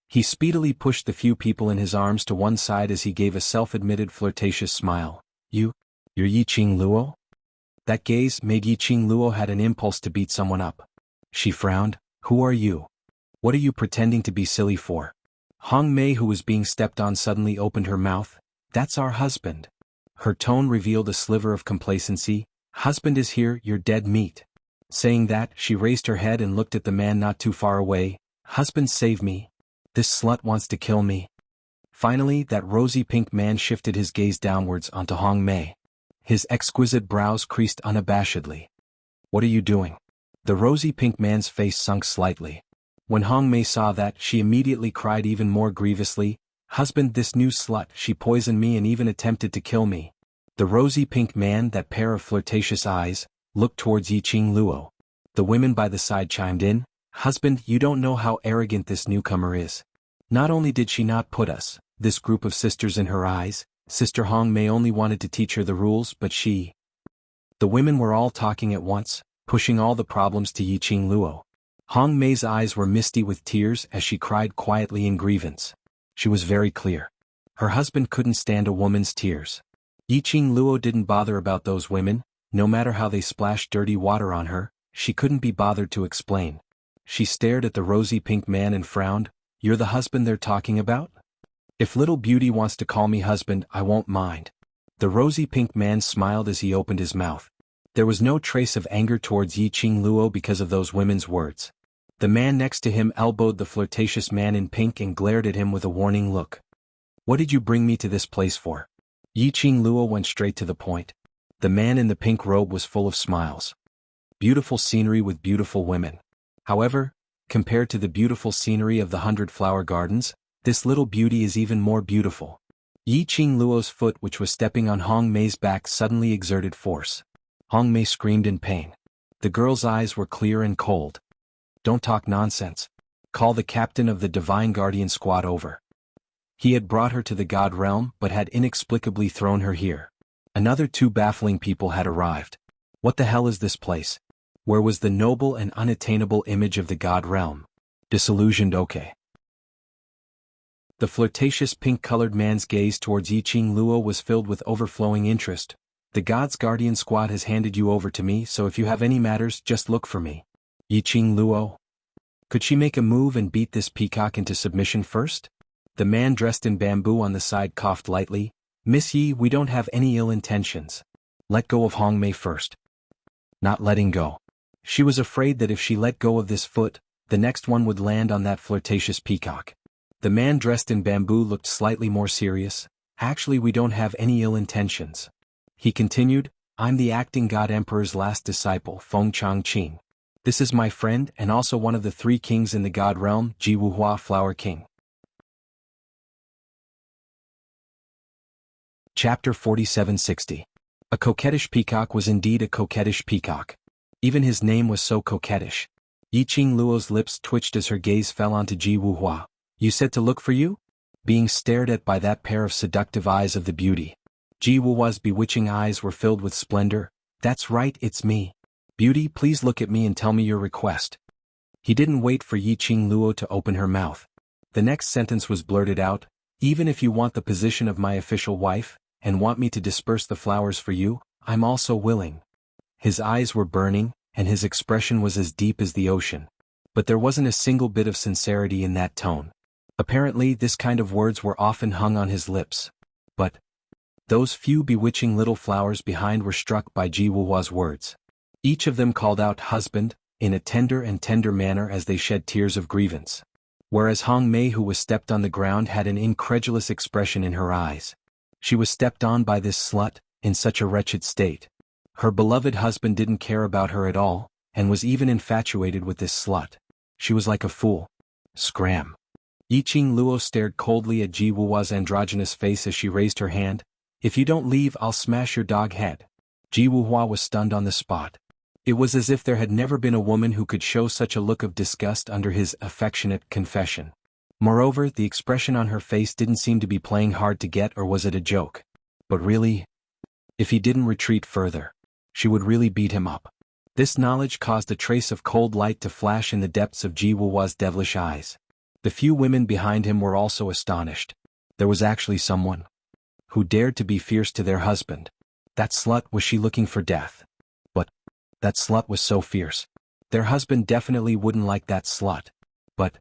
He speedily pushed the few people in his arms to one side as he gave a self-admitted flirtatious smile. You're Yi Qing Luo? That gaze made Yi Qing Luo had an impulse to beat someone up. She frowned. Who are you? What are you pretending to be silly for? Hong Mei, who was being stepped on, suddenly opened her mouth. That's our husband. Her tone revealed a sliver of complacency. Husband is here, you're dead meat. Saying that, she raised her head and looked at the man not too far away. Husband, save me. This slut wants to kill me. Finally, that rosy pink man shifted his gaze downwards onto Hong Mei. His exquisite brows creased unabashedly. What are you doing? The rosy pink man's face sunk slightly. When Hong Mei saw that, she immediately cried even more grievously. Husband, this new slut, she poisoned me and even attempted to kill me. The rosy pink man, that pair of flirtatious eyes, looked towards Yi Qing Luo. The women by the side chimed in. Husband, you don't know how arrogant this newcomer is. Not only did she not put us, this group of sisters, in her eyes, Sister Hong Mei only wanted to teach her the rules, but she... The women were all talking at once, pushing all the problems to Yi Qing Luo. Hong Mei's eyes were misty with tears as she cried quietly in grievance. She was very clear. Her husband couldn't stand a woman's tears. Yi Qing Luo didn't bother about those women, no matter how they splashed dirty water on her, she couldn't be bothered to explain. She stared at the rosy pink man and frowned. You're the husband they're talking about? If little beauty wants to call me husband, I won't mind. The rosy pink man smiled as he opened his mouth. There was no trace of anger towards Yi Qing Luo because of those women's words. The man next to him elbowed the flirtatious man in pink and glared at him with a warning look. What did you bring me to this place for? Yi Qing Luo went straight to the point. The man in the pink robe was full of smiles. Beautiful scenery with beautiful women. However, compared to the beautiful scenery of the 100 flower gardens, this little beauty is even more beautiful. Yi Qing Luo's foot, which was stepping on Hong Mei's back, suddenly exerted force. Hong Mei screamed in pain. The girl's eyes were clear and cold. Don't talk nonsense. Call the captain of the Divine Guardian Squad over. He had brought her to the God Realm but had inexplicably thrown her here. Another two baffling people had arrived. What the hell is this place? Where was the noble and unattainable image of the God Realm? Disillusioned, okay. The flirtatious pink-colored man's gaze towards Yi Qing Luo was filled with overflowing interest. The God's Guardian Squad has handed you over to me, so if you have any matters, just look for me. Yi Qing Luo? Could she make a move and beat this peacock into submission first? The man dressed in bamboo on the side coughed lightly. Miss Yi, we don't have any ill intentions. Let go of Hong Mei first. Not letting go. She was afraid that if she let go of this foot, the next one would land on that flirtatious peacock. The man dressed in bamboo looked slightly more serious. Actually, we don't have any ill intentions. He continued, I'm the acting God Emperor's last disciple, Feng Changqing. This is my friend and also one of the 3 kings in the God Realm, Ji Wuhua Flower King. Chapter 4760. A coquettish peacock was indeed a coquettish peacock. Even his name was so coquettish. Yi Qing Luo's lips twitched as her gaze fell onto Ji Wuhua. You said to look for you? Being stared at by that pair of seductive eyes of the beauty. Ji Wuhua's bewitching eyes were filled with splendor. That's right, it's me. Beauty, please look at me and tell me your request. He didn't wait for Yi Qing Luo to open her mouth. The next sentence was blurted out. Even if you want the position of my official wife, and want me to disperse the flowers for you, I'm also willing. His eyes were burning, and his expression was as deep as the ocean. But there wasn't a single bit of sincerity in that tone. Apparently this kind of words were often hung on his lips. But those few bewitching little flowers behind were struck by Ji Wuhua's words. Each of them called out husband, in a tender manner as they shed tears of grievance. Whereas Hong Mei, who was stepped on the ground, had an incredulous expression in her eyes. She was stepped on by this slut, in such a wretched state. Her beloved husband didn't care about her at all, and was even infatuated with this slut. She was like a fool. Scram. Yiqing Luo stared coldly at Ji Wuhua's androgynous face as she raised her hand. If you don't leave, I'll smash your dog head. Ji Wuhua was stunned on the spot. It was as if there had never been a woman who could show such a look of disgust under his affectionate confession. Moreover, the expression on her face didn't seem to be playing hard to get, or was it a joke? But really? If he didn't retreat further, she would really beat him up. This knowledge caused a trace of cold light to flash in the depths of Ji Wuhua's devilish eyes. The few women behind him were also astonished. There was actually someone who dared to be fierce to their husband. That slut, was she looking for death? But that slut was so fierce. Their husband definitely wouldn't like that slut. But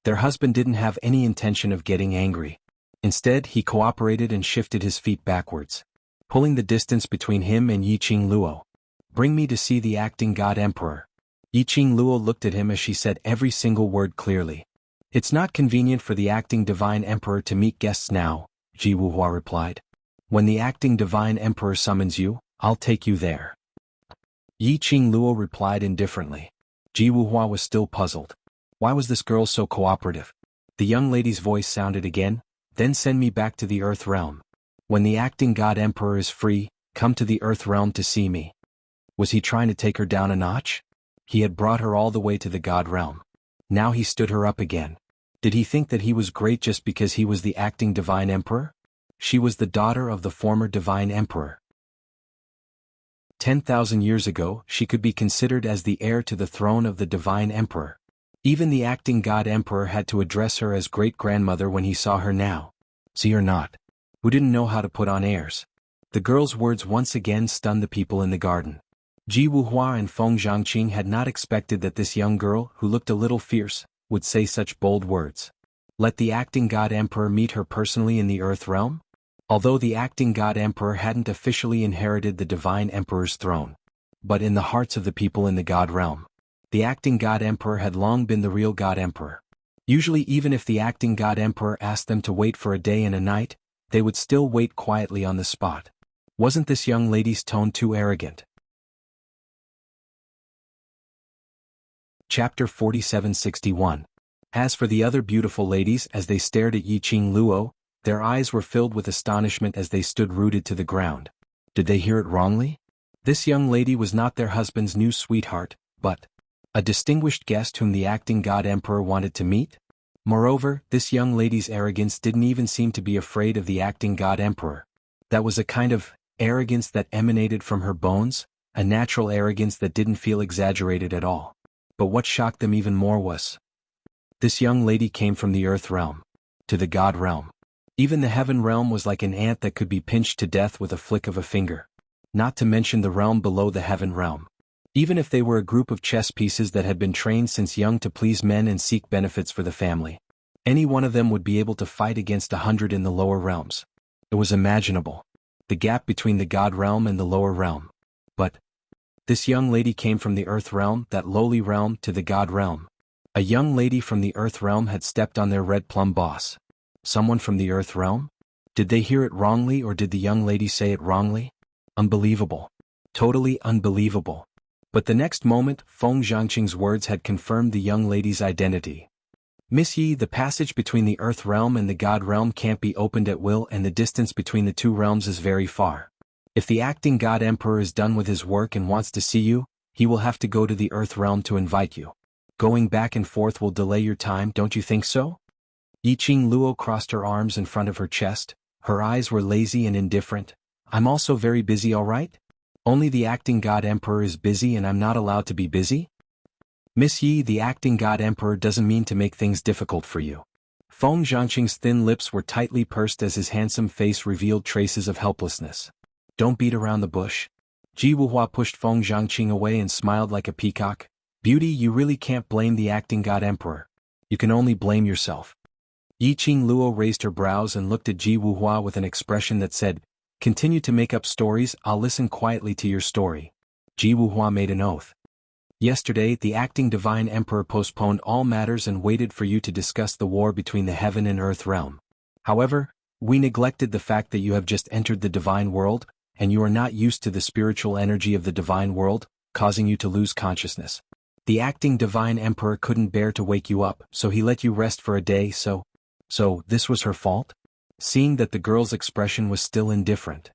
their husband didn't have any intention of getting angry. Instead, he cooperated and shifted his feet backwards, pulling the distance between him and Yiqing Luo. Bring me to see the acting god emperor. Yiqing Luo looked at him as she said every single word clearly. It's not convenient for the acting divine emperor to meet guests now, Ji Wuhua replied. When the acting divine emperor summons you, I'll take you there. Yiqing Luo replied indifferently. Ji Wuhua was still puzzled. Why was this girl so cooperative? The young lady's voice sounded again. Then send me back to the Earth realm. When the acting god emperor is free, come to the Earth realm to see me. Was he trying to take her down a notch? He had brought her all the way to the god realm. Now he stood her up again. Did he think that he was great just because he was the acting divine emperor? She was the daughter of the former divine emperor. 10,000 years ago, she could be considered as the heir to the throne of the divine emperor. Even the acting god emperor had to address her as great-grandmother when he saw her now. See or not? Who didn't know how to put on airs? The girl's words once again stunned the people in the garden. Ji Wuhua and Feng Zhangqing had not expected that this young girl, who looked a little fierce, would say such bold words. Let the acting god emperor meet her personally in the Earth realm? Although the acting god emperor hadn't officially inherited the divine emperor's throne, but in the hearts of the people in the god realm, the acting god emperor had long been the real god emperor. Usually, even if the acting god emperor asked them to wait for a day and a night, they would still wait quietly on the spot. Wasn't this young lady's tone too arrogant? Chapter 4761. As for the other beautiful ladies, as they stared at Yiqing Luo, their eyes were filled with astonishment as they stood rooted to the ground. Did they hear it wrongly? This young lady was not their husband's new sweetheart, but a distinguished guest whom the acting god emperor wanted to meet? Moreover, this young lady's arrogance didn't even seem to be afraid of the acting god emperor. That was a kind of arrogance that emanated from her bones, a natural arrogance that didn't feel exaggerated at all. But what shocked them even more was, this young lady came from the Earth realm to the God realm. Even the Heaven realm was like an ant that could be pinched to death with a flick of a finger. Not to mention the realm below the Heaven realm. Even if they were a group of chess pieces that had been trained since young to please men and seek benefits for the family, any one of them would be able to fight against 100 in the lower realms. It was imaginable. The gap between the God realm and the lower realm. But this young lady came from the Earth realm, that lowly realm, to the God realm. A young lady from the Earth realm had stepped on their red plum boss. Someone from the Earth realm? Did they hear it wrongly, or did the young lady say it wrongly? Unbelievable. Totally unbelievable. But the next moment, Feng Zhangqing's words had confirmed the young lady's identity. Miss Yi, the passage between the Earth realm and the God realm can't be opened at will, and the distance between the two realms is very far. If the acting God Emperor is done with his work and wants to see you, he will have to go to the Earth realm to invite you. Going back and forth will delay your time, don't you think so? Yiqing Luo crossed her arms in front of her chest. Her eyes were lazy and indifferent. I'm also very busy, all right? Only the acting God Emperor is busy and I'm not allowed to be busy? Miss Yi, the acting God Emperor doesn't mean to make things difficult for you. Feng Zhangqing's thin lips were tightly pursed as his handsome face revealed traces of helplessness. Don't beat around the bush. Ji Wuhua pushed Feng Zhangqing away and smiled like a peacock. Beauty, you really can't blame the acting God Emperor. You can only blame yourself. Yiqing Luo raised her brows and looked at Ji Wuhua with an expression that said, "Continue to make up stories, I'll listen quietly to your story." Ji Wuhua made an oath. "Yesterday the acting divine emperor postponed all matters and waited for you to discuss the war between the heaven and earth realm. However, we neglected the fact that you have just entered the divine world, and you are not used to the spiritual energy of the divine world, causing you to lose consciousness. The acting divine emperor couldn't bear to wake you up, so he let you rest for a day. So this was her fault?" Seeing that the girl's expression was still indifferent,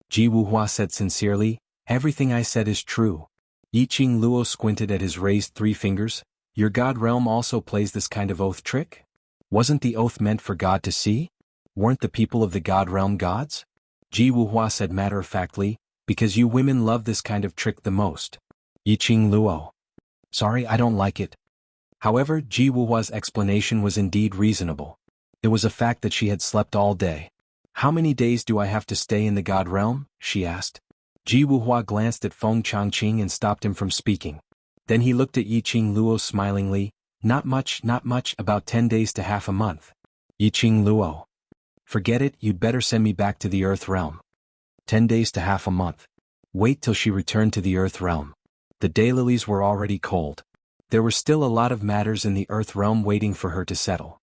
Ji Wuhua said sincerely, "Everything I said is true." Yiqing Luo squinted at his raised 3 fingers. "Your god realm also plays this kind of oath trick? Wasn't the oath meant for God to see? Weren't the people of the god realm gods?" Ji Wuhua said matter-of-factly, "Because you women love this kind of trick the most." Yiqing Luo: "Sorry, I don't like it." However, Ji Wuhua's explanation was indeed reasonable. It was a fact that she had slept all day. "How many days do I have to stay in the god realm?" she asked. Ji Wuhua glanced at Feng Changqing and stopped him from speaking. Then he looked at Yiqing Luo smilingly. Not much, about 10 days to half a month." Yiqing Luo: "Forget it, you'd better send me back to the earth realm." 10 days to half a month. Wait till she returned to the earth realm. The daylilies were already cold. There were still a lot of matters in the earth realm waiting for her to settle.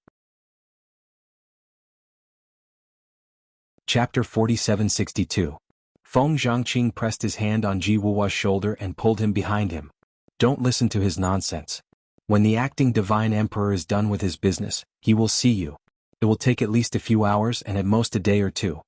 Chapter 4762. Feng Zhangqing pressed his hand on Ji Wuhua's shoulder and pulled him behind him. "Don't listen to his nonsense. When the acting divine emperor is done with his business, he will see you. It will take at least a few hours and at most a day or 2.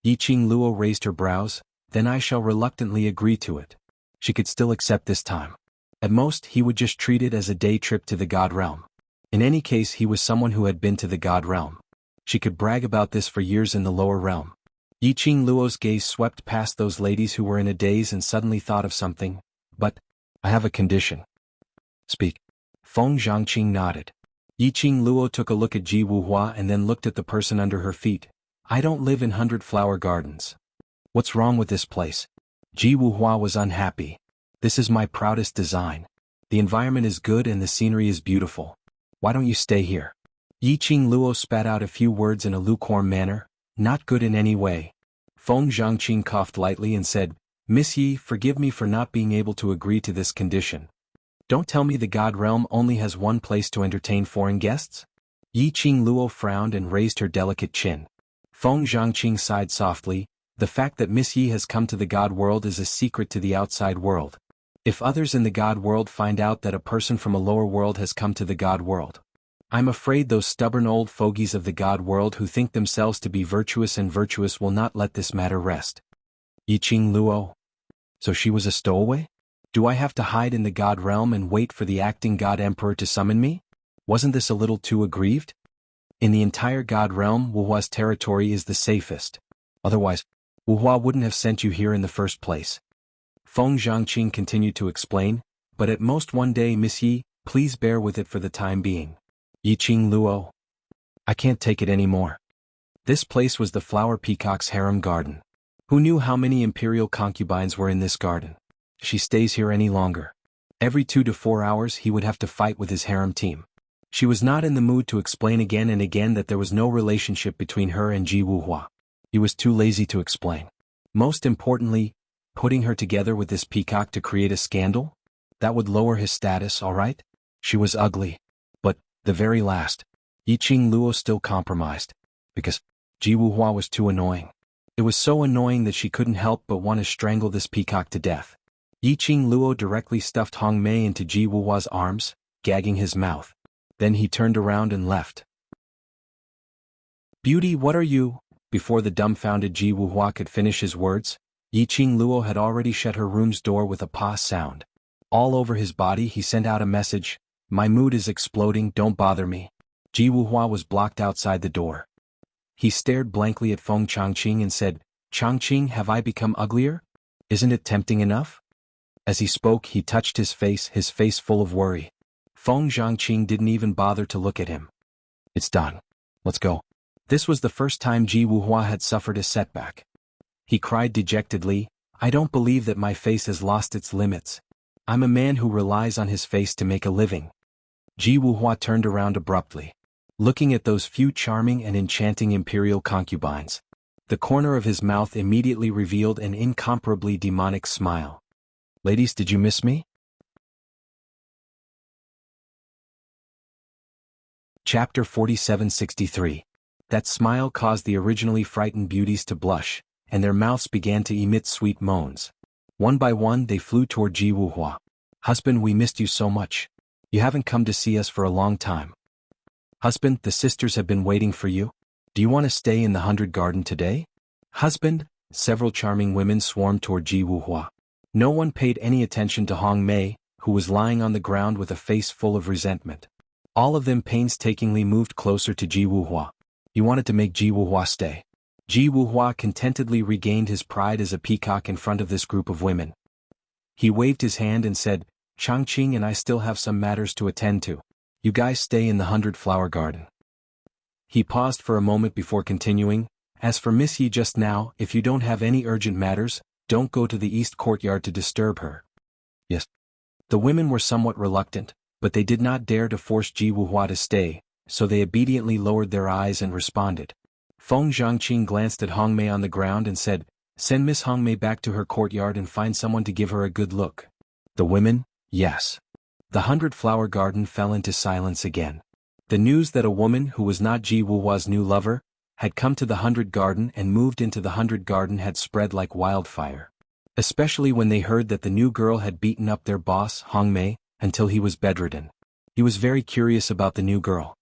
Yiqing Luo raised her brows. "Then I shall reluctantly agree to it." She could still accept this time. At most, he would just treat it as a day trip to the god realm. In any case, he was someone who had been to the god realm. She could brag about this for years in the lower realm. Yiqing Luo's gaze swept past those ladies who were in a daze and suddenly thought of something. "But I have a condition." "Speak." Feng Zhangqing nodded. Yiqing Luo took a look at Ji Wuhua and then looked at the person under her feet. "I don't live in 100-flower gardens. What's wrong with this place?" Ji Wuhua was unhappy. "This is my proudest design. The environment is good and the scenery is beautiful. Why don't you stay here?" Yiqing Luo spat out a few words in a lukewarm manner. "Not good in any way." Feng Zhangqing coughed lightly and said, "Miss Yi, forgive me for not being able to agree to this condition. Don't tell me the god realm only has one place to entertain foreign guests?" Yiqing Luo frowned and raised her delicate chin. Feng Zhangqing sighed softly. "The fact that Miss Yi has come to the god world is a secret to the outside world. If others in the god world find out that a person from a lower world has come to the god world, I'm afraid those stubborn old fogies of the god world who think themselves to be virtuous and virtuous will not let this matter rest." Yiqing Luo: "So she was a stowaway? Do I have to hide in the god realm and wait for the acting god emperor to summon me? Wasn't this a little too aggrieved? In the entire god realm, Wuhua's territory is the safest. Otherwise, Wuhua wouldn't have sent you here in the first place." Feng Zhangqing continued to explain, "But at most one day, Miss Yi, please bear with it for the time being." Yiqing Luo: "I can't take it anymore." This place was the flower peacock's harem garden. Who knew how many imperial concubines were in this garden? She stays here any longer. Every 2 to 4 hours he would have to fight with his harem team. She was not in the mood to explain again and again that there was no relationship between her and Ji Wuhua. He was too lazy to explain. Most importantly, putting her together with this peacock to create a scandal? That would lower his status, all right? She was ugly. But, the very last, Yiqing Luo still compromised. Because Ji Wuhua was too annoying. It was so annoying that she couldn't help but want to strangle this peacock to death. Yiqing Luo directly stuffed Hong Mei into Ji Wuhua's arms, gagging his mouth. Then he turned around and left. "Beauty, what are you?" Before the dumbfounded Ji Wuhua could finish his words, Yiqing Luo had already shut her room's door with a pa sound. All over his body he sent out a message, "My mood is exploding, don't bother me." Ji Wuhua was blocked outside the door. He stared blankly at Feng Changqing and said, "Changqing, have I become uglier? Isn't it tempting enough?" As he spoke he touched his face full of worry. Feng Zhangqing didn't even bother to look at him. "It's done. Let's go." This was the first time Ji Wuhua had suffered a setback. He cried dejectedly, "I don't believe that my face has lost its limits. I'm a man who relies on his face to make a living." Ji Wuhua turned around abruptly. looking at those few charming and enchanting imperial concubines. The corner of his mouth immediately revealed an incomparably demonic smile. "Ladies, did you miss me?" Chapter 4763. That smile caused the originally frightened beauties to blush, and their mouths began to emit sweet moans. One by one they flew toward Ji Wuhua. "Husband, we missed you so much. You haven't come to see us for a long time. Husband, the sisters have been waiting for you. Do you want to stay in the 100 Garden today?" "Husband," several charming women swarmed toward Ji Wuhua. No one paid any attention to Hong Mei, who was lying on the ground with a face full of resentment. All of them painstakingly moved closer to Ji Wuhua. He wanted to make Ji Wuhua stay. Ji Wuhua contentedly regained his pride as a peacock in front of this group of women. He waved his hand and said, "Changqing and I still have some matters to attend to. You guys stay in the 100-Flower Garden." He paused for a moment before continuing, "As for Miss Yi just now, if you don't have any urgent matters, don't go to the east courtyard to disturb her." "Yes." The women were somewhat reluctant, but they did not dare to force Ji Wuhua to stay, so they obediently lowered their eyes and responded. Feng Zhangqing glanced at Hong Mei on the ground and said, "Send Miss Hong Mei back to her courtyard and find someone to give her a good look." The women, "Yes." The 100-Flower Garden fell into silence again. The news that a woman who was not Ji Wuhua's new lover had come to the 100 Garden and moved into the 100 Garden had spread like wildfire. Especially when they heard that the new girl had beaten up their boss, Hong Mei, until he was bedridden. He was very curious about the new girl.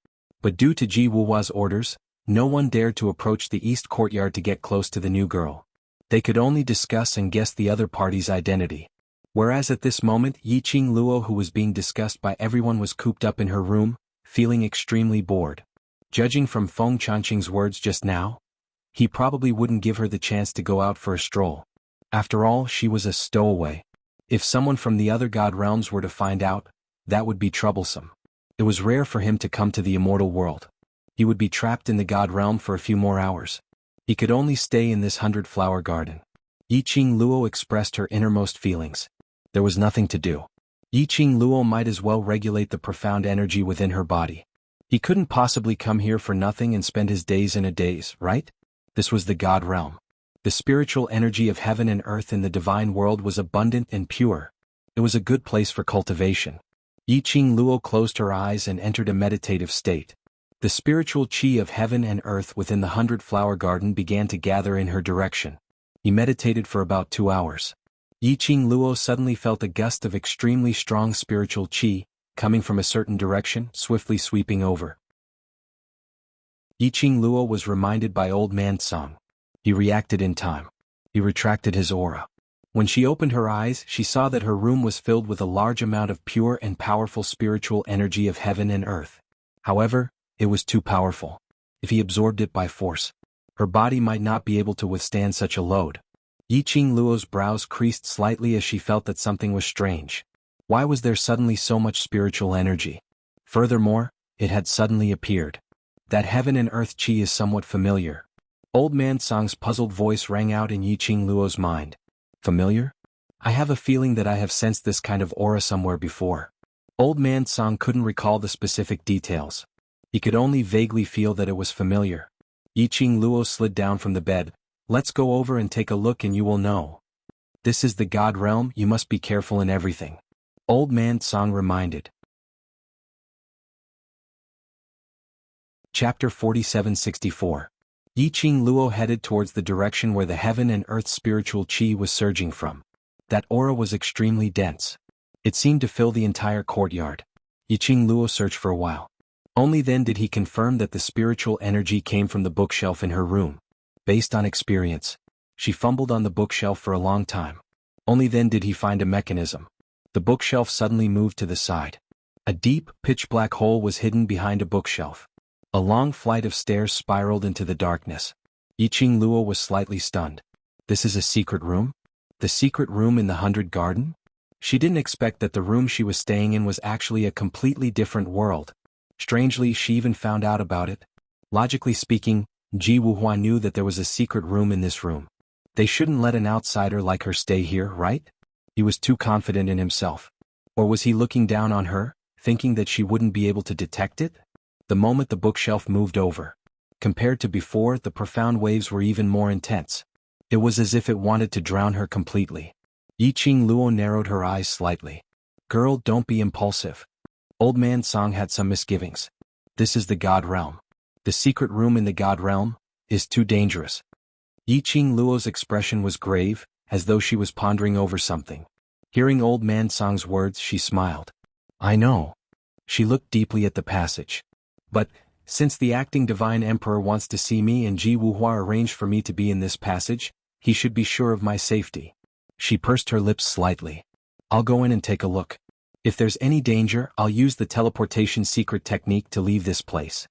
But due to Ji Wuhua's orders, no one dared to approach the east courtyard to get close to the new girl. They could only discuss and guess the other party's identity. Whereas at this moment Yiqing Luo, who was being discussed by everyone, was cooped up in her room, feeling extremely bored. Judging from Feng Changqing's words just now, he probably wouldn't give her the chance to go out for a stroll. After all, she was a stowaway. If someone from the other god realms were to find out, that would be troublesome. It was rare for him to come to the immortal world. He would be trapped in the god realm for a few more hours. He could only stay in this 100-Flower Garden. Yiqing Luo expressed her innermost feelings. There was nothing to do. Yiqing Luo might as well regulate the profound energy within her body. He couldn't possibly come here for nothing and spend his days in a daze, right? This was the god realm. The spiritual energy of heaven and earth in the divine world was abundant and pure. It was a good place for cultivation. Yiqing Luo closed her eyes and entered a meditative state. The spiritual qi of heaven and earth within the 100-Flower Garden began to gather in her direction. He meditated for about 2 hours. Yiqing Luo suddenly felt a gust of extremely strong spiritual qi, coming from a certain direction, swiftly sweeping over. Yiqing Luo was reminded by Old Man Song. He reacted in time. He retracted his aura. When she opened her eyes, she saw that her room was filled with a large amount of pure and powerful spiritual energy of heaven and earth. However, it was too powerful. If he absorbed it by force, her body might not be able to withstand such a load. Yiqing Luo's brows creased slightly as she felt that something was strange. Why was there suddenly so much spiritual energy? Furthermore, it had suddenly appeared. That heaven and earth qi is somewhat familiar. Old Man Song's puzzled voice rang out in Yiqing Luo's mind. Familiar? I have a feeling that I have sensed this kind of aura somewhere before. Old Man Song couldn't recall the specific details. He could only vaguely feel that it was familiar. Yiqing Luo slid down from the bed. "Let's go over and take a look and you will know. This is the god realm, you must be careful in everything." Old Man Song reminded. Chapter 4764. Yiqing Luo headed towards the direction where the heaven and earth spiritual qi was surging from. That aura was extremely dense. It seemed to fill the entire courtyard. Yiqing Luo searched for a while. Only then did he confirm that the spiritual energy came from the bookshelf in her room. Based on experience, she fumbled on the bookshelf for a long time. Only then did he find a mechanism. The bookshelf suddenly moved to the side. A deep, pitch-black hole was hidden behind a bookshelf. A long flight of stairs spiraled into the darkness. Yiqing Luo was slightly stunned. This is a secret room? The secret room in the 100 Garden? She didn't expect that the room she was staying in was actually a completely different world. Strangely, she even found out about it. Logically speaking, Ji Wuhua knew that there was a secret room in this room. They shouldn't let an outsider like her stay here, right? He was too confident in himself. Or was he looking down on her, thinking that she wouldn't be able to detect it? The moment the bookshelf moved over. Compared to before, the profound waves were even more intense. It was as if it wanted to drown her completely. Yiqing Luo narrowed her eyes slightly. Girl, don't be impulsive. Old man Song had some misgivings. This is the God Realm. The secret room in the God Realm is too dangerous. Yiqing Luo's expression was grave, as though she was pondering over something. Hearing old man Song's words, she smiled. I know. She looked deeply at the passage. But, since the acting divine emperor wants to see me and Ji Wuhua arranged for me to be in this passage, he should be sure of my safety. She pursed her lips slightly. I'll go in and take a look. If there's any danger, I'll use the teleportation secret technique to leave this place.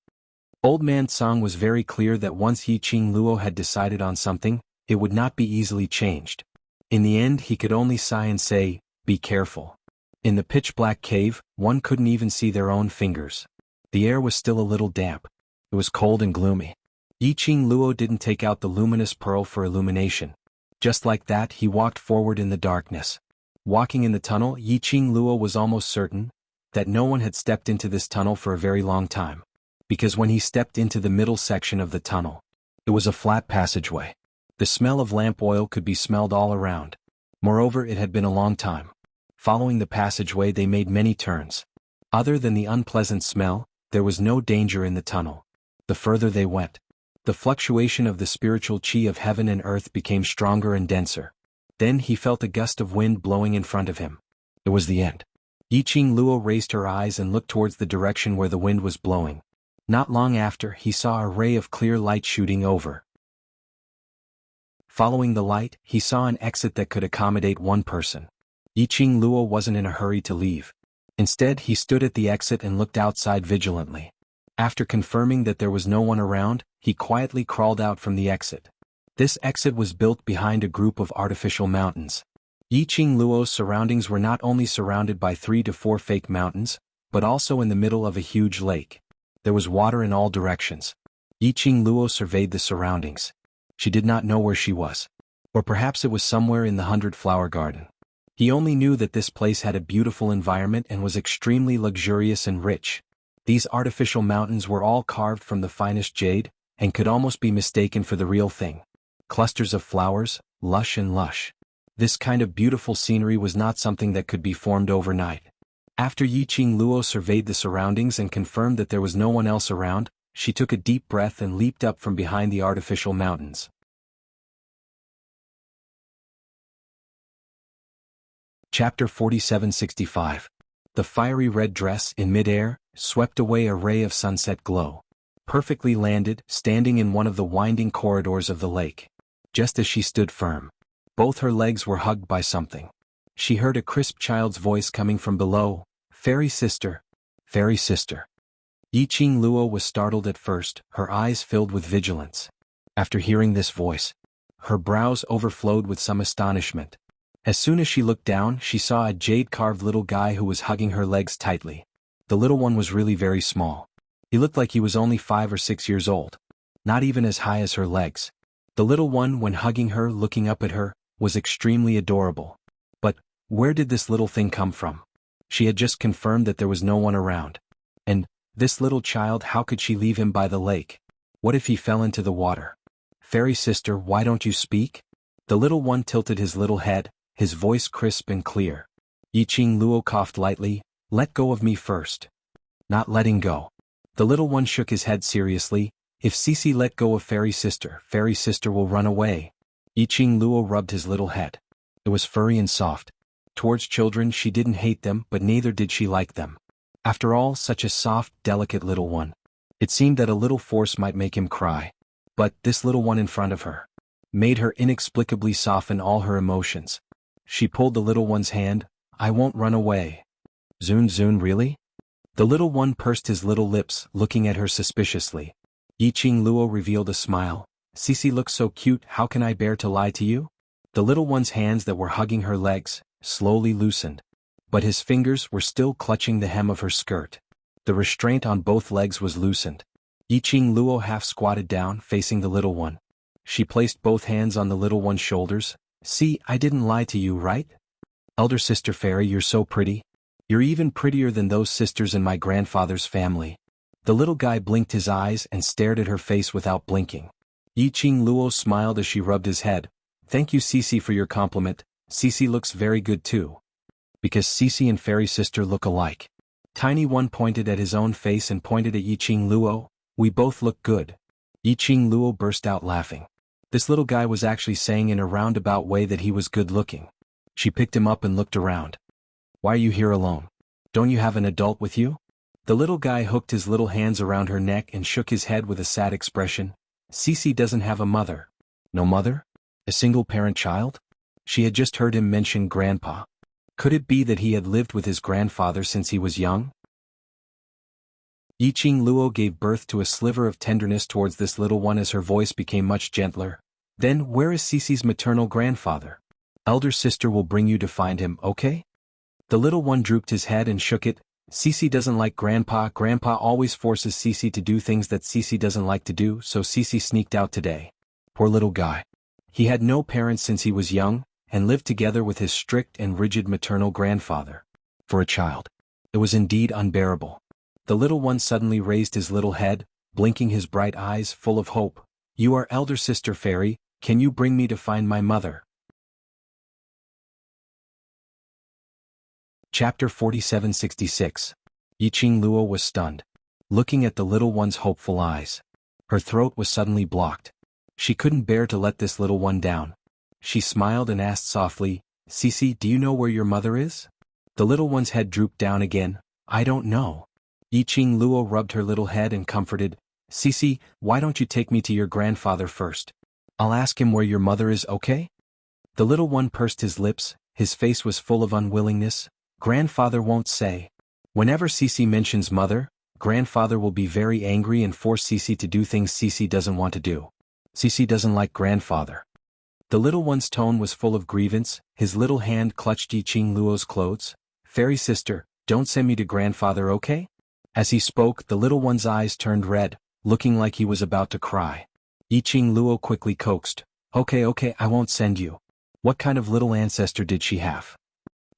Old man Song was very clear that once Yiqing Luo had decided on something, it would not be easily changed. In the end, he could only sigh and say, be careful. In the pitch-black cave, one couldn't even see their own fingers. The air was still a little damp. It was cold and gloomy. Yiqing Luo didn't take out the luminous pearl for illumination. Just like that, he walked forward in the darkness. Walking in the tunnel, Yiqing Luo was almost certain that no one had stepped into this tunnel for a very long time. Because when he stepped into the middle section of the tunnel, it was a flat passageway. The smell of lamp oil could be smelled all around. Moreover, it had been a long time. Following the passageway, they made many turns. Other than the unpleasant smell, there was no danger in the tunnel. The further they went, the fluctuation of the spiritual qi of heaven and earth became stronger and denser. Then he felt a gust of wind blowing in front of him. It was the end. Yiqing Luo raised her eyes and looked towards the direction where the wind was blowing. Not long after, he saw a ray of clear light shooting over. Following the light, he saw an exit that could accommodate one person. Yiqing Luo wasn't in a hurry to leave. Instead, he stood at the exit and looked outside vigilantly. After confirming that there was no one around, he quietly crawled out from the exit. This exit was built behind a group of artificial mountains. Yiqing Luo's surroundings were not only surrounded by 3 to 4 fake mountains, but also in the middle of a huge lake. There was water in all directions. Yiqing Luo surveyed the surroundings. She did not know where she was. Or perhaps it was somewhere in the 100-flower garden. He only knew that this place had a beautiful environment and was extremely luxurious and rich. These artificial mountains were all carved from the finest jade, and could almost be mistaken for the real thing. Clusters of flowers, lush and lush. This kind of beautiful scenery was not something that could be formed overnight. After Yiqing Luo surveyed the surroundings and confirmed that there was no one else around, she took a deep breath and leaped up from behind the artificial mountains. Chapter 4765. The fiery red dress, in midair, swept away a ray of sunset glow. Perfectly landed, standing in one of the winding corridors of the lake. Just as she stood firm, both her legs were hugged by something. She heard a crisp child's voice coming from below. Fairy sister. Fairy sister. Yiqing Luo was startled at first, her eyes filled with vigilance. After hearing this voice, her brows overflowed with some astonishment. As soon as she looked down, she saw a jade-carved little guy who was hugging her legs tightly. The little one was really very small. He looked like he was only 5 or 6 years old. Not even as high as her legs. The little one, when hugging her, looking up at her, was extremely adorable. But, where did this little thing come from? She had just confirmed that there was no one around. And, this little child, how could she leave him by the lake? What if he fell into the water? Fairy sister, why don't you speak? The little one tilted his little head, his voice crisp and clear. Yiqing Luo coughed lightly. Let go of me first. Not letting go. The little one shook his head seriously. If Cici let go of Fairy sister will run away. Yiqing Luo rubbed his little head. It was furry and soft. Towards children, she didn't hate them, but neither did she like them. After all, such a soft, delicate little one. It seemed that a little force might make him cry. But this little one in front of her made her inexplicably soften all her emotions. She pulled the little one's hand. I won't run away. Zun, really? The little one pursed his little lips, looking at her suspiciously. Yiqing Luo revealed a smile. Cici looks so cute, how can I bear to lie to you? The little one's hands that were hugging her legs slowly loosened. But his fingers were still clutching the hem of her skirt. The restraint on both legs was loosened. Yiqing Luo half squatted down, facing the little one. She placed both hands on the little one's shoulders. See, I didn't lie to you, right? Elder sister Fairy, you're so pretty. You're even prettier than those sisters in my grandfather's family. The little guy blinked his eyes and stared at her face without blinking. Yiqing Luo smiled as she rubbed his head. Thank you Cici for your compliment, Cici looks very good too. Because Cici and fairy sister look alike. Tiny One pointed at his own face and pointed at Yiqing Luo. We both look good. Yiqing Luo burst out laughing. This little guy was actually saying in a roundabout way that he was good looking. She picked him up and looked around. Why are you here alone? Don't you have an adult with you? The little guy hooked his little hands around her neck and shook his head with a sad expression. Cici doesn't have a mother. No mother? A single-parent child? She had just heard him mention grandpa. Could it be that he had lived with his grandfather since he was young? Yiqing Luo gave birth to a sliver of tenderness towards this little one as her voice became much gentler. Then, where is Cici's maternal grandfather? Elder sister will bring you to find him, okay? The little one drooped his head and shook it. Cici doesn't like grandpa. Grandpa always forces Cici to do things that Cici doesn't like to do, so Cici sneaked out today. Poor little guy. He had no parents since he was young, and lived together with his strict and rigid maternal grandfather. For a child, it was indeed unbearable. The little one suddenly raised his little head, blinking his bright eyes full of hope. You are elder sister fairy, can you bring me to find my mother? Chapter 4766. Yiqing Luo was stunned, looking at the little one's hopeful eyes. Her throat was suddenly blocked. She couldn't bear to let this little one down. She smiled and asked softly, Cici, do you know where your mother is? The little one's head drooped down again. I don't know. Yiqing Luo rubbed her little head and comforted, Cici, why don't you take me to your grandfather first? I'll ask him where your mother is, okay? The little one pursed his lips, his face was full of unwillingness. Grandfather won't say. Whenever Cici mentions mother, grandfather will be very angry and force Cici to do things Cici doesn't want to do. Cici doesn't like grandfather. The little one's tone was full of grievance, his little hand clutched Yiqing Luo's clothes. Fairy sister, don't send me to grandfather, okay? As he spoke, the little one's eyes turned red, looking like he was about to cry. Yiqing Luo quickly coaxed, okay, I won't send you. What kind of little ancestor did she have?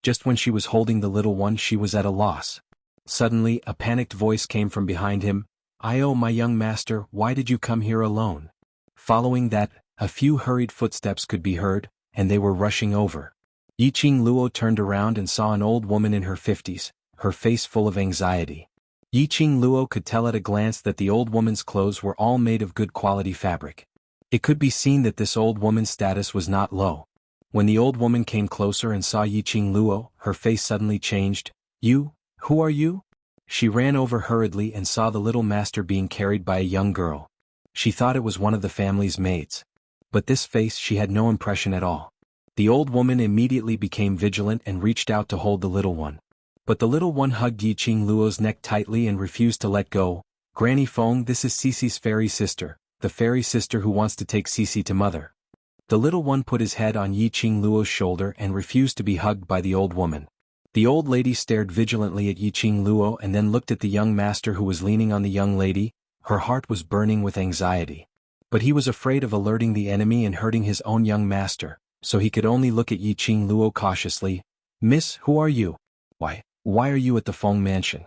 Just when she was holding the little one, she was at a loss. Suddenly, a panicked voice came from behind him. Oh, my young master, why did you come here alone? Following that, a few hurried footsteps could be heard, and they were rushing over. Yiqing Luo turned around and saw an old woman in her 50s, her face full of anxiety. Yiqing Luo could tell at a glance that the old woman's clothes were all made of good quality fabric. It could be seen that this old woman's status was not low. When the old woman came closer and saw Yiqing Luo, her face suddenly changed. You? Who are you? She ran over hurriedly and saw the little master being carried by a young girl. She thought it was one of the family's maids. But this face she had no impression at all. The old woman immediately became vigilant and reached out to hold the little one. But the little one hugged Yiqing Luo's neck tightly and refused to let go. Granny Feng, this is Cici's fairy sister, the fairy sister who wants to take Cici to mother. The little one put his head on Yiqing Luo's shoulder and refused to be hugged by the old woman. The old lady stared vigilantly at Yiqing Luo and then looked at the young master who was leaning on the young lady. Her heart was burning with anxiety. But he was afraid of alerting the enemy and hurting his own young master, so he could only look at Yiqing Luo cautiously. Miss, who are you? Why are you at the Feng mansion?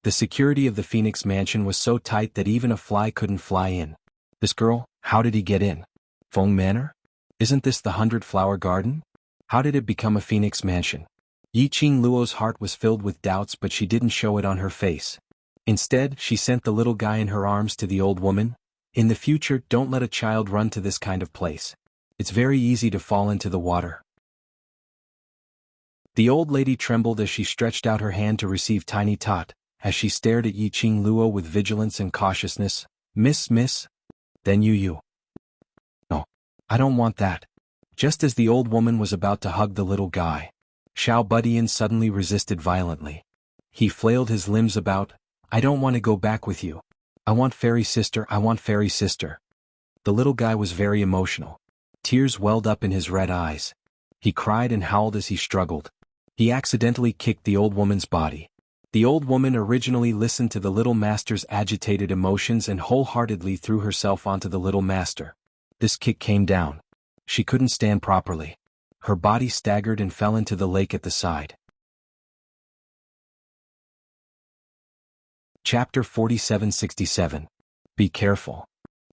The security of the Phoenix mansion was so tight that even a fly couldn't fly in. This girl, how did he get in? Feng Manor? Isn't this the 100-flower garden? How did it become a Phoenix mansion? Yiqing Luo's heart was filled with doubts, but she didn't show it on her face. Instead, she sent the little guy in her arms to the old woman. In the future, don't let a child run to this kind of place. It's very easy to fall into the water. The old lady trembled as she stretched out her hand to receive Tiny Tot, as she stared at Yiqing Luo with vigilance and cautiousness. Miss. Then you. No, I don't want that. Just as the old woman was about to hug the little guy, Xiao Budian suddenly resisted violently. He flailed his limbs about. I don't want to go back with you. I want fairy sister. The little guy was very emotional. Tears welled up in his red eyes. He cried and howled as he struggled. He accidentally kicked the old woman's body. The old woman originally listened to the little master's agitated emotions and wholeheartedly threw herself onto the little master. This kick came down. She couldn't stand properly. Her body staggered and fell into the lake at the side. Chapter 4767. Be careful.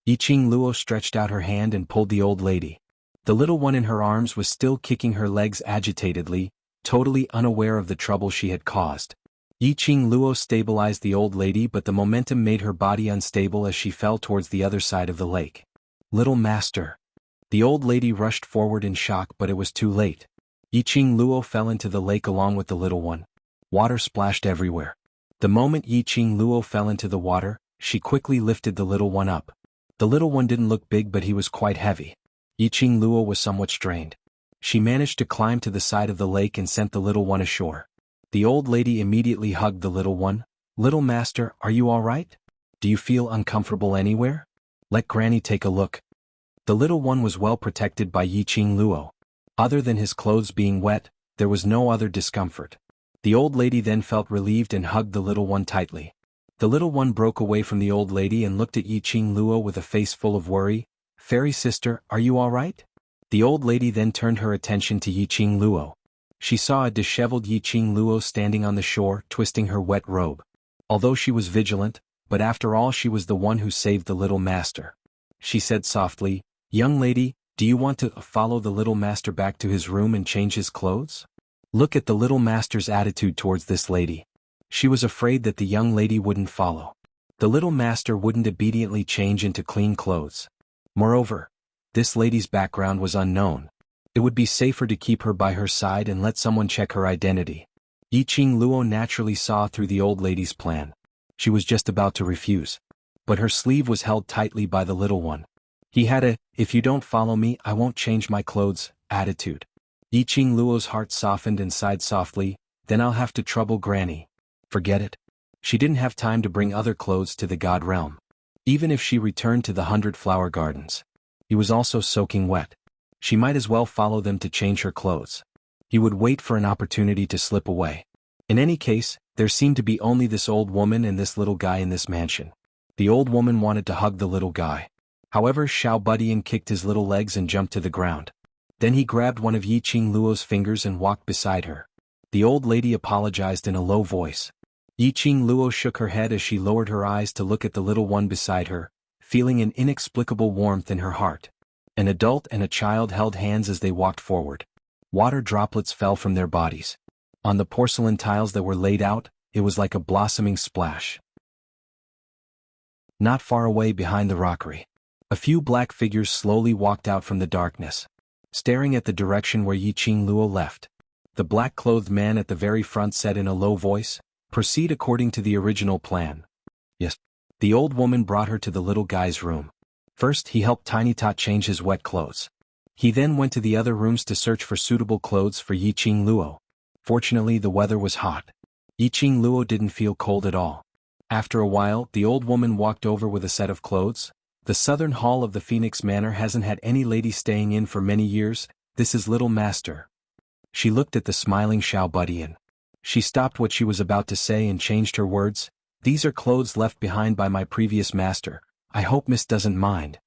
Yiqing Luo stretched out her hand and pulled the old lady. The little one in her arms was still kicking her legs agitatedly, totally unaware of the trouble she had caused. Yiqing Luo stabilized the old lady, but the momentum made her body unstable as she fell towards the other side of the lake. Little master. The old lady rushed forward in shock, but it was too late. Yiqing Luo fell into the lake along with the little one. Water splashed everywhere. The moment Yiqing Luo fell into the water, she quickly lifted the little one up. The little one didn't look big, but he was quite heavy. Yiqing Luo was somewhat strained. She managed to climb to the side of the lake and sent the little one ashore. The old lady immediately hugged the little one. Little master, are you all right? Do you feel uncomfortable anywhere? Let Granny take a look. The little one was well protected by Yiqing Luo. Other than his clothes being wet, there was no other discomfort. The old lady then felt relieved and hugged the little one tightly. The little one broke away from the old lady and looked at Yiqing Luo with a face full of worry. Fairy sister, are you all right? The old lady then turned her attention to Yiqing Luo. She saw a disheveled Yiqing Luo standing on the shore, twisting her wet robe. Although she was vigilant, but after all she was the one who saved the little master. She said softly, Young lady, do you want to follow the little master back to his room and change his clothes? Look at the little master's attitude towards this lady. She was afraid that the young lady wouldn't follow. The little master wouldn't obediently change into clean clothes. Moreover, this lady's background was unknown. It would be safer to keep her by her side and let someone check her identity. Yiqing Luo naturally saw through the old lady's plan. She was just about to refuse. But her sleeve was held tightly by the little one. He had a, if you don't follow me, I won't change my clothes, attitude. Yiqing Luo's heart softened and sighed softly, then I'll have to trouble Granny. Forget it. She didn't have time to bring other clothes to the god realm. Even if she returned to the 100 Flower Gardens. He was also soaking wet. She might as well follow them to change her clothes. He would wait for an opportunity to slip away. In any case, there seemed to be only this old woman and this little guy in this mansion. The old woman wanted to hug the little guy. However, Xiao Budian kicked his little legs and jumped to the ground. Then he grabbed one of Yiqing Luo's fingers and walked beside her. The old lady apologized in a low voice. Yiqing Luo shook her head as she lowered her eyes to look at the little one beside her, feeling an inexplicable warmth in her heart. An adult and a child held hands as they walked forward. Water droplets fell from their bodies. On the porcelain tiles that were laid out, it was like a blossoming splash. Not far away behind the rockery, a few black figures slowly walked out from the darkness, staring at the direction where Yiqing Luo left. The black-clothed man at the very front said in a low voice, "Proceed according to the original plan." Yes. The old woman brought her to the little guy's room. First he helped Tiny Tot change his wet clothes. He then went to the other rooms to search for suitable clothes for Yiqing Luo. Fortunately the weather was hot. Yiqing Luo didn't feel cold at all. After a while, the old woman walked over with a set of clothes. The southern hall of the Phoenix Manor hasn't had any lady staying in for many years. This is little master. She looked at the smiling Xiao Budian. She stopped what she was about to say and changed her words. These are clothes left behind by my previous master. I hope Miss doesn't mind.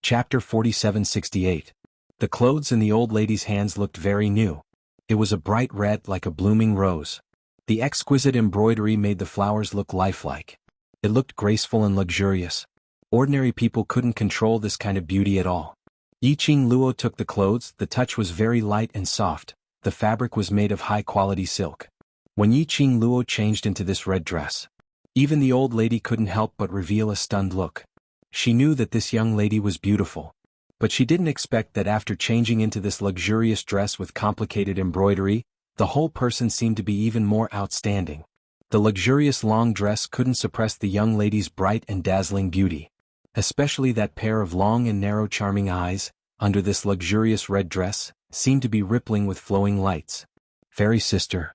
Chapter 4768. The clothes in the old lady's hands looked very new. It was a bright red like a blooming rose. The exquisite embroidery made the flowers look lifelike. It looked graceful and luxurious. Ordinary people couldn't control this kind of beauty at all. Yiqing Luo took the clothes. The touch was very light and soft. The fabric was made of high-quality silk. When Yiqing Luo changed into this red dress, even the old lady couldn't help but reveal a stunned look. She knew that this young lady was beautiful. But she didn't expect that after changing into this luxurious dress with complicated embroidery, the whole person seemed to be even more outstanding. The luxurious long dress couldn't suppress the young lady's bright and dazzling beauty. Especially that pair of long and narrow charming eyes, under this luxurious red dress, seemed to be rippling with flowing lights. Fairy sister.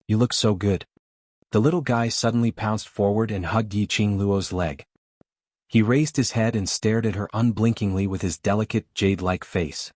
You look so good. The little guy suddenly pounced forward and hugged Yiqing Luo's leg. He raised his head and stared at her unblinkingly with his delicate, jade-like face.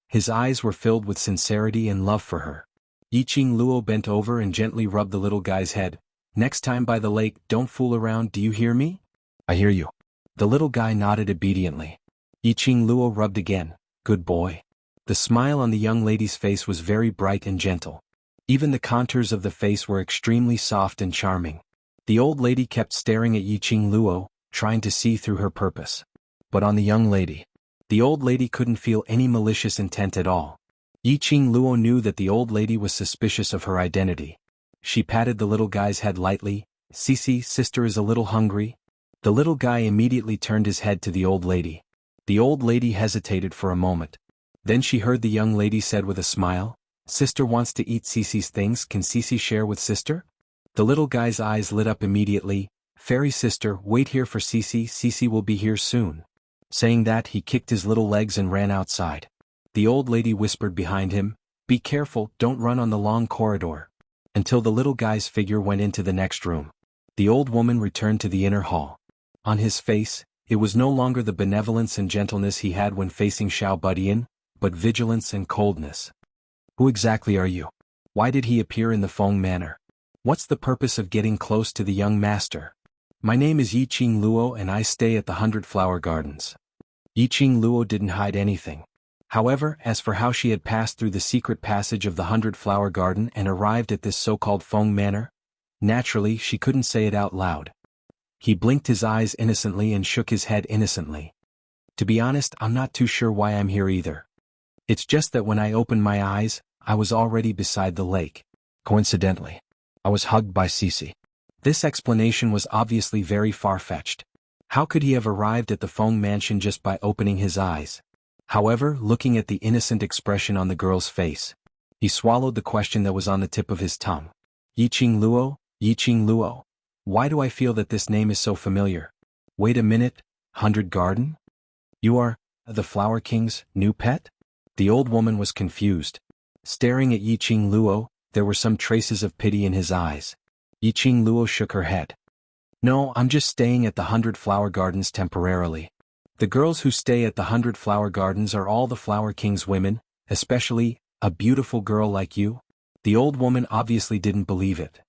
His eyes were filled with sincerity and love for her. Yiqing Luo bent over and gently rubbed the little guy's head. Next time by the lake, don't fool around, do you hear me? I hear you. The little guy nodded obediently. Yiqing Luo rubbed again. Good boy. The smile on the young lady's face was very bright and gentle. Even the contours of the face were extremely soft and charming. The old lady kept staring at Yiqing Luo, trying to see through her purpose. But on the young lady, the old lady couldn't feel any malicious intent at all. Yiqing Luo knew that the old lady was suspicious of her identity. She patted the little guy's head lightly. "Cici, sister is a little hungry." The little guy immediately turned his head to the old lady. The old lady hesitated for a moment. Then she heard the young lady said with a smile, "Sister wants to eat Cici's things, can Cici share with sister?" The little guy's eyes lit up immediately. "Fairy sister, wait here for Cici, Cici will be here soon." Saying that, he kicked his little legs and ran outside. The old lady whispered behind him, "Be careful, don't run on the long corridor." Until the little guy's figure went into the next room. The old woman returned to the inner hall. On his face, it was no longer the benevolence and gentleness he had when facing Xiao Budian, but vigilance and coldness. "Who exactly are you? Why did he appear in the Feng manor? What's the purpose of getting close to the young master?" "My name is Yiqing Luo and I stay at the 100 Flower Gardens." Yiqing Luo didn't hide anything. However, as for how she had passed through the secret passage of the 100 Flower Garden and arrived at this so-called Feng manor, naturally she couldn't say it out loud. He blinked his eyes innocently and shook his head innocently. "To be honest, I'm not too sure why I'm here either. It's just that when I opened my eyes, I was already beside the lake. Coincidentally, I was hugged by Cici." This explanation was obviously very far-fetched. How could he have arrived at the Feng mansion just by opening his eyes? However, looking at the innocent expression on the girl's face, he swallowed the question that was on the tip of his tongue. "Yiqing Luo, Yiqing Luo. Why do I feel that this name is so familiar? Wait a minute, 100 Garden? You are the Flower King's new pet?" The old woman was confused. Staring at Yiqing Luo, there were some traces of pity in his eyes. Yiqing Luo shook her head. "No, I'm just staying at the 100 Flower Gardens temporarily. The girls who stay at the 100 Flower Gardens are all the Flower King's women, especially a beautiful girl like you." The old woman obviously didn't believe it.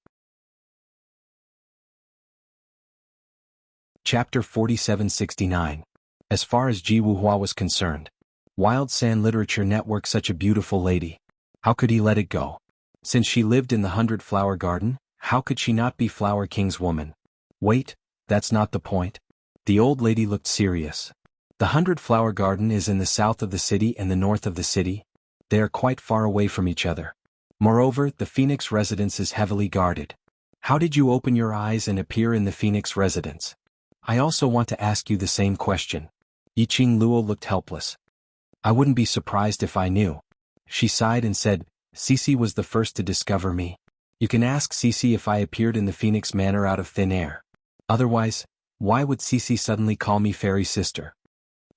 Chapter 4769. As far as Ji Wuhua was concerned, Wild Sand Literature Network, such a beautiful lady. How could he let it go? Since she lived in the 100 Flower Garden, how could she not be Flower King's woman? Wait, that's not the point. The old lady looked serious. The 100 Flower Garden is in the south of the city and the north of the city. They are quite far away from each other. Moreover, the Phoenix residence is heavily guarded. How did you open your eyes and appear in the Phoenix residence? I also want to ask you the same question. Yiqing Luo looked helpless. I wouldn't be surprised if I knew. She sighed and said, Cici was the first to discover me. You can ask Cici if I appeared in the Phoenix Manor out of thin air. Otherwise, why would Cici suddenly call me fairy sister?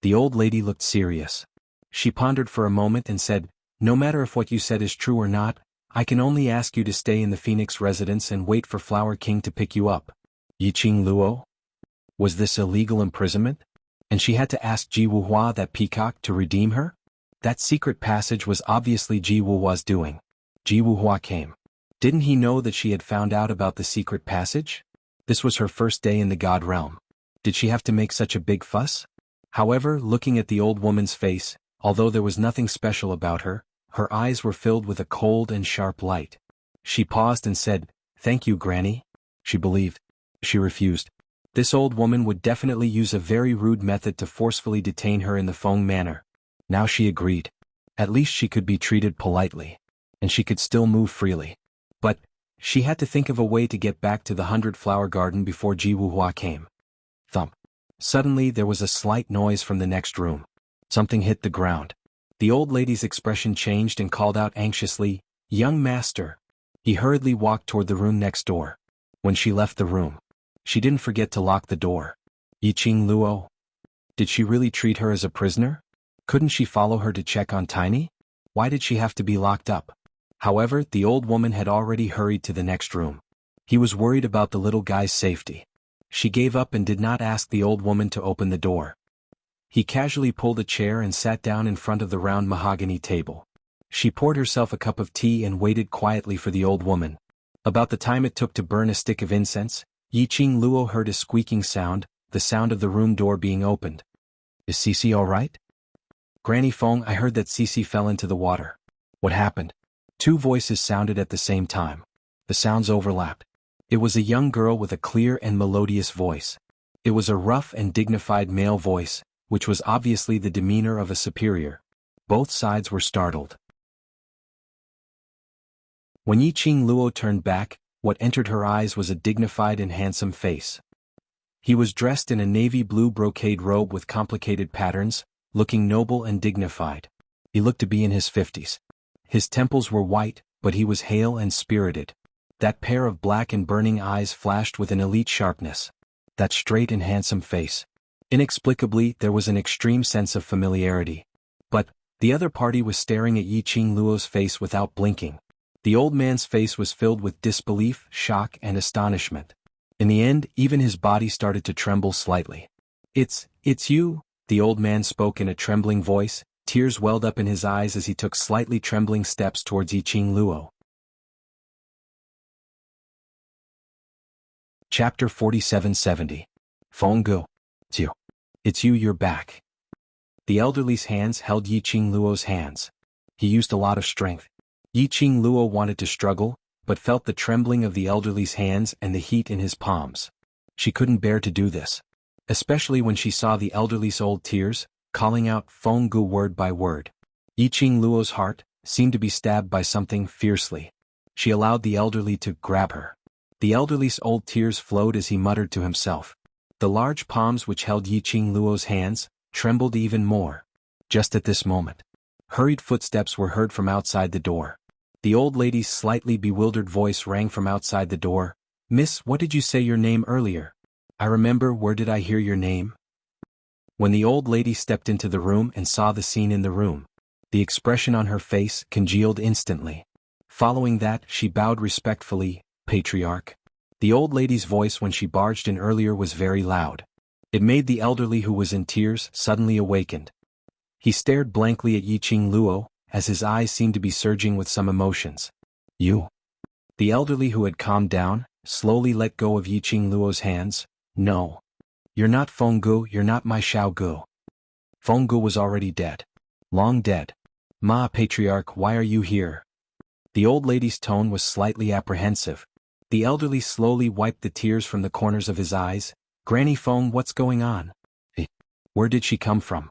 The old lady looked serious. She pondered for a moment and said, no matter if what you said is true or not, I can only ask you to stay in the Phoenix residence and wait for Flower King to pick you up. Yiqing Luo? Was this illegal imprisonment? And she had to ask Ji Wuhua, that peacock, to redeem her? That secret passage was obviously Ji Wuhua's doing. Ji Wuhua came. Didn't he know that she had found out about the secret passage? This was her first day in the God realm. Did she have to make such a big fuss? However, looking at the old woman's face, although there was nothing special about her, her eyes were filled with a cold and sharp light. She paused and said, Thank you, Granny. She believed. She refused. This old woman would definitely use a very rude method to forcefully detain her in the Feng Manor. Now she agreed. At least she could be treated politely. And she could still move freely. But she had to think of a way to get back to the 100 Flower Garden before Ji Wuhua came. Thump. Suddenly there was a slight noise from the next room. Something hit the ground. The old lady's expression changed and called out anxiously, Young master. He hurriedly walked toward the room next door. When she left the room, she didn't forget to lock the door. Yiqing Luo? Did she really treat her as a prisoner? Couldn't she follow her to check on Tiny? Why did she have to be locked up? However, the old woman had already hurried to the next room. He was worried about the little guy's safety. She gave up and did not ask the old woman to open the door. He casually pulled a chair and sat down in front of the round mahogany table. She poured herself a cup of tea and waited quietly for the old woman. About the time it took to burn a stick of incense, Yiqing Luo heard a squeaking sound, the sound of the room door being opened. Is Cici all right? Granny Feng, I heard that Cici fell into the water. What happened? Two voices sounded at the same time. The sounds overlapped. It was a young girl with a clear and melodious voice. It was a rough and dignified male voice, which was obviously the demeanor of a superior. Both sides were startled. When Yiqing Luo turned back, what entered her eyes was a dignified and handsome face. He was dressed in a navy blue brocade robe with complicated patterns, looking noble and dignified. He looked to be in his 50s. His temples were white, but he was hale and spirited. That pair of black and burning eyes flashed with an elite sharpness. That straight and handsome face. Inexplicably, there was an extreme sense of familiarity. But the other party was staring at Yiqing Luo's face without blinking. The old man's face was filled with disbelief, shock, and astonishment. In the end, even his body started to tremble slightly. It's you," the old man spoke in a trembling voice. Tears welled up in his eyes as he took slightly trembling steps towards Yiqing Luo. Chapter 4770. Fenggu. It's you, you're back. The elderly's hands held Yiqing Luo's hands. He used a lot of strength. Yiqing Luo wanted to struggle, but felt the trembling of the elderly's hands and the heat in his palms. She couldn't bear to do this. Especially when she saw the elderly's old tears, calling out Fenggu word by word. Yiqing Luo's heart seemed to be stabbed by something fiercely. She allowed the elderly to grab her. The elderly's old tears flowed as he muttered to himself. The large palms which held Yiqing Luo's hands trembled even more. Just at this moment, hurried footsteps were heard from outside the door. The old lady's slightly bewildered voice rang from outside the door. "Miss, what did you say your name earlier?" "I remember, where did I hear your name?" When the old lady stepped into the room and saw the scene in the room, the expression on her face congealed instantly. Following that, she bowed respectfully. "Patriarch." The old lady's voice when she barged in earlier was very loud. It made the elderly who was in tears suddenly awakened. He stared blankly at Yiqing Luo, as his eyes seemed to be surging with some emotions. "You?" The elderly who had calmed down, slowly let go of Yiqing Luo's hands. "No. You're not Fenggu, you're not my Xiaogu." Fenggu was already dead. Long dead. "Ma, Patriarch, why are you here?" The old lady's tone was slightly apprehensive. The elderly slowly wiped the tears from the corners of his eyes. "Granny Feng, what's going on? Where did she come from?"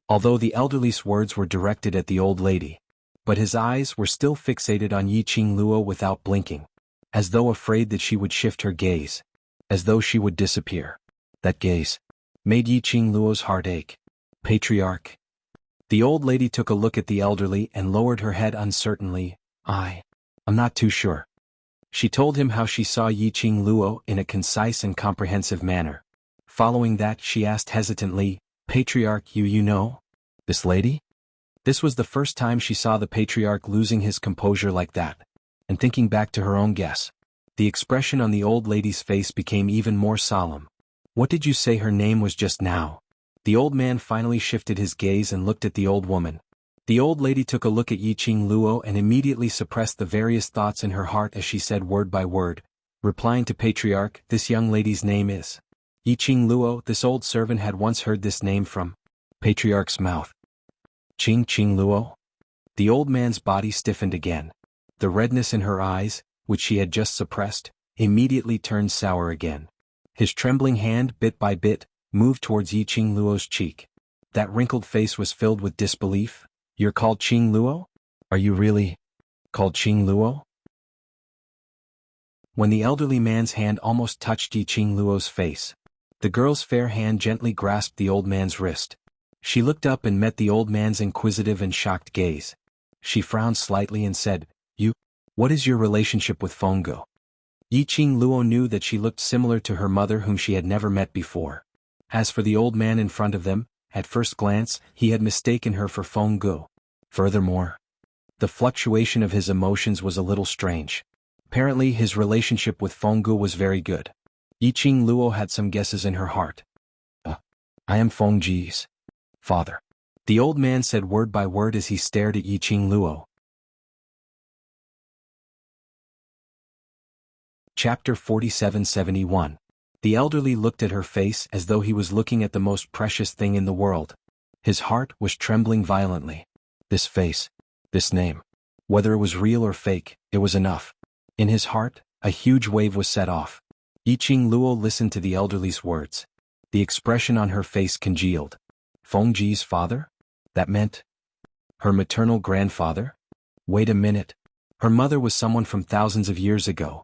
Although the elderly's words were directed at the old lady, but his eyes were still fixated on Yiqing Luo without blinking, as though afraid that she would shift her gaze, as though she would disappear. That gaze made Yiqing Luo's heart ache. "Patriarch." The old lady took a look at the elderly and lowered her head uncertainly. I'm not too sure." She told him how she saw Yiqing Luo in a concise and comprehensive manner. Following that, she asked hesitantly, "Patriarch, you know this lady?" This was the first time she saw the patriarch losing his composure like that. And thinking back to her own guess, the expression on the old lady's face became even more solemn. "What did you say her name was just now?" The old man finally shifted his gaze and looked at the old woman. The old lady took a look at Yiqing Luo and immediately suppressed the various thoughts in her heart as she said word by word, replying to Patriarch, "This young lady's name is Yiqing Luo." This old servant had once heard this name from Patriarch's mouth. Qing Luo? The old man's body stiffened again. The redness in her eyes, which she had just suppressed, immediately turned sour again. His trembling hand, bit by bit, moved towards Yiqing Luo's cheek. That wrinkled face was filled with disbelief. "You're called Qing Luo? Are you really called Qing Luo?" When the elderly man's hand almost touched Yiqing Luo's face, the girl's fair hand gently grasped the old man's wrist. She looked up and met the old man's inquisitive and shocked gaze. She frowned slightly and said, What is your relationship with Fenggu?" Yiqing Luo knew that she looked similar to her mother whom she had never met before. As for the old man in front of them, at first glance, he had mistaken her for Fenggu. Furthermore, the fluctuation of his emotions was a little strange. Apparently his relationship with Fenggu was very good. Yiqing Luo had some guesses in her heart. I am Fengji's father," the old man said word by word as he stared at Yiqing Luo. Chapter 4771. The elderly looked at her face as though he was looking at the most precious thing in the world. His heart was trembling violently. This face, this name. Whether it was real or fake, it was enough. In his heart, a huge wave was set off. Yiqing Luo listened to the elderly's words. The expression on her face congealed. Fengji's father? That meant her maternal grandfather? Wait a minute. Her mother was someone from thousands of years ago.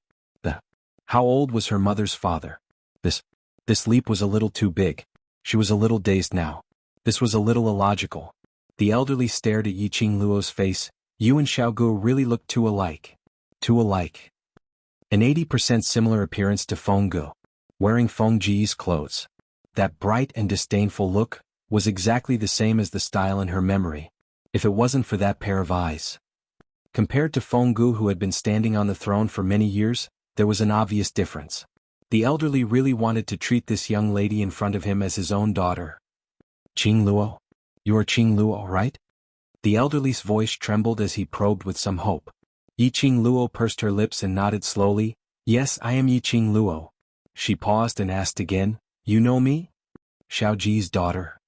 How old was her mother's father? This leap was a little too big. She was a little dazed now. This was a little illogical. The elderly stared at Yiqing Luo's face. You and Xiaogu really looked too alike. Too alike. An 80% similar appearance to Fenggu. Wearing Fengji's clothes. That bright and disdainful look was exactly the same as the style in her memory. If it wasn't for that pair of eyes. Compared to Fenggu, who had been standing on the throne for many years, there was an obvious difference. The elderly really wanted to treat this young lady in front of him as his own daughter. Qing Luo? You are Qing Luo, right? The elderly's voice trembled as he probed with some hope. Yiqing Luo pursed her lips and nodded slowly. Yes, I am Yiqing Luo. She paused and asked again, You know me? Xiaoji's daughter.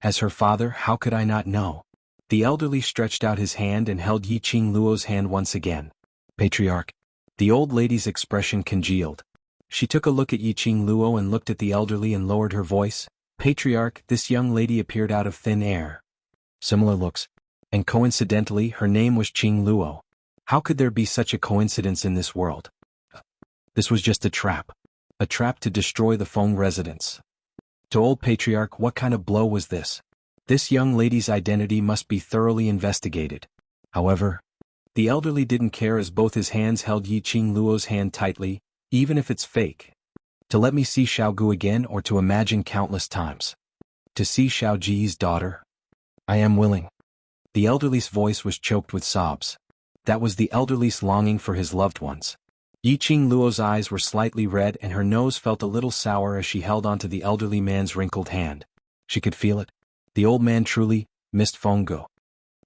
As her father, how could I not know? The elderly stretched out his hand and held Yiqing Luo's hand once again. Patriarch. The old lady's expression congealed. She took a look at Yiqing Luo and looked at the elderly and lowered her voice. Patriarch, this young lady appeared out of thin air. Similar looks. And coincidentally, her name was Qing Luo. How could there be such a coincidence in this world? This was just a trap. A trap to destroy the Feng residence. To old Patriarch, what kind of blow was this? This young lady's identity must be thoroughly investigated. However, the elderly didn't care as both his hands held Yiqing Luo's hand tightly, even if it's fake. To let me see Xiaogu again or to imagine countless times. To see Xiaoji's daughter? I am willing. The elderly's voice was choked with sobs. That was the elderly's longing for his loved ones. Yiqing Luo's eyes were slightly red and her nose felt a little sour as she held onto the elderly man's wrinkled hand. She could feel it. The old man truly missed Fenggu.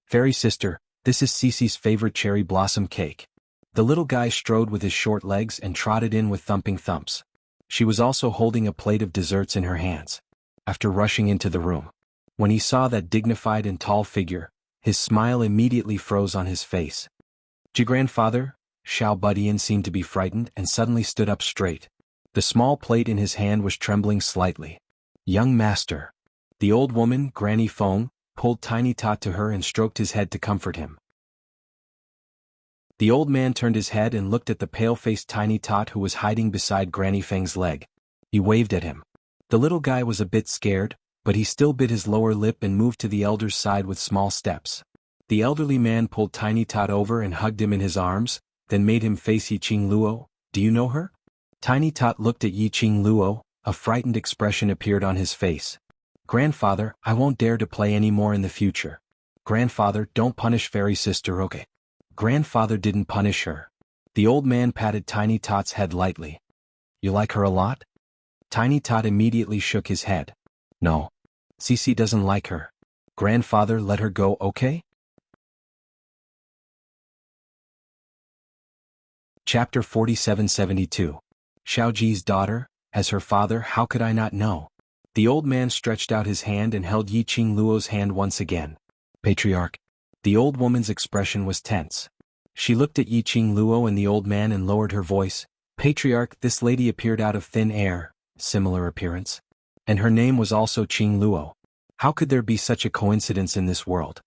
Fairy sister, this is Cece's favorite cherry blossom cake. The little guy strode with his short legs and trotted in with thumping thumps. She was also holding a plate of desserts in her hands. After rushing into the room, when he saw that dignified and tall figure, his smile immediately froze on his face. Grandfather? Xiao Budian seemed to be frightened and suddenly stood up straight. The small plate in his hand was trembling slightly. Young master. The old woman, Granny Feng, pulled Tiny Tot to her and stroked his head to comfort him. The old man turned his head and looked at the pale-faced Tiny Tot who was hiding beside Granny Feng's leg. He waved at him. The little guy was a bit scared, but he still bit his lower lip and moved to the elder's side with small steps. The elderly man pulled Tiny Tot over and hugged him in his arms, then made him face Yiqing Luo. Do you know her? Tiny Tot looked at Yiqing Luo, a frightened expression appeared on his face. Grandfather, I won't dare to play any more in the future. Grandfather, don't punish Fairy Sister, okay? Grandfather didn't punish her. The old man patted Tiny Tot's head lightly. You like her a lot? Tiny Tot immediately shook his head. No. Cece doesn't like her. Grandfather, let her go, okay? Chapter 4772. Xiaoji's daughter, as her father, how could I not know? The old man stretched out his hand and held Yiqing Luo's hand once again. Patriarch. The old woman's expression was tense. She looked at Yiqing Luo and the old man and lowered her voice. Patriarch, this lady appeared out of thin air, similar appearance. And her name was also Qing Luo. How could there be such a coincidence in this world?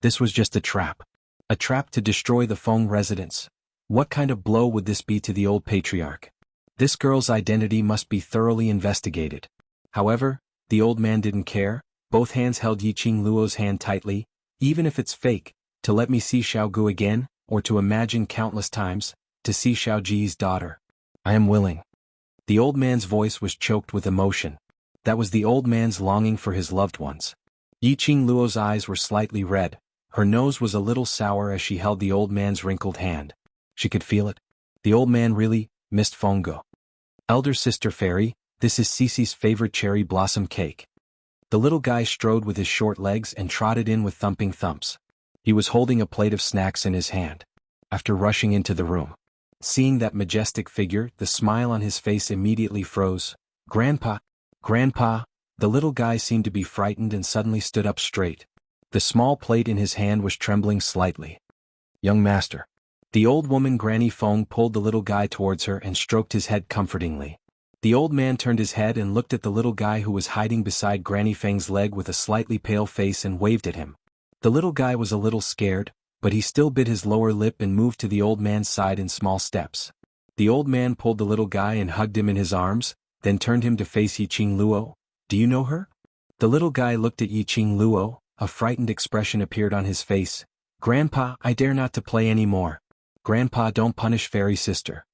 This was just a trap. A trap to destroy the Feng residence. What kind of blow would this be to the old patriarch? This girl's identity must be thoroughly investigated. However, the old man didn't care. Both hands held Yiqing Luo's hand tightly. Even if it's fake, to let me see Xiaogu again, or to imagine countless times, to see Xiaoji's daughter. I am willing. The old man's voice was choked with emotion. That was the old man's longing for his loved ones. Yiqing Luo's eyes were slightly red. Her nose was a little sour as she held the old man's wrinkled hand. She could feel it. The old man really missed Fenggu. Elder sister Fairy, this is Cece's favorite cherry blossom cake. The little guy strode with his short legs and trotted in with thumping thumps. He was holding a plate of snacks in his hand. After rushing into the room, seeing that majestic figure, the smile on his face immediately froze. Grandpa! Grandpa! The little guy seemed to be frightened and suddenly stood up straight. The small plate in his hand was trembling slightly. young master. The old woman Granny Feng pulled the little guy towards her and stroked his head comfortingly. The old man turned his head and looked at the little guy who was hiding beside Granny Feng's leg with a slightly pale face and waved at him. The little guy was a little scared, but he still bit his lower lip and moved to the old man's side in small steps. The old man pulled the little guy and hugged him in his arms, then turned him to face Yiqing Luo. Do you know her? The little guy looked at Yiqing Luo, a frightened expression appeared on his face. Grandpa, I dare not to play any more. Grandpa, don't punish fairy sister.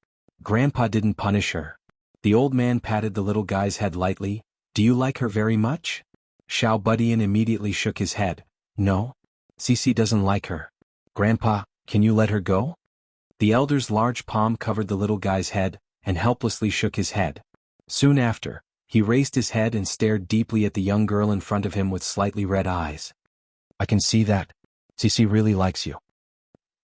Grandpa didn't punish her. The old man patted the little guy's head lightly. Do you like her very much? Xiao Budian immediately shook his head. No. Cici doesn't like her. Grandpa, can you let her go? The elder's large palm covered the little guy's head, and helplessly shook his head. Soon after, he raised his head and stared deeply at the young girl in front of him with slightly red eyes. I can see that. Cici really likes you.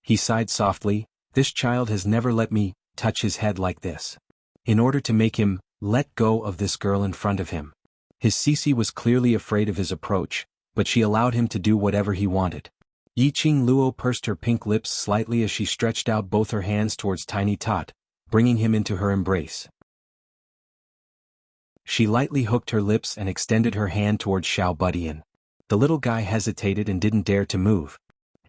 He sighed softly. This child has never let me touch his head like this. In order to make him let go of this girl in front of him. His Cici was clearly afraid of his approach, but she allowed him to do whatever he wanted. Yiqing Luo pursed her pink lips slightly as she stretched out both her hands towards Tiny Tot, bringing him into her embrace. She lightly hooked her lips and extended her hand towards Xiao Budian. The little guy hesitated and didn't dare to move.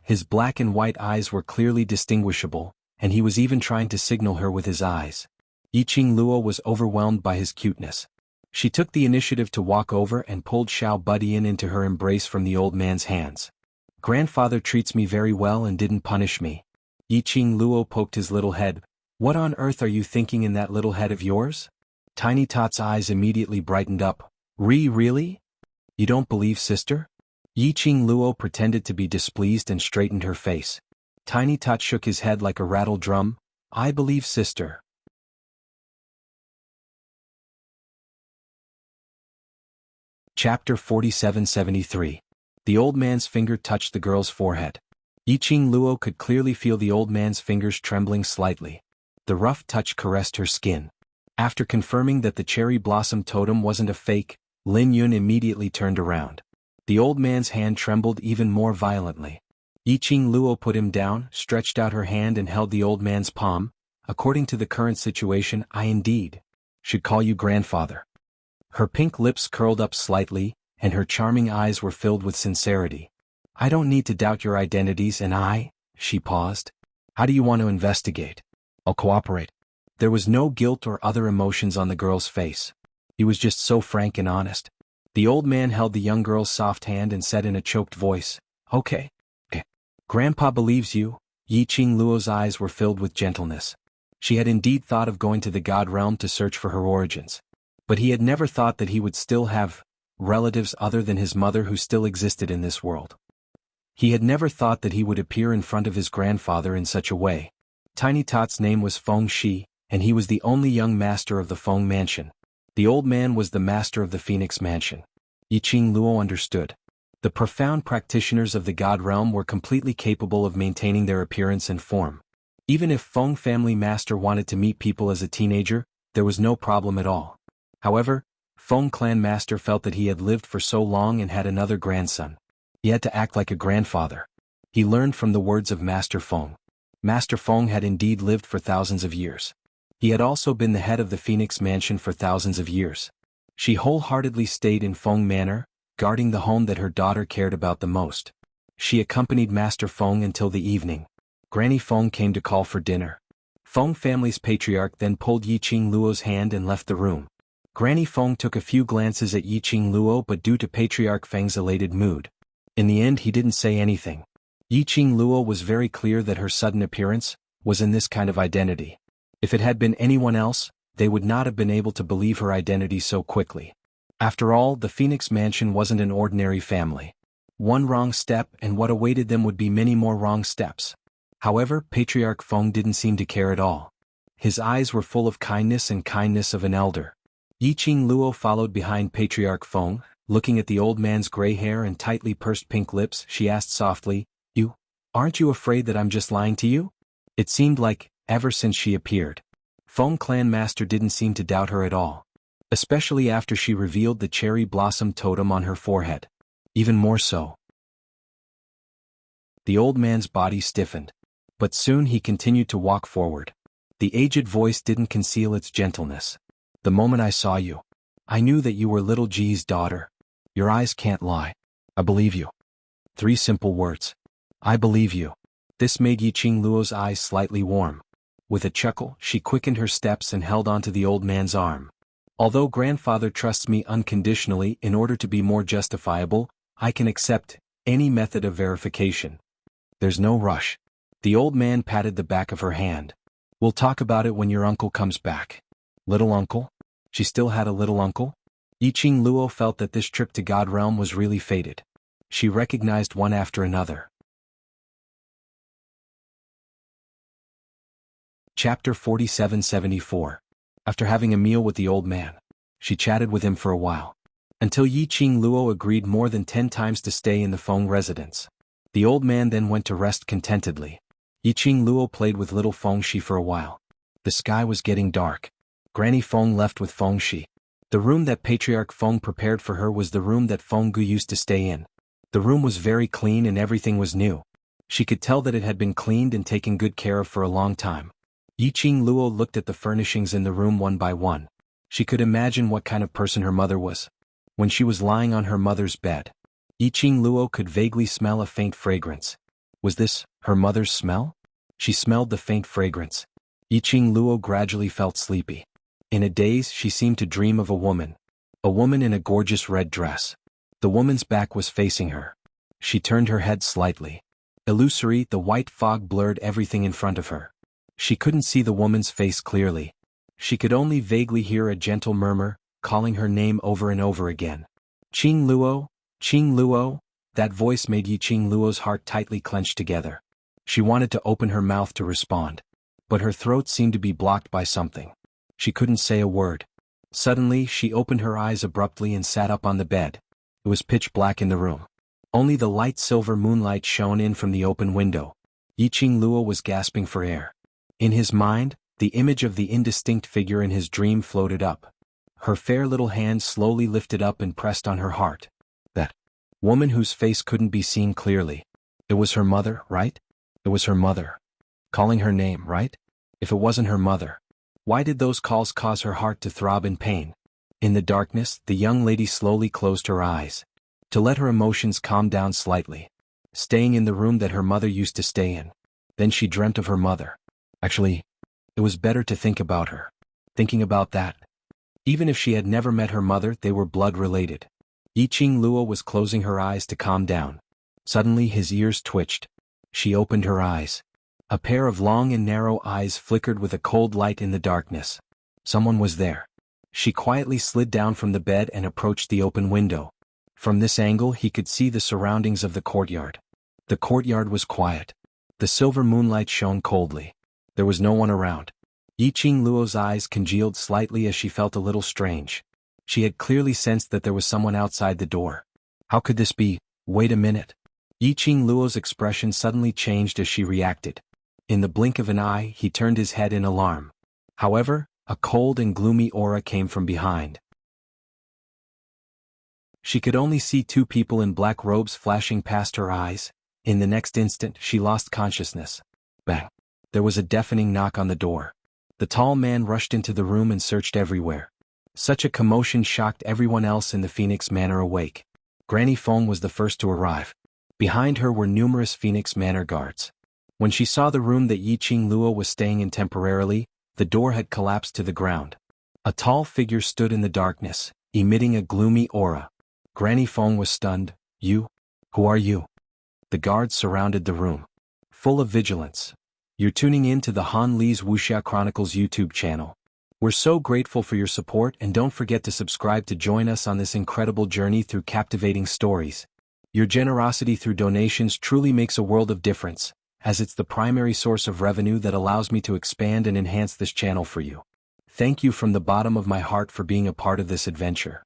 His black and white eyes were clearly distinguishable, and he was even trying to signal her with his eyes. Yiqing Luo was overwhelmed by his cuteness. She took the initiative to walk over and pulled Xiao Budian into her embrace from the old man's hands. Grandfather treats me very well and didn't punish me. Yiqing Luo poked his little head. What on earth are you thinking in that little head of yours? Tiny Tot's eyes immediately brightened up. Really? You don't believe sister? Yiqing Luo pretended to be displeased and straightened her face. Tiny Tot shook his head like a rattle drum. I believe sister. Chapter 4773. The old man's finger touched the girl's forehead. Yiqing Luo could clearly feel the old man's fingers trembling slightly. The rough touch caressed her skin. After confirming that the cherry blossom totem wasn't a fake, Lin Yun immediately turned around. The old man's hand trembled even more violently. Yiqing Luo put him down, stretched out her hand and held the old man's palm. According to the current situation, I indeed should call you grandfather. Her pink lips curled up slightly, and her charming eyes were filled with sincerity. I don't need to doubt your identities and she paused. How do you want to investigate? I'll cooperate. There was no guilt or other emotions on the girl's face. He was just so frank and honest. The old man held the young girl's soft hand and said in a choked voice, Okay. Grandpa believes you. Yiqing Luo's eyes were filled with gentleness. She had indeed thought of going to the God realm to search for her origins. But he had never thought that he would still have relatives other than his mother who still existed in this world. He had never thought that he would appear in front of his grandfather in such a way. Tiny Tot's name was Feng Shi, and he was the only young master of the Feng Mansion. The old man was the master of the Phoenix Mansion. Yiqing Luo understood. The profound practitioners of the God realm were completely capable of maintaining their appearance and form. Even if Feng family master wanted to meet people as a teenager, there was no problem at all. However, Feng clan master felt that he had lived for so long and had another grandson. He had to act like a grandfather. He learned from the words of Master Feng. Master Feng had indeed lived for thousands of years. He had also been the head of the Phoenix Mansion for thousands of years. She wholeheartedly stayed in Feng Manor, guarding the home that her daughter cared about the most. She accompanied Master Feng until the evening. Granny Feng came to call for dinner. Feng family's patriarch then pulled Yiqing Luo's hand and left the room. Granny Feng took a few glances at Yiqing Luo, but due to Patriarch Feng's elated mood, in the end he didn't say anything. Yiqing Luo was very clear that her sudden appearance was in this kind of identity. If it had been anyone else, they would not have been able to believe her identity so quickly. After all, the Phoenix Mansion wasn't an ordinary family. One wrong step and what awaited them would be many more wrong steps. However, Patriarch Feng didn't seem to care at all. His eyes were full of kindness and kindness of an elder. Yiqing Luo followed behind Patriarch Feng, looking at the old man's gray hair and tightly pursed pink lips. She asked softly, Aren't you afraid that I'm just lying to you? It seemed like, ever since she appeared, Feng clan master didn't seem to doubt her at all. Especially after she revealed the cherry blossom totem on her forehead. Even more so. The old man's body stiffened. But soon he continued to walk forward. The aged voice didn't conceal its gentleness. The moment I saw you, I knew that you were little G's daughter. Your eyes can't lie. I believe you. 3 simple words. I believe you. This made Yiqing Luo's eyes slightly warm. With a chuckle, she quickened her steps and held onto the old man's arm. Although grandfather trusts me unconditionally in order to be more justifiable, I can accept any method of verification. There's no rush. The old man patted the back of her hand. We'll talk about it when your uncle comes back. Little uncle? She still had a little uncle? Yiqing Luo felt that this trip to God Realm was really fated. She recognized one after another. Chapter 4774. After having a meal with the old man, she chatted with him for a while, until Yiqing Luo agreed more than 10 times to stay in the Feng residence. The old man then went to rest contentedly. Yiqing Luo played with little Feng Shi for a while. The sky was getting dark. Granny Feng left with Feng Shi. The room that Patriarch Feng prepared for her was the room that Feng Gu used to stay in. The room was very clean and everything was new. She could tell that it had been cleaned and taken good care of for a long time. Yiqing Luo looked at the furnishings in the room one by one. She could imagine what kind of person her mother was. When she was lying on her mother's bed, Yiqing Luo could vaguely smell a faint fragrance. Was this her mother's smell? She smelled the faint fragrance. Yiqing Luo gradually felt sleepy. In a daze, she seemed to dream of a woman in a gorgeous red dress. The woman's back was facing her. She turned her head slightly. Illusory, the white fog blurred everything in front of her. She couldn't see the woman's face clearly. She could only vaguely hear a gentle murmur, calling her name over and over again. Qing Luo, Qing Luo. That voice made Yiqing Luo's heart tightly clenched together. She wanted to open her mouth to respond, but her throat seemed to be blocked by something. She couldn't say a word. Suddenly, she opened her eyes abruptly and sat up on the bed. It was pitch black in the room. Only the light silver moonlight shone in from the open window. Yiqing Luo was gasping for air. In his mind, the image of the indistinct figure in his dream floated up. Her fair little hand slowly lifted up and pressed on her heart. That woman whose face couldn't be seen clearly. It was her mother, right? It was her mother. Calling her name, right? If it wasn't her mother, why did those calls cause her heart to throb in pain? In the darkness, the young lady slowly closed her eyes, to let her emotions calm down slightly. Staying in the room that her mother used to stay in. Then she dreamt of her mother. Actually, it was better to think about her. Thinking about that. Even if she had never met her mother, they were blood-related. Yiqing Luo was closing her eyes to calm down. Suddenly his ears twitched. She opened her eyes. A pair of long and narrow eyes flickered with a cold light in the darkness. Someone was there. She quietly slid down from the bed and approached the open window. From this angle he could see the surroundings of the courtyard. The courtyard was quiet. The silver moonlight shone coldly. There was no one around. Yiqing Luo's eyes congealed slightly as she felt a little strange. She had clearly sensed that there was someone outside the door. How could this be? Wait a minute. Yiqing Luo's expression suddenly changed as she reacted. In the blink of an eye, he turned his head in alarm. However, a cold and gloomy aura came from behind. She could only see 2 people in black robes flashing past her eyes. In the next instant, she lost consciousness. Bang! There was a deafening knock on the door. The tall man rushed into the room and searched everywhere. Such a commotion shocked everyone else in the Phoenix Manor awake. Granny Feng was the first to arrive. Behind her were numerous Phoenix Manor guards. When she saw the room that Yiqing Luo was staying in temporarily, the door had collapsed to the ground. A tall figure stood in the darkness, emitting a gloomy aura. Granny Feng was stunned. You? Who are you? The guards surrounded the room, full of vigilance. You're tuning in to the Han Li's Wuxia Chronicles YouTube channel. We're so grateful for your support and don't forget to subscribe to join us on this incredible journey through captivating stories. Your generosity through donations truly makes a world of difference, as it's the primary source of revenue that allows me to expand and enhance this channel for you. Thank you from the bottom of my heart for being a part of this adventure.